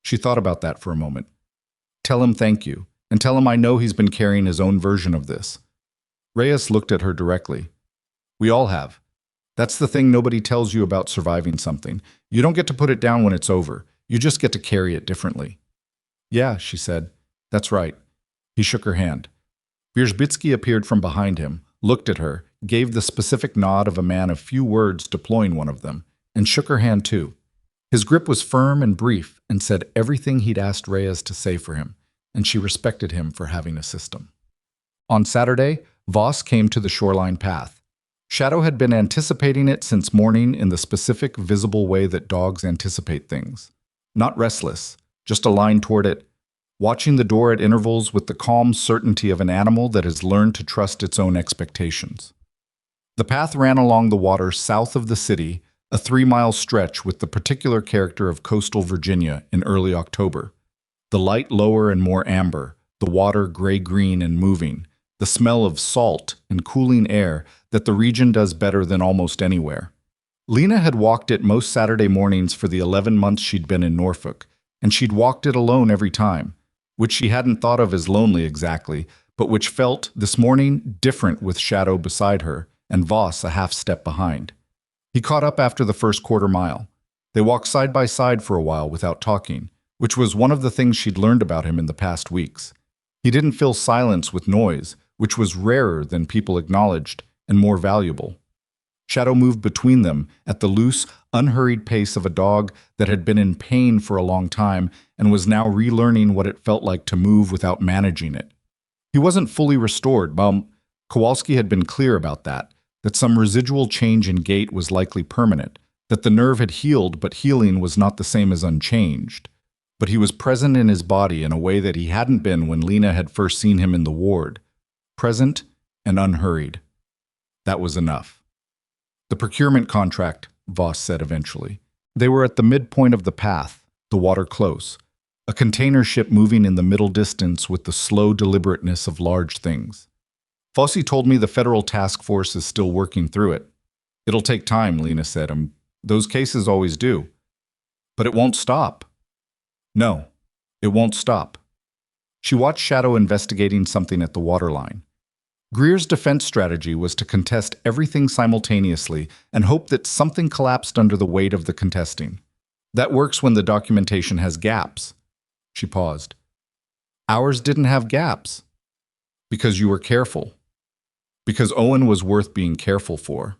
She thought about that for a moment. "Tell him thank you, and tell him I know he's been carrying his own version of this." Reyes looked at her directly. "We all have. That's the thing nobody tells you about surviving something. You don't get to put it down when it's over. You just get to carry it differently." "Yeah," she said. "That's right." He shook her hand. Wierzbicki appeared from behind him, looked at her, gave the specific nod of a man of few words deploying one of them, and shook her hand too. His grip was firm and brief and said everything he'd asked Reyes to say for him, and she respected him for having a system. On Saturday, Voss came to the shoreline path. Shadow had been anticipating it since morning in the specific, visible way that dogs anticipate things. Not restless, just a line toward it, watching the door at intervals with the calm certainty of an animal that has learned to trust its own expectations. The path ran along the water south of the city, a 3-mile stretch with the particular character of coastal Virginia in early October. The light lower and more amber, the water gray-green and moving, the smell of salt and cooling air that the region does better than almost anywhere. Lena had walked it most Saturday mornings for the 11 months she'd been in Norfolk, and she'd walked it alone every time, which she hadn't thought of as lonely exactly, but which felt, this morning, different with Shadow beside her and Voss a half step behind. He caught up after the first quarter mile. They walked side by side for a while without talking, which was one of the things she'd learned about him in the past weeks. He didn't fill silence with noise, which was rarer than people acknowledged and more valuable. Shadow moved between them at the loose, unhurried pace of a dog that had been in pain for a long time and was now relearning what it felt like to move without managing it. He wasn't fully restored, but Kowalski had been clear about that some residual change in gait was likely permanent, that the nerve had healed but healing was not the same as unchanged. But he was present in his body in a way that he hadn't been when Lena had first seen him in the ward. Present and unhurried. That was enough. The procurement contract, Voss said eventually. They were at the midpoint of the path, the water close, a container ship moving in the middle distance with the slow deliberateness of large things. Fossey told me the federal task force is still working through it. It'll take time, Lena said. Those cases always do. But it won't stop. No, it won't stop. She watched Shadow investigating something at the waterline. Greer's defense strategy was to contest everything simultaneously and hope that something collapsed under the weight of the contesting. That works when the documentation has gaps. She paused. Ours didn't have gaps. Because you were careful. Because Owen was worth being careful for.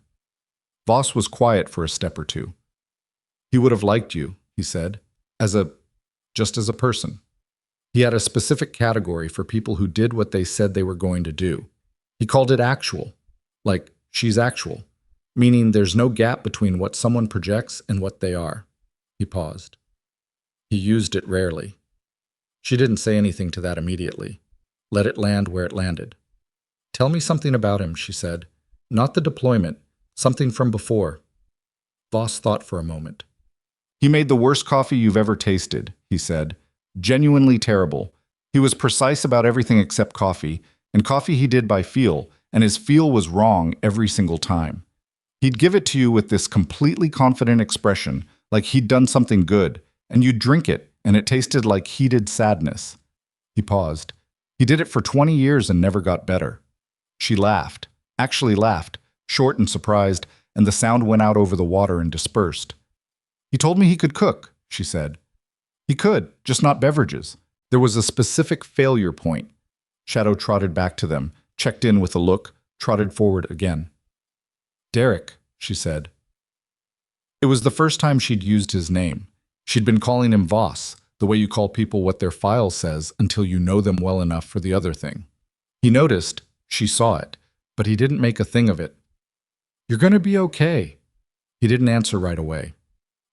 Voss was quiet for a step or two. He would have liked you, he said, just as a person. He had a specific category for people who did what they said they were going to do. He called it actual, like she's actual, meaning there's no gap between what someone projects and what they are. He paused. He used it rarely. She didn't say anything to that immediately. Let it land where it landed. Tell me something about him, she said. Not the deployment, something from before. Voss thought for a moment. He made the worst coffee you've ever tasted, he said. Genuinely terrible. He was precise about everything except coffee, and coffee he did by feel, and his feel was wrong every single time. He'd give it to you with this completely confident expression, like he'd done something good, and you'd drink it, and it tasted like heated sadness. He paused. He did it for 20 years and never got better. She laughed, actually laughed, short and surprised, and the sound went out over the water and dispersed. He told me he could cook, she said. He could, just not beverages. There was a specific failure point. Shadow trotted back to them, checked in with a look, trotted forward again. Derek, she said. It was the first time she'd used his name. She'd been calling him Voss, the way you call people what their file says until you know them well enough for the other thing. He noticed, she saw it, but he didn't make a thing of it. You're going to be okay. He didn't answer right away.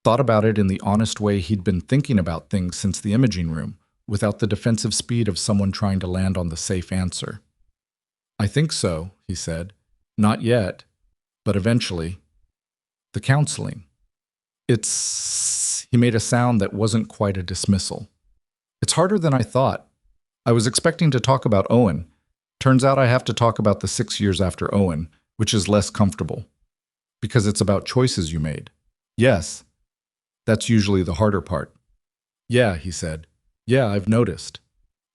Thought about it in the honest way he'd been thinking about things since the imaging room, without the defensive speed of someone trying to land on the safe answer. I think so, he said. Not yet, but eventually. The counseling. He made a sound that wasn't quite a dismissal. It's harder than I thought. I was expecting to talk about Owen. Turns out I have to talk about the 6 years after Owen, which is less comfortable. Because it's about choices you made. Yes. That's usually the harder part. Yeah, he said. Yeah, I've noticed.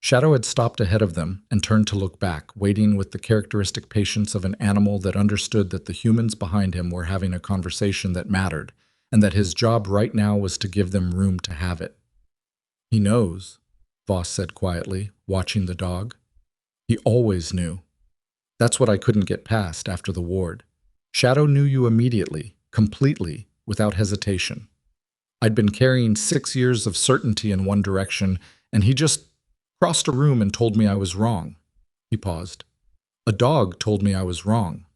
Shadow had stopped ahead of them and turned to look back, waiting with the characteristic patience of an animal that understood that the humans behind him were having a conversation that mattered, and that his job right now was to give them room to have it. He knows, Voss said quietly, watching the dog. He always knew. That's what I couldn't get past after the ward. Shadow knew you immediately, completely, without hesitation. I'd been carrying 6 years of certainty in one direction, and he just crossed a room and told me I was wrong. He paused. A dog told me I was wrong.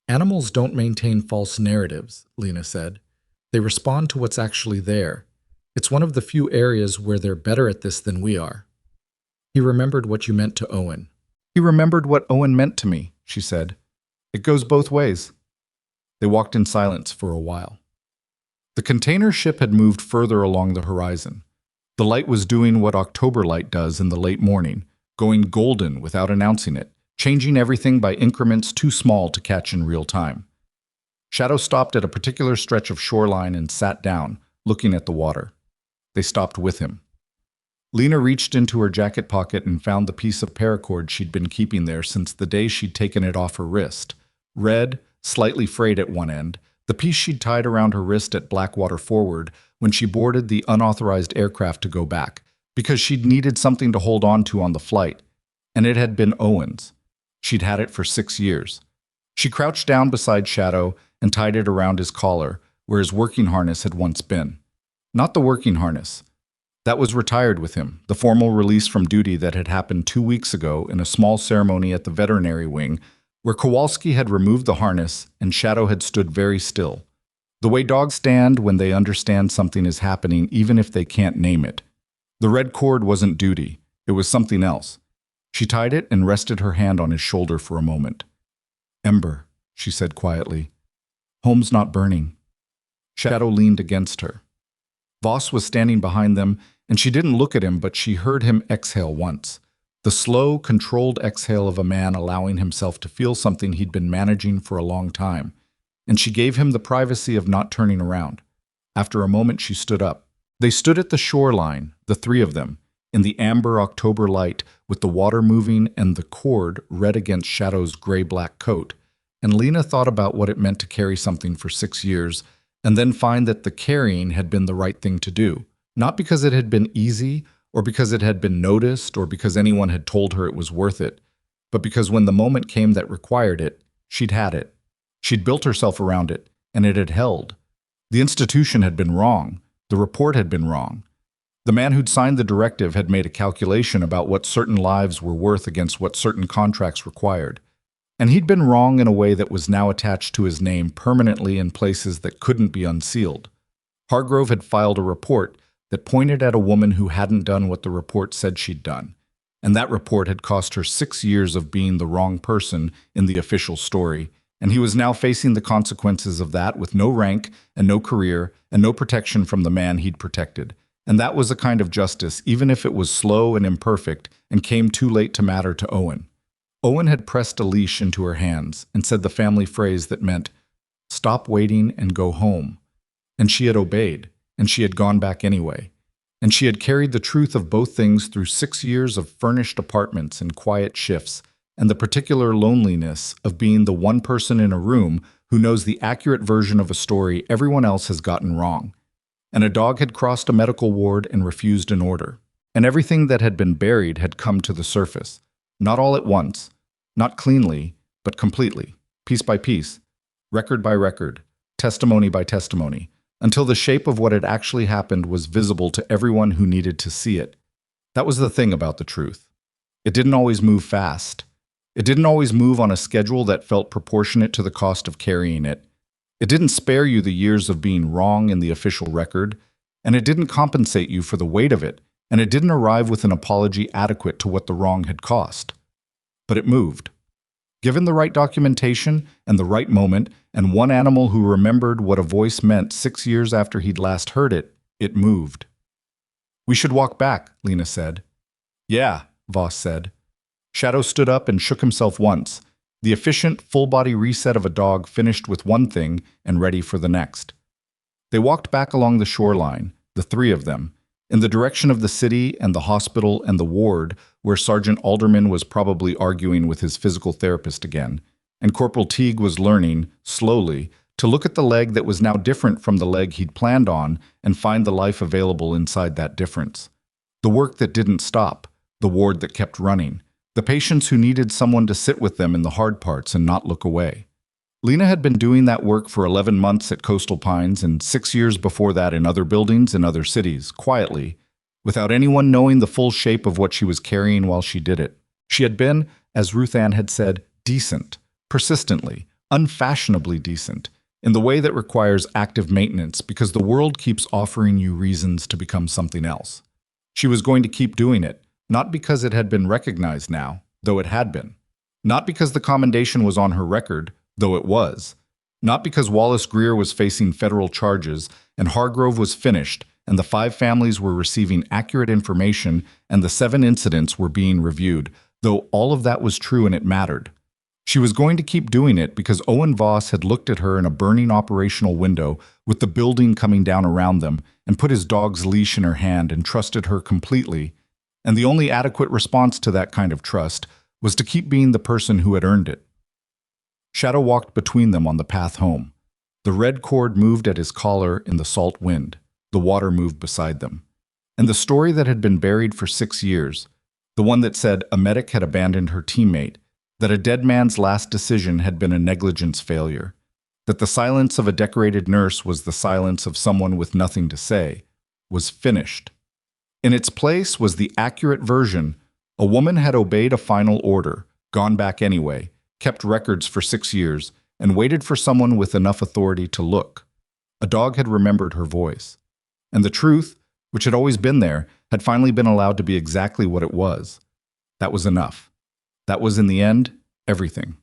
Animals don't maintain false narratives, Lena said. They respond to what's actually there. It's one of the few areas where they're better at this than we are. He remembered what you meant to Owen. He remembered what Owen meant to me, she said. It goes both ways. They walked in silence for a while. The container ship had moved further along the horizon. The light was doing what October light does in the late morning, going golden without announcing it, changing everything by increments too small to catch in real time. Shadow stopped at a particular stretch of shoreline and sat down, looking at the water. They stopped with him. Lena reached into her jacket pocket and found the piece of paracord she'd been keeping there since the day she'd taken it off her wrist. Red, slightly frayed at one end, the piece she'd tied around her wrist at Blackwater Forward when she boarded the unauthorized aircraft to go back, because she'd needed something to hold on to on the flight, and it had been Owen's. She'd had it for 6 years. She crouched down beside Shadow and tied it around his collar, where his working harness had once been. Not the working harness. That was retired with him, the formal release from duty that had happened 2 weeks ago in a small ceremony at the veterinary wing, where Kowalski had removed the harness and Shadow had stood very still. The way dogs stand when they understand something is happening even if they can't name it. The red cord wasn't duty, it was something else. She tied it and rested her hand on his shoulder for a moment. Ember, she said quietly. Home's not burning. Shadow leaned against her. Voss was standing behind them, and she didn't look at him, but she heard him exhale once. The slow, controlled exhale of a man allowing himself to feel something he'd been managing for a long time. And she gave him the privacy of not turning around. After a moment, she stood up. They stood at the shoreline, the three of them, in the amber October light, with the water moving and the cord red against Shadow's gray-black coat. And Lena thought about what it meant to carry something for 6 years, and then find that the carrying had been the right thing to do. Not because it had been easy, or because it had been noticed, or because anyone had told her it was worth it, but because when the moment came that required it, she'd had it. She'd built herself around it, and it had held. The institution had been wrong. The report had been wrong. The man who'd signed the directive had made a calculation about what certain lives were worth against what certain contracts required. And he'd been wrong in a way that was now attached to his name permanently in places that couldn't be unsealed. Hargrove had filed a report that pointed at a woman who hadn't done what the report said she'd done. And that report had cost her 6 years of being the wrong person in the official story, and he was now facing the consequences of that with no rank and no career and no protection from the man he'd protected. And that was a kind of justice, even if it was slow and imperfect and came too late to matter to Owen. Owen had pressed a leash into her hands and said the family phrase that meant, "Stop waiting and go home." And she had obeyed, and she had gone back anyway. And she had carried the truth of both things through 6 years of furnished apartments and quiet shifts, and the particular loneliness of being the one person in a room who knows the accurate version of a story everyone else has gotten wrong. And a dog had crossed a medical ward and refused an order. And everything that had been buried had come to the surface. Not all at once, not cleanly, but completely, piece by piece, record by record, testimony by testimony, until the shape of what had actually happened was visible to everyone who needed to see it. That was the thing about the truth. It didn't always move fast. It didn't always move on a schedule that felt proportionate to the cost of carrying it. It didn't spare you the years of being wrong in the official record, and it didn't compensate you for the weight of it, and it didn't arrive with an apology adequate to what the wrong had cost. But it moved. Given the right documentation and the right moment, and one animal who remembered what a voice meant 6 years after he'd last heard it, it moved. "We should walk back," Lena said. "Yeah," Voss said. Shadow stood up and shook himself once, the efficient, full-body reset of a dog finished with one thing and ready for the next. They walked back along the shoreline, the three of them, in the direction of the city and the hospital and the ward, where Sergeant Alderman was probably arguing with his physical therapist again, and Corporal Teague was learning, slowly, to look at the leg that was now different from the leg he'd planned on and find the life available inside that difference. The work that didn't stop, the ward that kept running, the patients who needed someone to sit with them in the hard parts and not look away. Lena had been doing that work for 11 months at Coastal Pines and 6 years before that in other buildings in other cities, quietly, without anyone knowing the full shape of what she was carrying while she did it. She had been, as Ruth Ann had said, decent, persistently, unfashionably decent, in the way that requires active maintenance because the world keeps offering you reasons to become something else. She was going to keep doing it, not because it had been recognized now, though it had been. Not because the commendation was on her record, though it was. Not because Wallace Greer was facing federal charges and Hargrove was finished and the 5 families were receiving accurate information and the 7 incidents were being reviewed, though all of that was true and it mattered. She was going to keep doing it because Owen Voss had looked at her in a burning operational window with the building coming down around them and put his dog's leash in her hand and trusted her completely. And the only adequate response to that kind of trust was to keep being the person who had earned it. Shadow walked between them on the path home. The red cord moved at his collar in the salt wind. The water moved beside them. And the story that had been buried for 6 years, the one that said a medic had abandoned her teammate, that a dead man's last decision had been a negligence failure, that the silence of a decorated nurse was the silence of someone with nothing to say, was finished. In its place was the accurate version. A woman had obeyed a final order, gone back anyway, kept records for 6 years, and waited for someone with enough authority to look. A dog had remembered her voice. And the truth, which had always been there, had finally been allowed to be exactly what it was. That was enough. That was, in the end, everything.